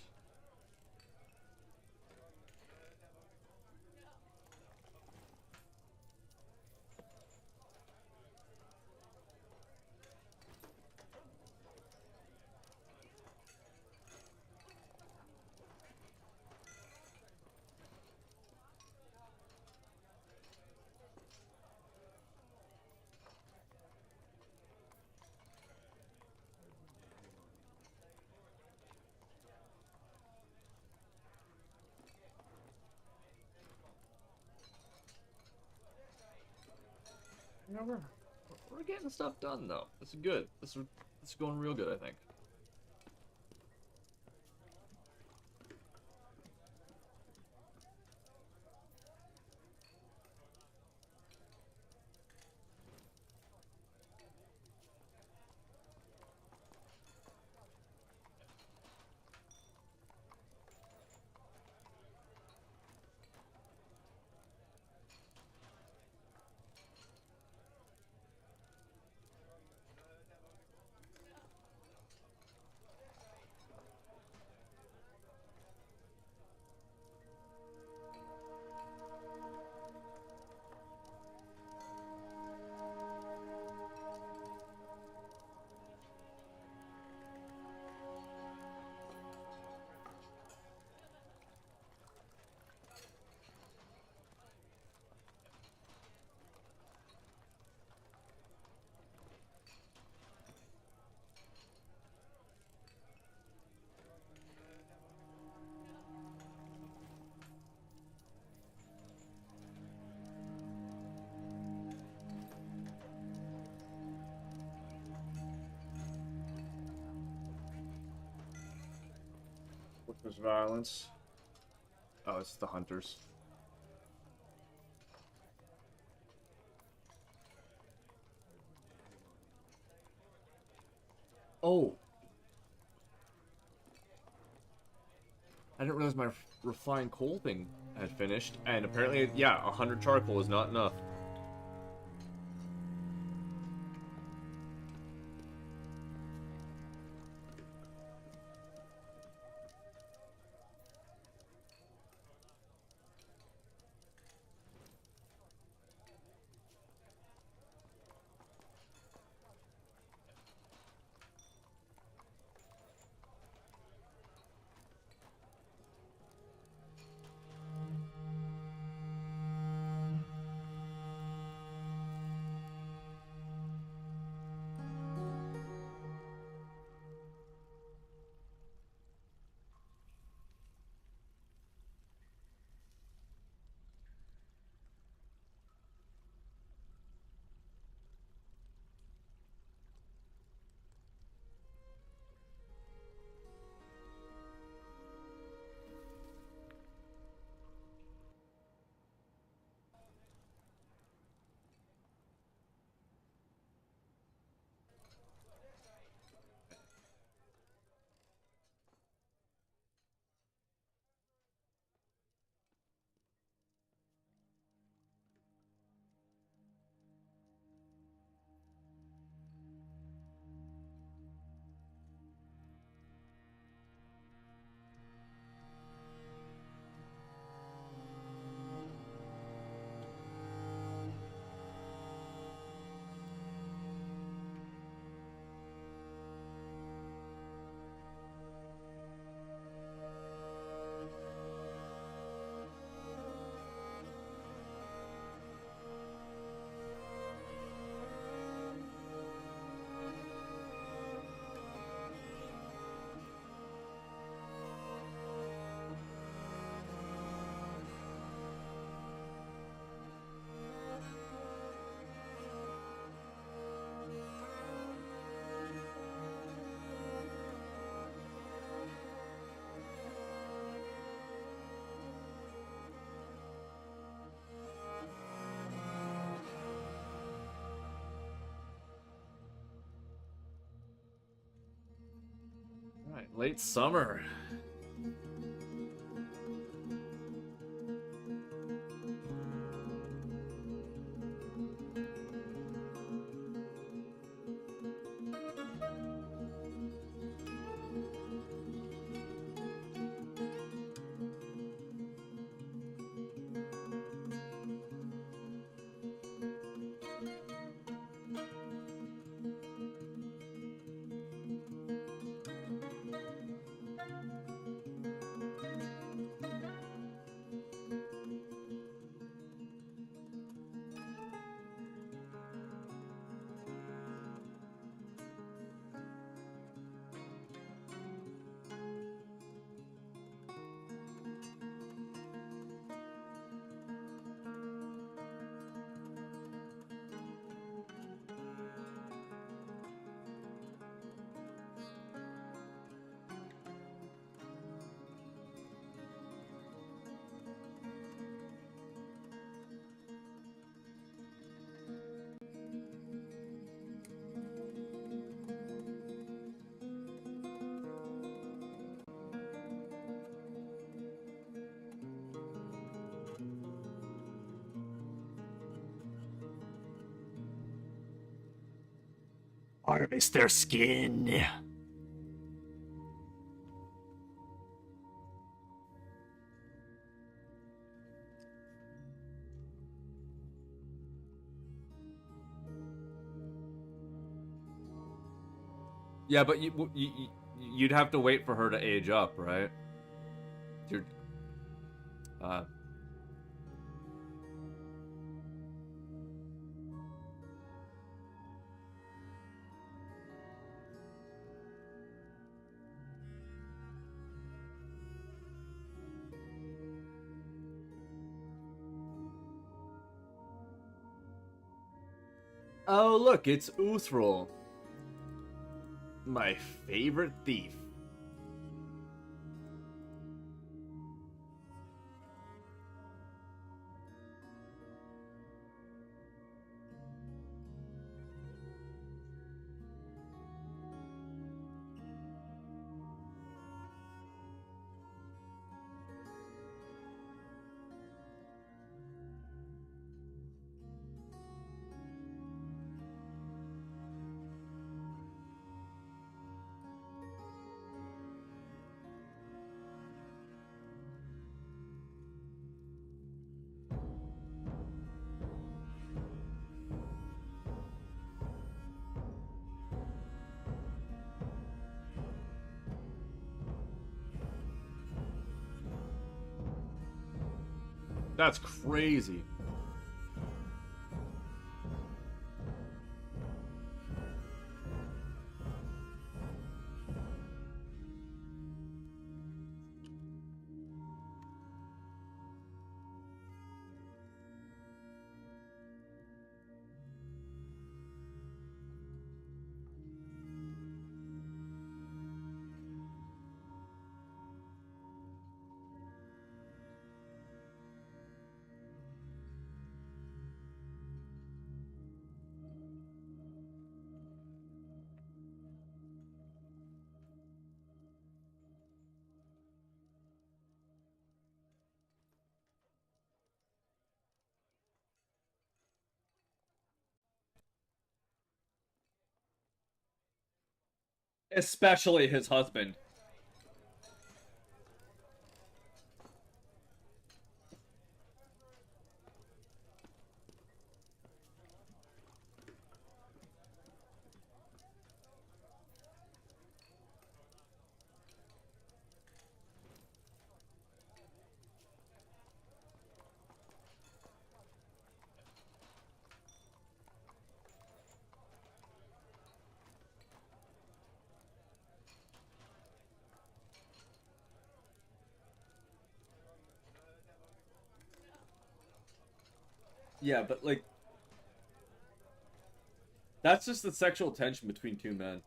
Speaker 1: You know, we're getting stuff done though. This is good. This is going real good, I think. Witness violence. Oh, it's the hunters. Oh, I didn't realize my refined coal thing had finished, and apparently, yeah, 100 charcoal is not enough. Late summer. Harvest their skin. Yeah, but you'd have to wait for her to age up, right? You're, uh, Oh, look, it's Uthril. My favorite thief. That's crazy. Especially his husband. Yeah, but like that's just the sexual tension between two men.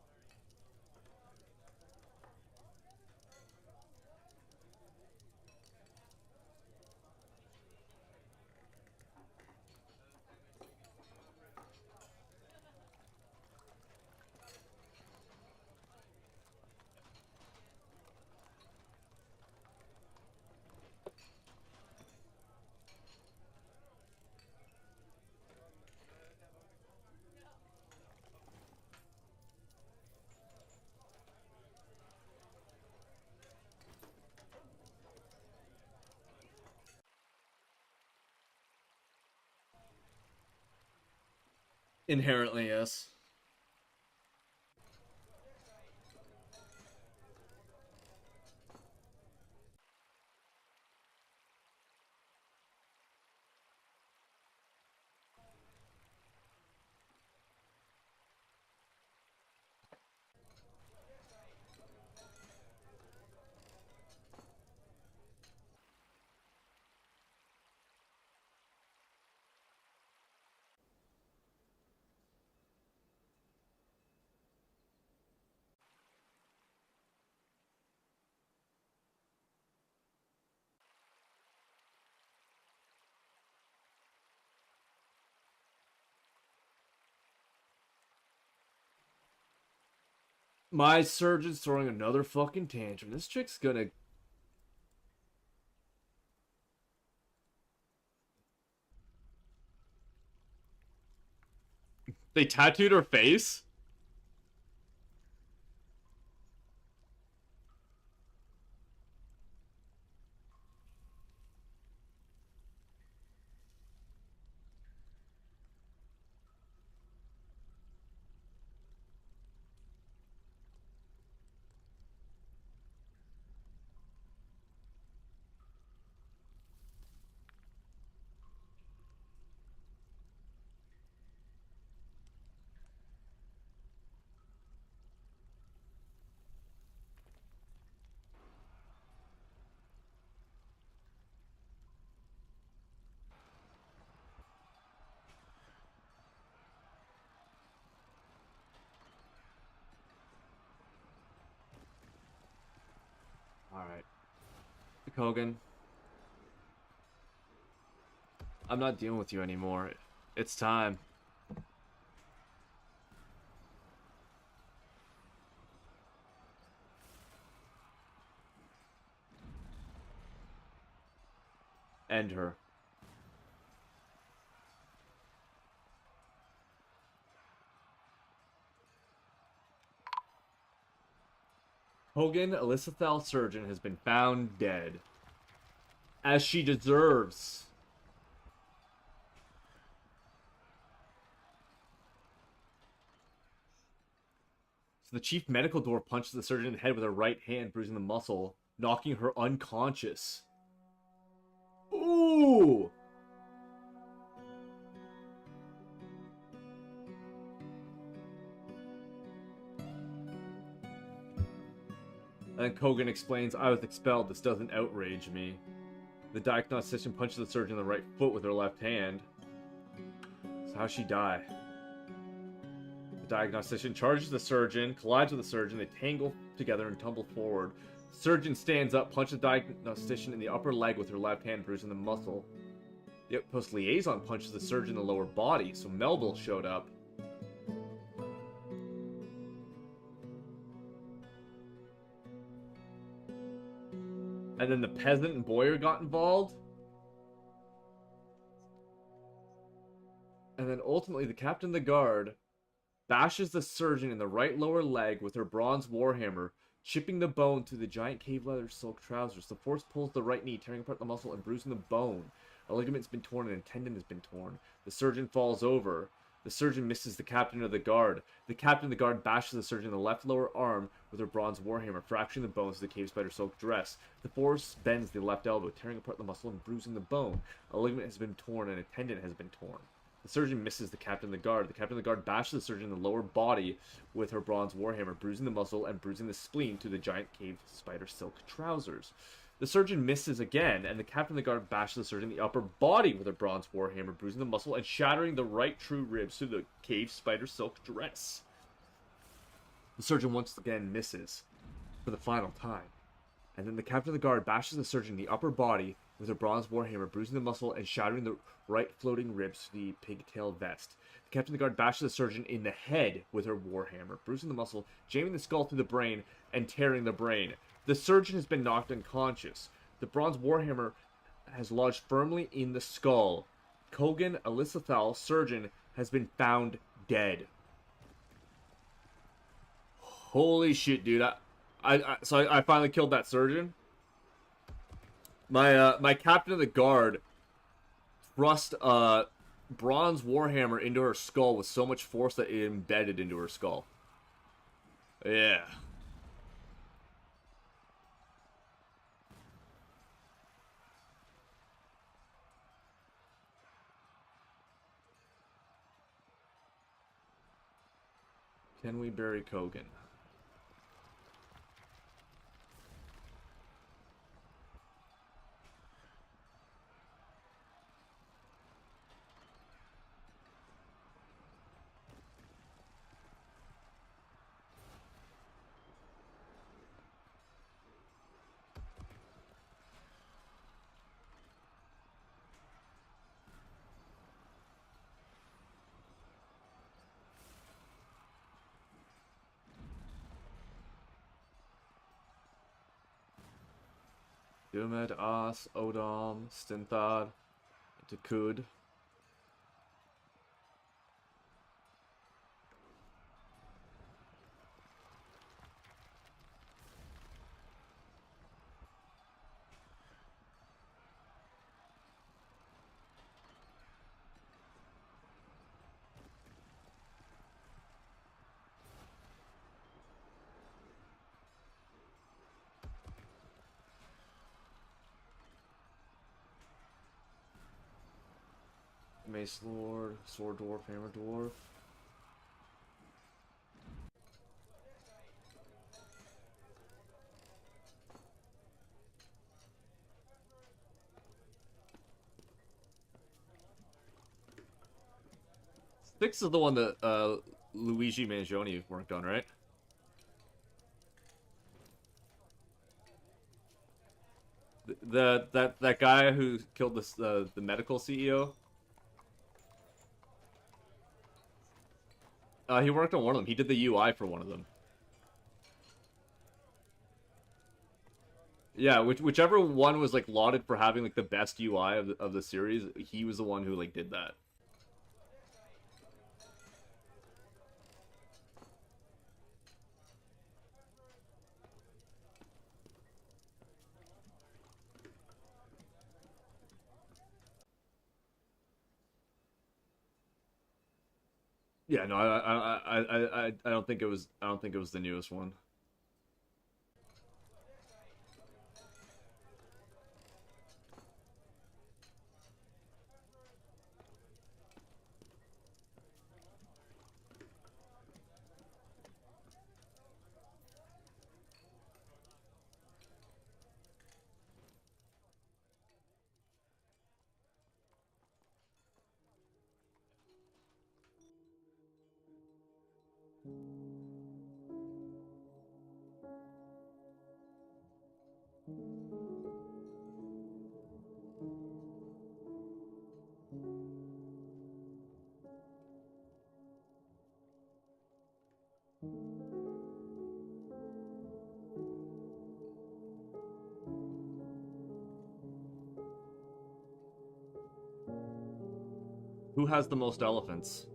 Speaker 1: Inherently, yes. My surgeon's throwing another fucking tantrum. This chick's gonna. They tattooed her face? Alright. Kogan. I'm not dealing with you anymore. It's time. End her. Hogan Elisethal Surgeon has been found dead. As she deserves. So the chief medical dwarf punches the surgeon in the head with her right hand, bruising the muscle, knocking her unconscious. Ooh! And then Kogan explains, I was expelled. This doesn't outrage me. The diagnostician punches the surgeon in the right foot with her left hand. So how'd she die? The diagnostician charges the surgeon, collides with the surgeon, they tangle together and tumble forward. The surgeon stands up, punches the diagnostician in the upper leg with her left hand, bruising the muscle. The outpost liaison punches the surgeon in the lower body, so Melville showed up. And then the peasant and Boyer got involved. And then ultimately the captain of the guard bashes the surgeon in the right lower leg with her bronze warhammer, chipping the bone through the giant cave leather silk trousers. The force pulls the right knee, tearing apart the muscle and bruising the bone. A ligament's been torn and a tendon has been torn. The surgeon falls over. The surgeon misses the captain of the guard. The captain of the guard bashes the surgeon in the left lower arm with her bronze warhammer, fracturing the bones of the cave spider silk dress. The force bends the left elbow, tearing apart the muscle and bruising the bone. A ligament has been torn and a tendon has been torn. The surgeon misses the captain of the guard. The captain of the guard bashes the surgeon in the lower body with her bronze warhammer, bruising the muscle and bruising the spleen to the giant cave spider silk trousers. The surgeon misses again, and the captain of the guard bashes the surgeon in the upper body with a bronze warhammer, bruising the muscle and shattering the right true ribs through the cave spider silk dress. The surgeon once again misses for the final time, and then the captain of the guard bashes the surgeon in the upper body with a bronze warhammer, bruising the muscle and shattering the right floating ribs through the pigtail vest. The captain of the guard bashes the surgeon in the head with her warhammer, bruising the muscle, jamming the skull through the brain, and tearing the brain. The surgeon has been knocked unconscious. The bronze warhammer has lodged firmly in the skull. Kogan Elisethal, surgeon, has been found dead. Holy shit, dude. So I finally killed that surgeon. My captain of the guard thrust a bronze warhammer into her skull with so much force that it embedded into her skull. Yeah. Can we bury Kogan? Dumed, As, Odom, Stinthad, Takud. Mace Lord, Sword Dwarf, Hammer Dwarf. Six is the one that Luigi Mangione worked on, right? That guy who killed the medical CEO. He worked on one of them. He did the UI for one of them. Yeah, whichever one was like lauded for having like the best UI of the series, he was the one who like did that. Yeah, no, I don't think it was. I don't think it was the newest one. Who has the most elephants?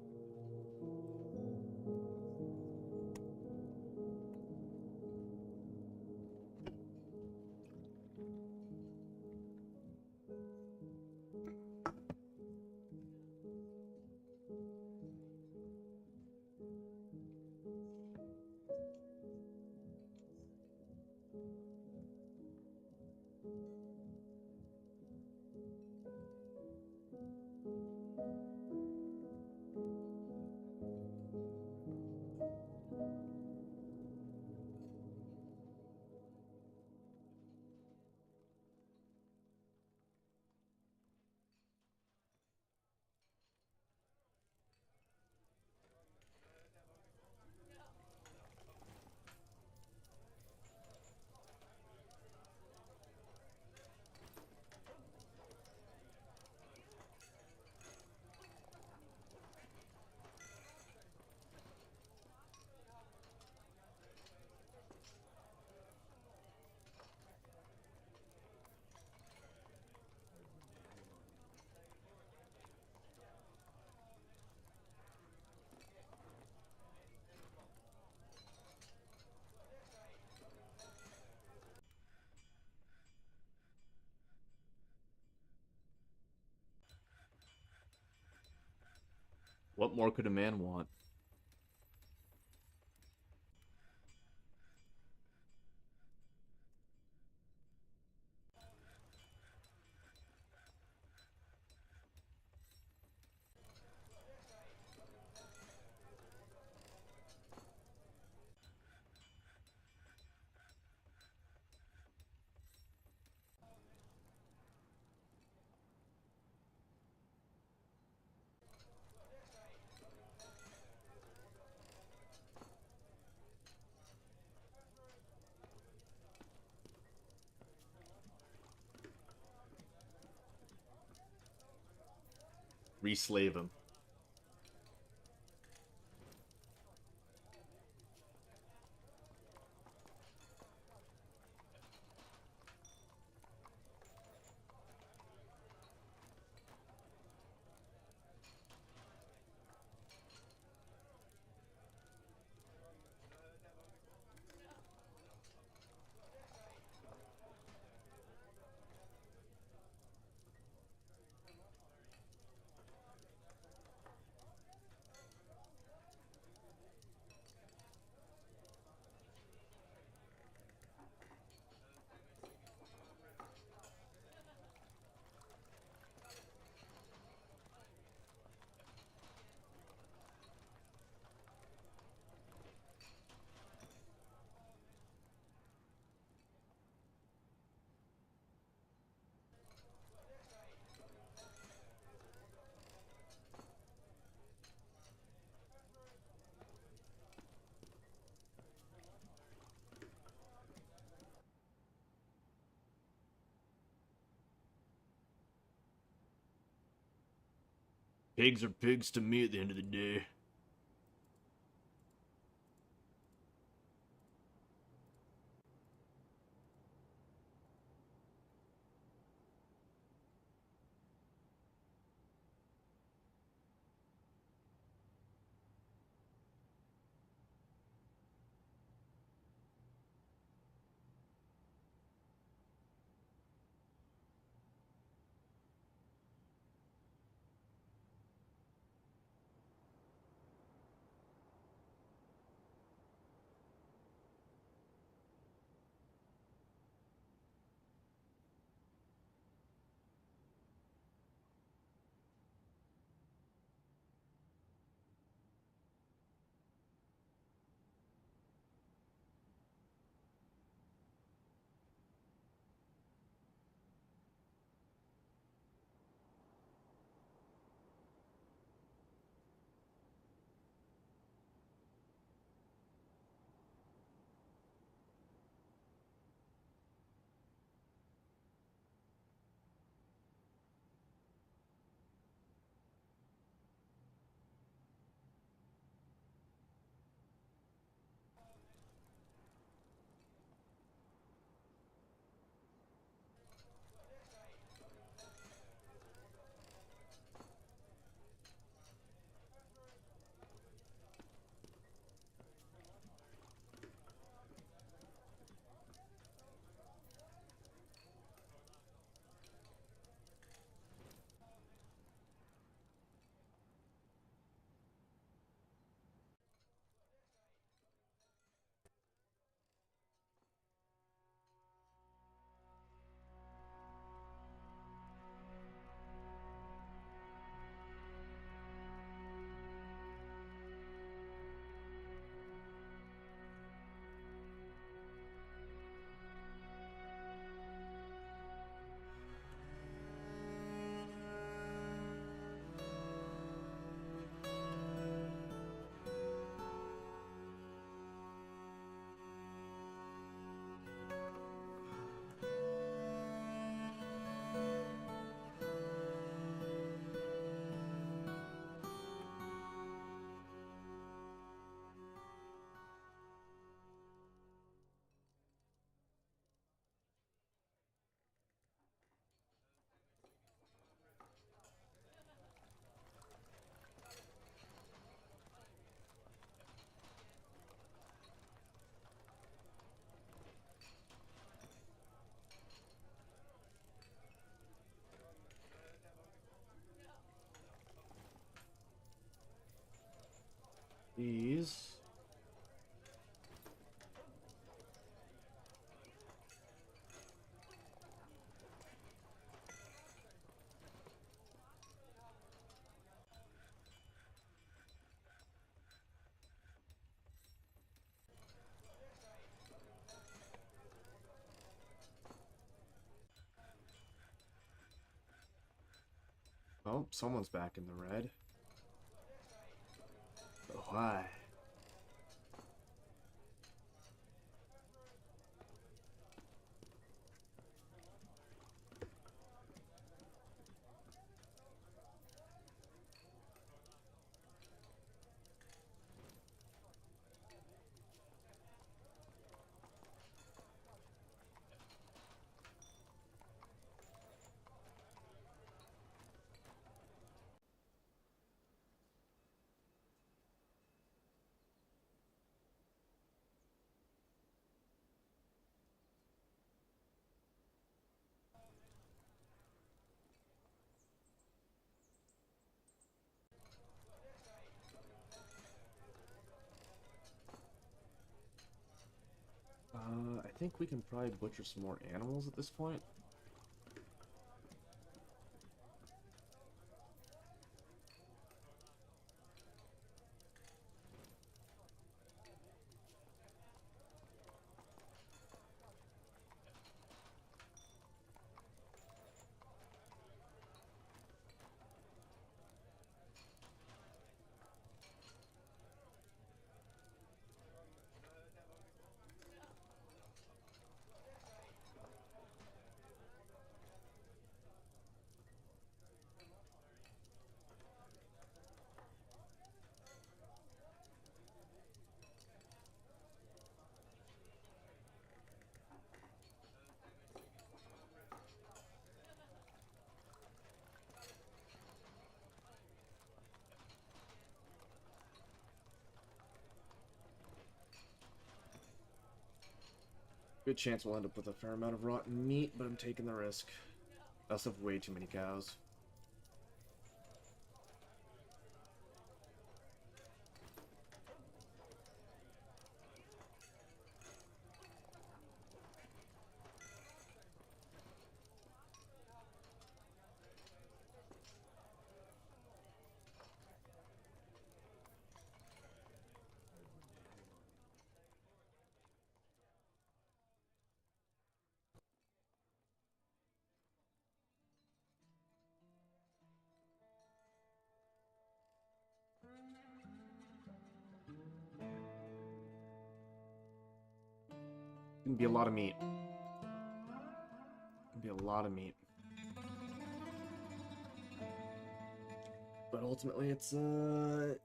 Speaker 1: What more could a man want? Reslave him. Pigs are pigs to me at the end of the day. these. Oh, someone's back in the red. But why? I think we can probably butcher some more animals at this point. Good chance we'll end up with a fair amount of rotten meat, but I'm taking the risk. I also have way too many cows. Gonna be a lot of meat. Gonna be a lot of meat. But ultimately, it's either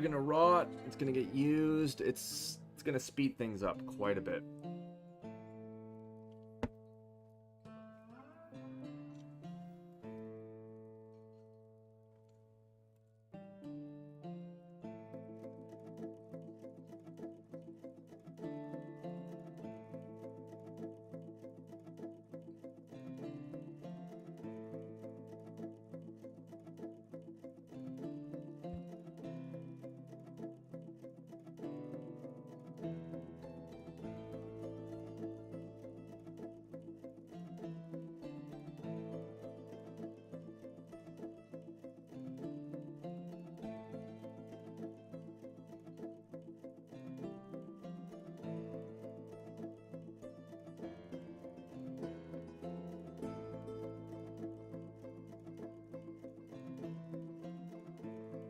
Speaker 1: gonna rot, it's gonna get used, it's gonna speed things up quite a bit.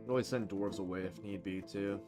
Speaker 1: Can always send dwarves away if need be, too.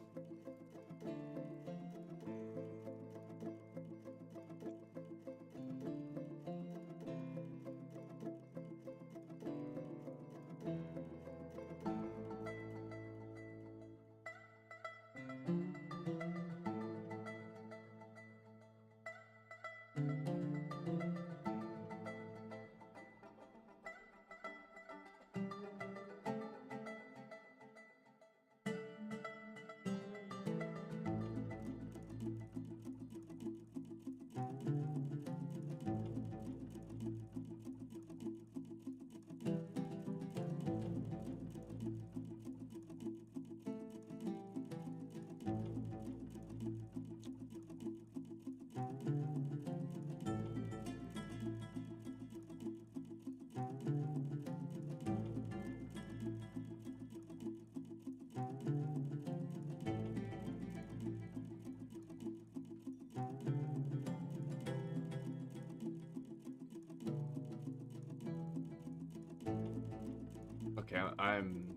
Speaker 1: Okay, I'm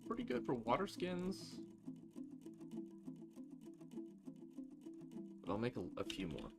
Speaker 1: pretty good for water skins. But I'll make a few more.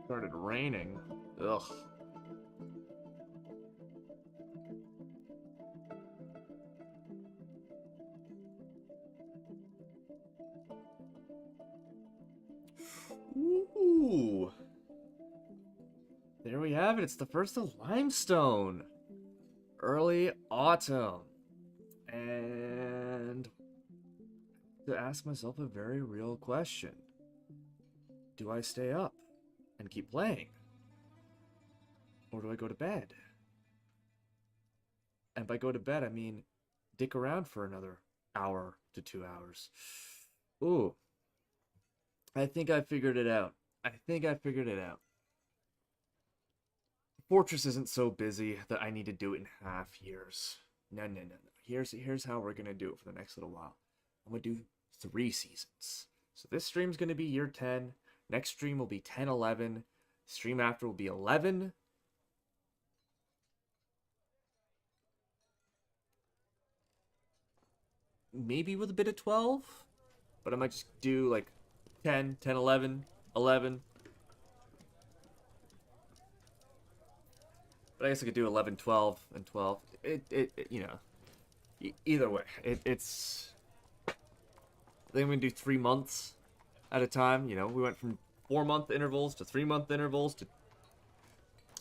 Speaker 1: Started raining. Ugh. Ooh. There we have it. It's the first of limestone. Early autumn. And to ask myself a very real question. Do I stay up and keep playing? Or do I go to bed? And by go to bed, I mean dick around for another hour to 2 hours. Ooh. I think I figured it out. Fortress isn't so busy that I need to do it in half years. No. Here's how we're gonna do it for the next little while. I'm gonna do 3 seasons. So this stream's gonna be year 10. Next stream will be 10, 11. Stream after will be 11. Maybe with a bit of 12. But I might just do like 10, 10, 11, 11. But I guess I could do 11, 12, and 12. Either way. It's... I think I'm going to do 3 months at a time. You know, we went from 4-month intervals to 3-month intervals to...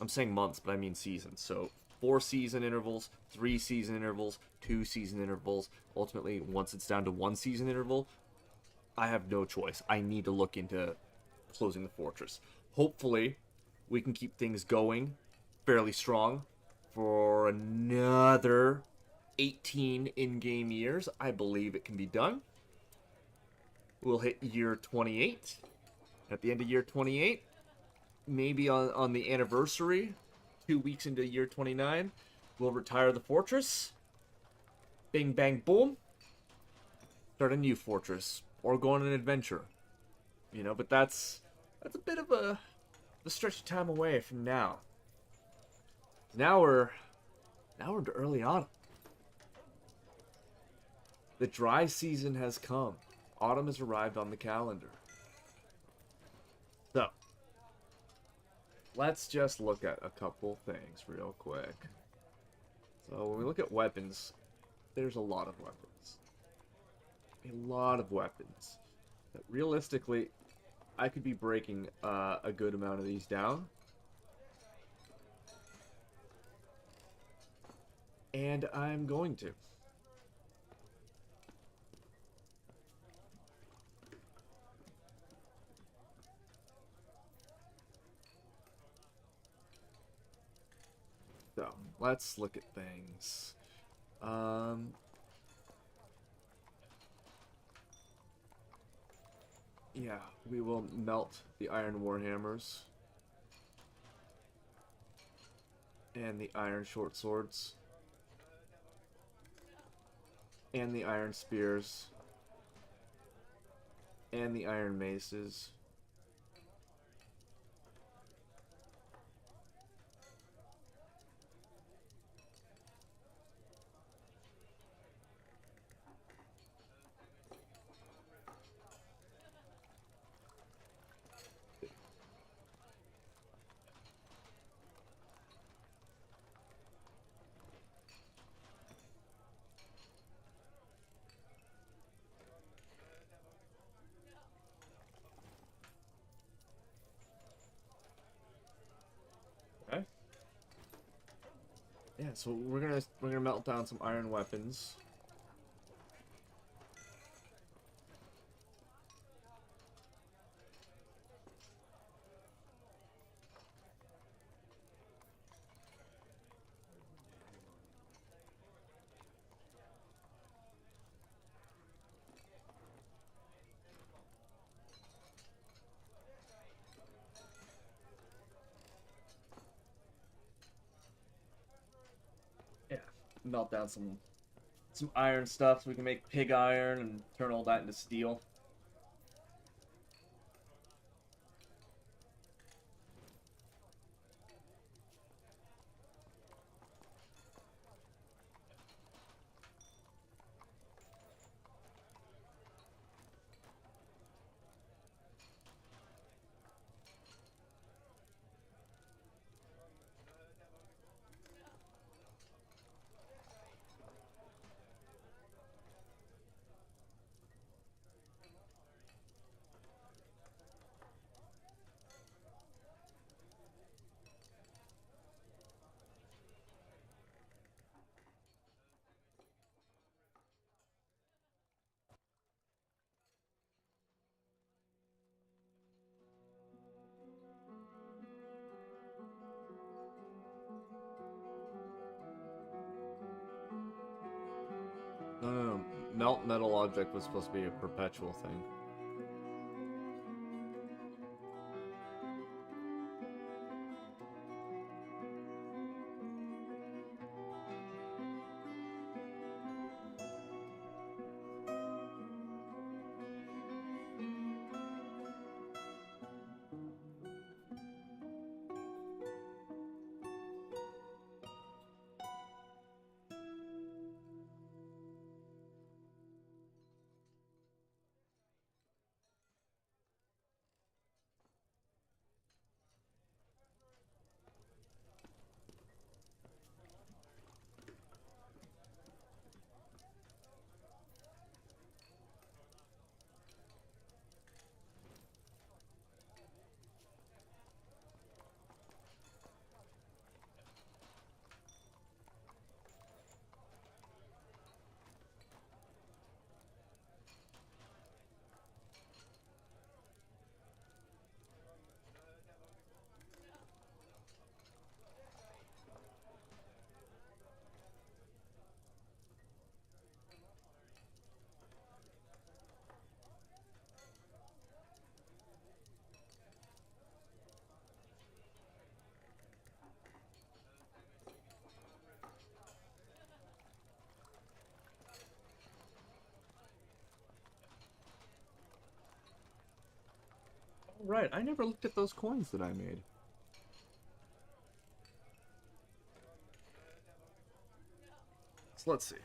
Speaker 1: I'm saying months, but I mean seasons. So 4 season intervals, 3 season intervals, 2 season intervals. Ultimately, once it's down to 1 season interval, I have no choice. I need to look into closing the fortress. Hopefully, we can keep things going fairly strong for another 18 in-game years. I believe it can be done. We'll hit year 28. At the end of year 28, maybe on the anniversary, 2 weeks into year 29, we'll retire the fortress. Bing, bang, boom. Start a new fortress. Or go on an adventure. You know, but that's a bit of a stretch of time away from now. Now we're into early autumn. The dry season has come. Autumn has arrived on the calendar. So, let's just look at a couple things real quick. So, when we look at weapons, there's a lot of weapons. But realistically, I could be breaking a good amount of these down. And I'm going to. So, let's look at things. Yeah, we will melt the iron warhammers. And the iron short swords. And the iron spears. And the iron maces. Yeah, so we're gonna melt down some iron weapons. Yeah, melt down some iron stuff so we can make pig iron and turn all that into steel. No, no, no. Melt metal object was supposed to be a perpetual thing. Right, I never looked at those coins that I made. So let's see.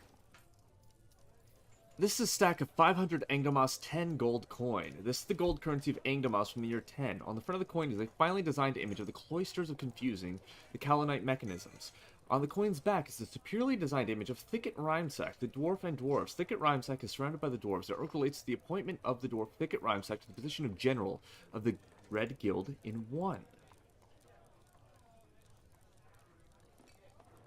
Speaker 1: This is a stack of 500 Angamos 10 gold coin. This is the gold currency of Angamos from the year 10. On the front of the coin is a finely designed image of the cloisters of confusing the Kalanite mechanisms. On the coin's back is a superiorly designed image of Thicket Rhymesack, the dwarf and dwarves. Thicket Rhymesack is surrounded by the dwarves. It relates to the appointment of the dwarf Thicket Rhymesack to the position of general of the Red Guild in 1.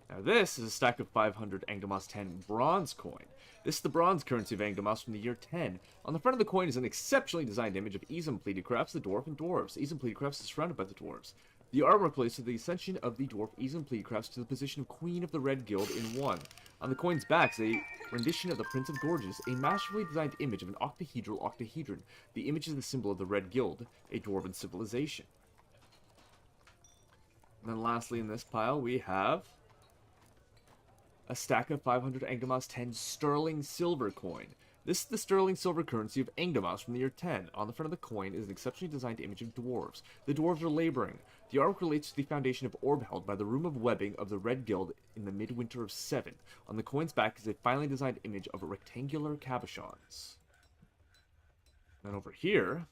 Speaker 1: Now this is a stack of 500 Angamos 10 bronze coin. This is the bronze currency of Angamos from the year 10. On the front of the coin is an exceptionally designed image of Isam Pleedicraps, the dwarf and dwarves. Isam Pleedicraps is surrounded by the dwarves. The artwork relates to the ascension of the dwarf Isam Pleedicraps to the position of Queen of the Red Guild in 1. On the coin's back is a rendition of the Prince of Gorges, a masterfully designed image of an octahedral octahedron. The image is the symbol of the Red Guild, a dwarven civilization. And then lastly in this pile we have a stack of 500 Angamos 10 sterling silver coin. This is the sterling silver currency of Angamos from the year 10. On the front of the coin is an exceptionally designed image of dwarves. The dwarves are laboring. The artwork relates to the foundation of orb held by the Room of Webbing of the Red Guild in the midwinter of 7. On the coin's back is a finely designed image of rectangular cabochons. And over here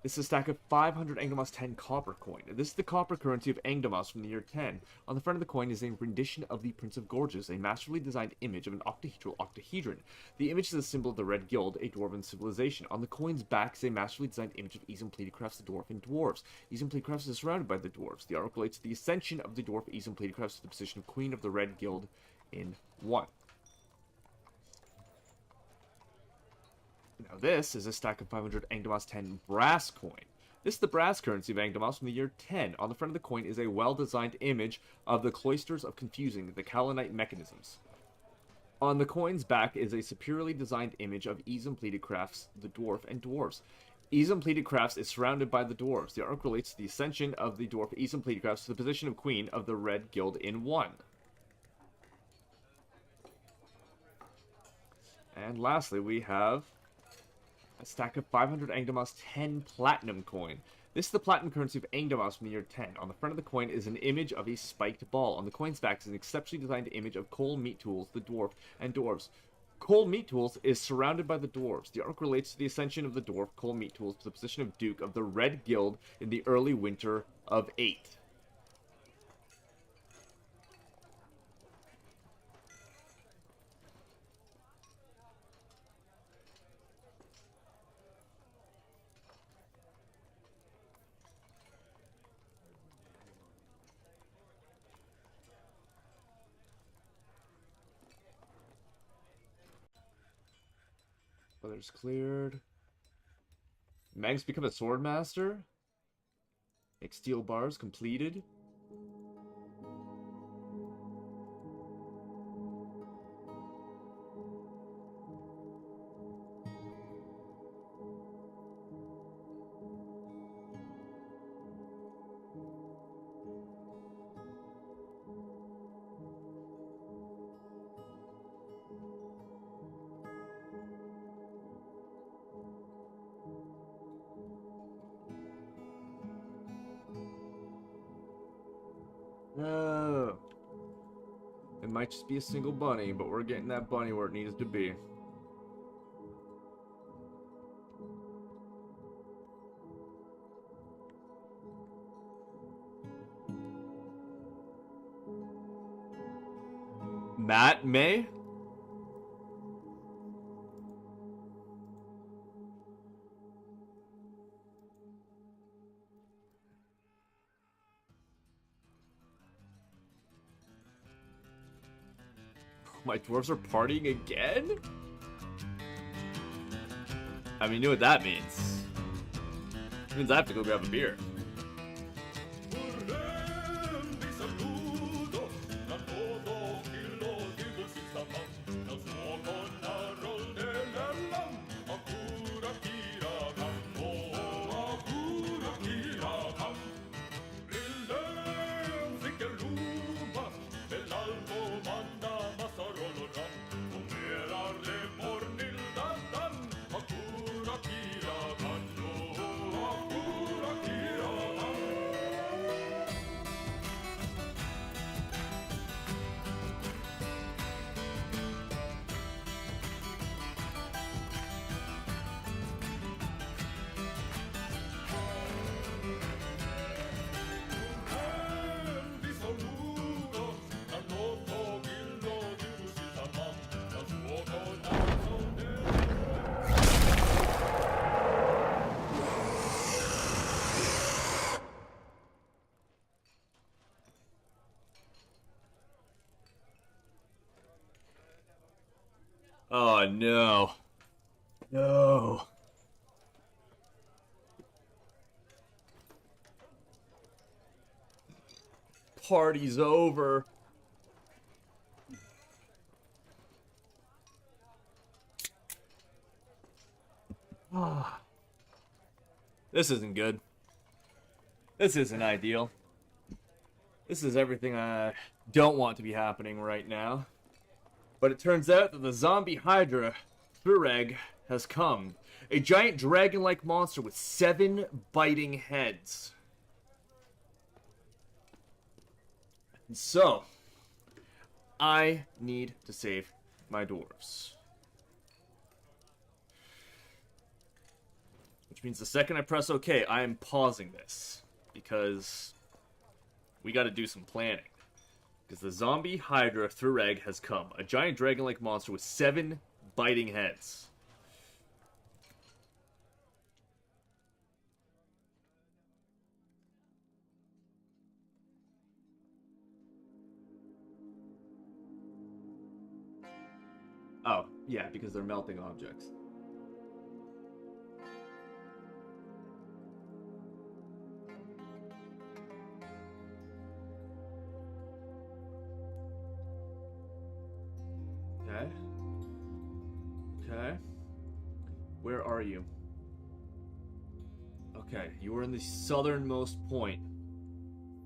Speaker 1: This is a stack of 500 Angdamas 10 copper coin. This is the copper currency of Angdamas from the year 10. On the front of the coin is a rendition of the Prince of Gorges, a masterfully designed image of an octahedral octahedron. The image is a symbol of the Red Guild, a dwarven civilization. On the coin's back is a masterfully designed image of Eason-Pleadycraft's the Dwarf and Dwarves. Eason-Pleadycraft is surrounded by the Dwarves. The art relates to the ascension of the Dwarf Eason-Pleadycraft to the position of Queen of the Red Guild in 1. Now this is a stack of 500 Angdamas 10 brass coin. This is the brass currency of Angdamas from the year 10. On the front of the coin is a well-designed image of the Cloisters of Confusing, the Kalanite mechanisms. On the coin's back is a superiorly designed image of Eason-Pleadycraft's the Dwarf and Dwarves. Eason-Pleadycraft is surrounded by the Dwarves. The arc relates to the ascension of the Dwarf Eason-Pleadycraft to the position of Queen of the Red Guild in 1. And lastly, we have a stack of 500 Angdamas 10 platinum coin. This is the platinum currency of Angdamas from the year 10. On the front of the coin is an image of a spiked ball. On the coin's back is an exceptionally designed image of Cole Meat Tools, the Dwarf, and Dwarves. Cole Meat Tools is surrounded by the Dwarves. The arc relates to the ascension of the Dwarf Cole Meat Tools to the position of Duke of the Red Guild in the early winter of 8. Weather's cleared. Mags become a sword master. Make steel bars completed. No. It might just be a single bunny, but we're getting that bunny where it needs to be. Matt May? My dwarves are partying again? I mean, you know what that means. It means I have to go grab a beer. Oh no. No. Party's over. Ah. This isn't good. This isn't ideal. This is everything I don't want to be happening right now. But it turns out that the zombie Hydra, Thureg, has come. A giant dragon-like monster with 7 biting heads. And so, I need to save my dwarves. Which means the second I press OK, I am pausing this. Because we gotta do some planning. Because the zombie Hydra Thureg has come. A giant dragon-like monster with 7 biting heads. Oh, yeah, because they're melting objects. Okay. Okay. Where are you? Okay, you are in the southernmost point.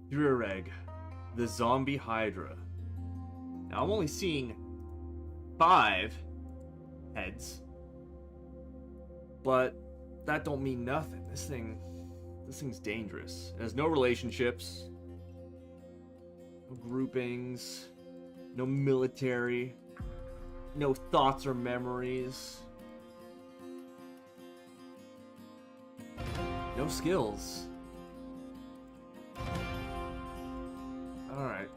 Speaker 1: Thureg, the zombie Hydra. Now I'm only seeing 5 heads, but that don't mean nothing. This thing's dangerous. It has no relationships, no groupings, no military, no thoughts or memories, no skills. Alright.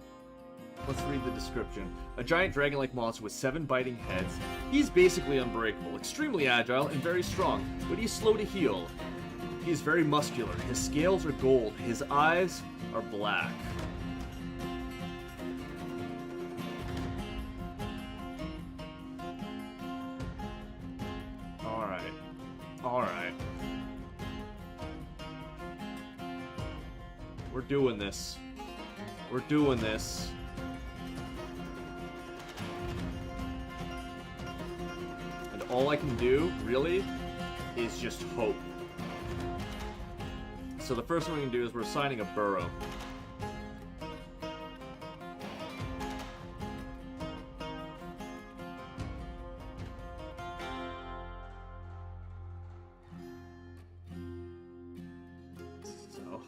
Speaker 1: Let's read the description. A giant dragon-like monster with 7 biting heads. He's basically unbreakable, extremely agile, and very strong, but he's slow to heal. He is very muscular. His scales are gold. His eyes are black. Alright. Alright. We're doing this. We're doing this. All I can do, really, is just hope. So the first thing we can do is we're assigning a burrow. So...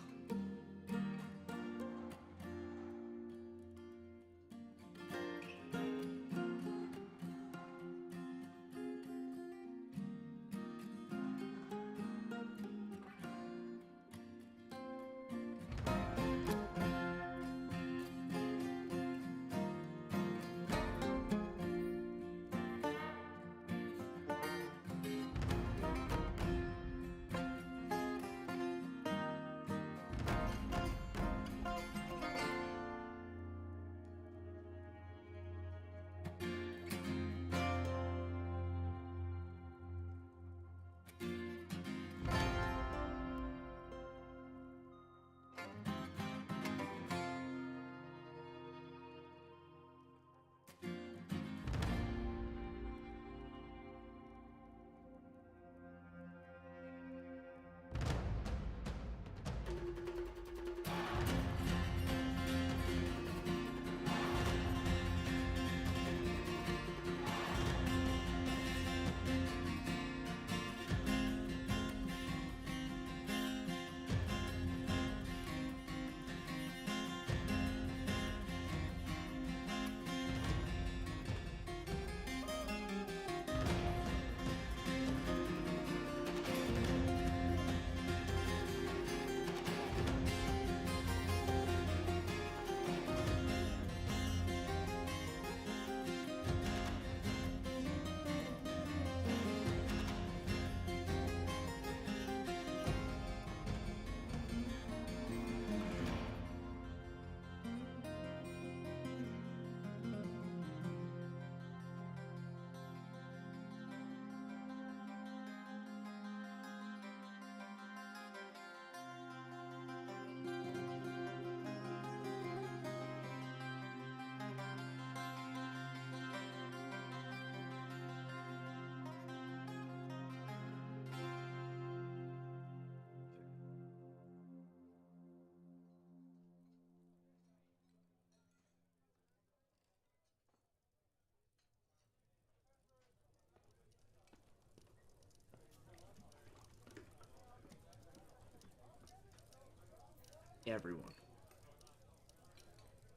Speaker 1: Everyone.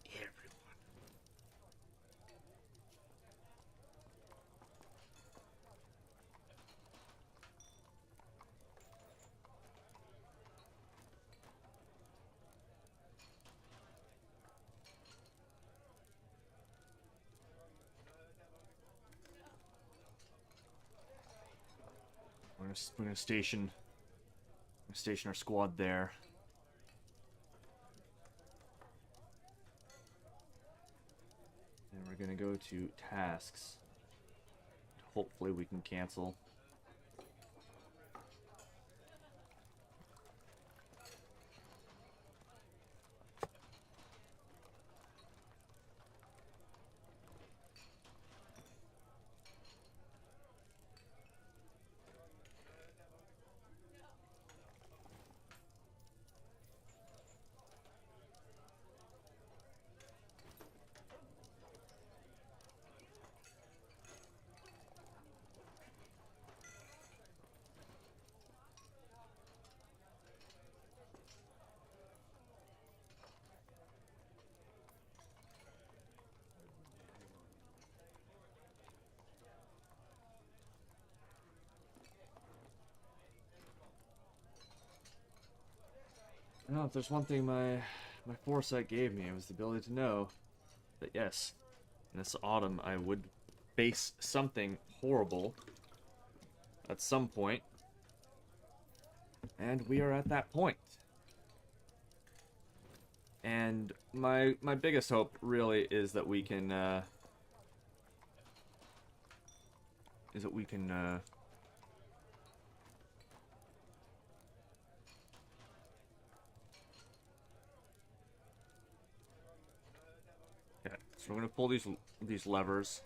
Speaker 1: Everyone. We're gonna station our squad there. And we're gonna go to tasks. Hopefully we can cancel. No, if there's one thing my foresight gave me, it was the ability to know that yes, in this autumn I would face something horrible at some point, and we are at that point. And my biggest hope really is that we can yeah, so we're gonna pull these levers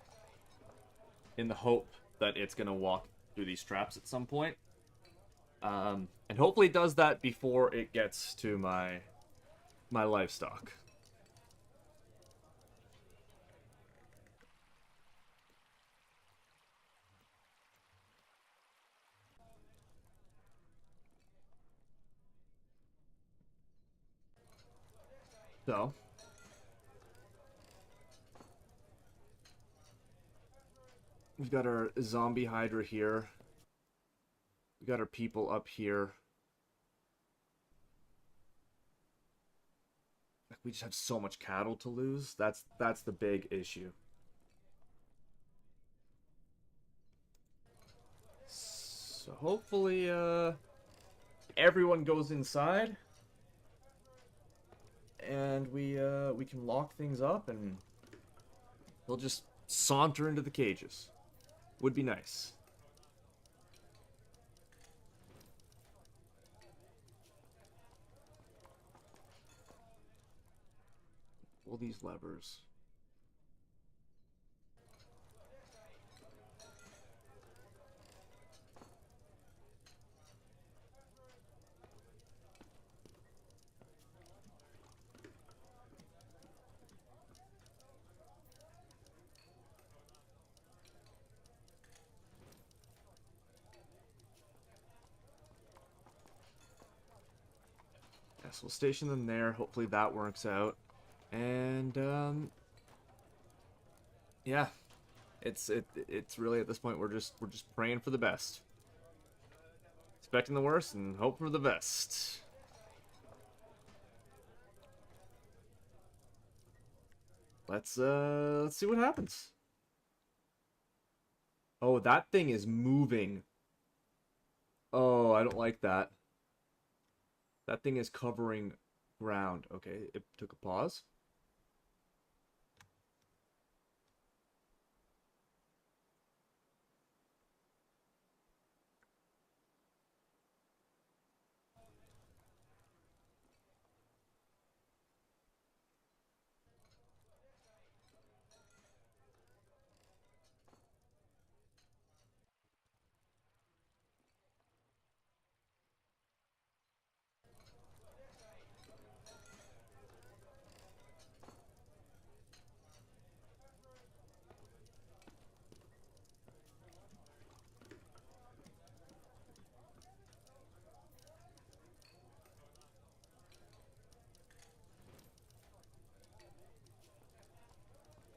Speaker 1: in the hope that it's gonna walk through these traps at some point. And hopefully it does that before it gets to my livestock. So, we've got our zombie hydra here. We got our people up here. We just have so much cattle to lose. That's the big issue. So hopefully everyone goes inside and we can lock things up and they'll just saunter into the cages. Would be nice. Pull these levers. Yes, we'll station them there. Hopefully that works out. And yeah, it's really at this point we're just praying for the best, expecting the worst and hope for the best. Let's see what happens. Oh, that thing is moving. Oh, I don't like that. That thing is covering ground. Okay, it took a pause.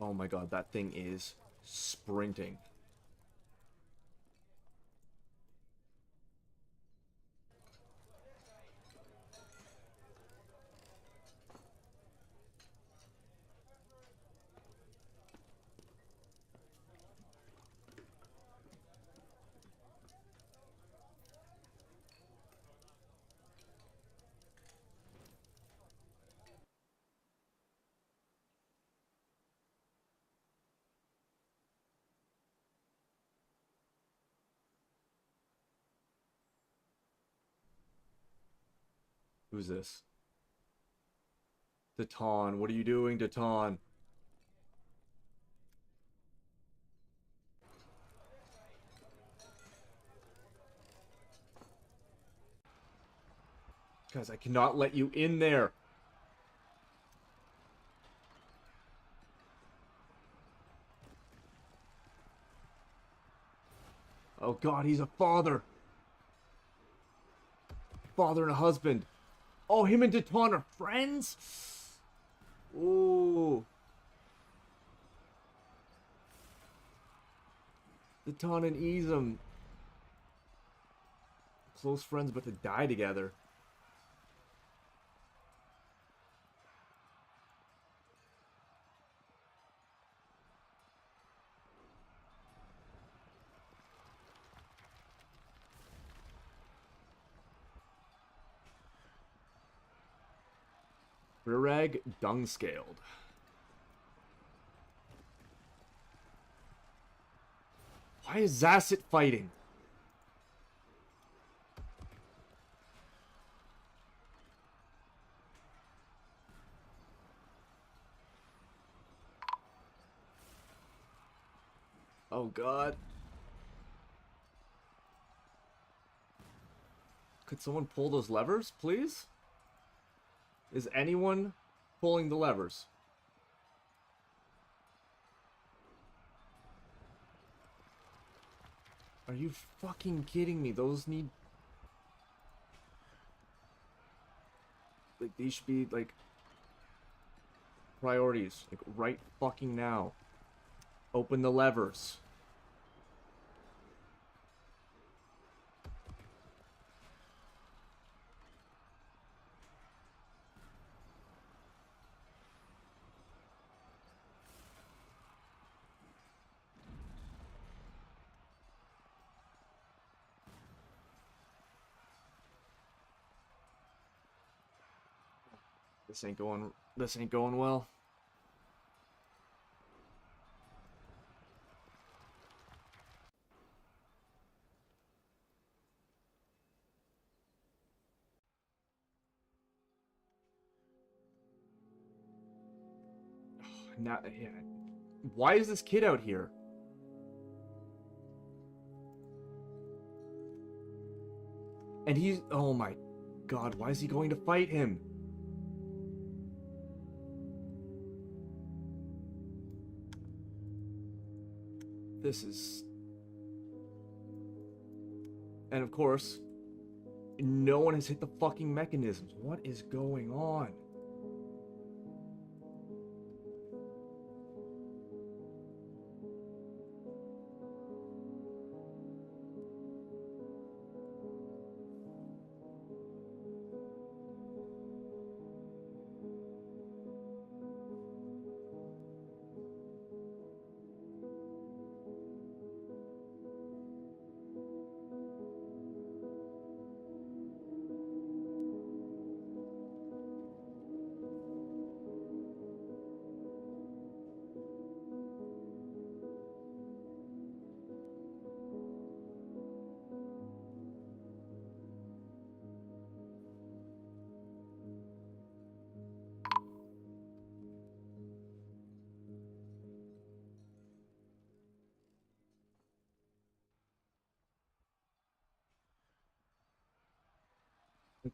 Speaker 1: Oh my god, that thing is sprinting. Who's this? Datan, what are you doing, Datan? Guys, I cannot let you in there. Oh god, he's a father. Father and a husband. Oh, him and Datan are friends? Ooh. Datan and Izum. Close friends but to die together. Rireg dung-scaled. Why is Zasset fighting? Oh god. Could someone pull those levers, please? Is anyone pulling the levers? Are you fucking kidding me? Those need... Like, these should be, like... priorities. Like, right fucking now. Open the levers. This ain't going well. Now, yeah. Why is this kid out here? And he's... Oh my god, why is he going to fight him? This is... And of course, no one has hit the fucking mechanisms. What is going on?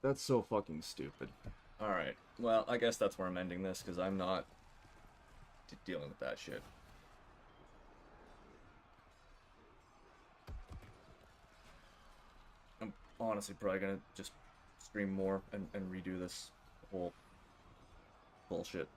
Speaker 1: That's so fucking stupid.
Speaker 3: Alright, well, I guess that's where I'm ending this, because I'm not dealing with that shit. I'm honestly probably gonna just stream more and redo this whole bullshit.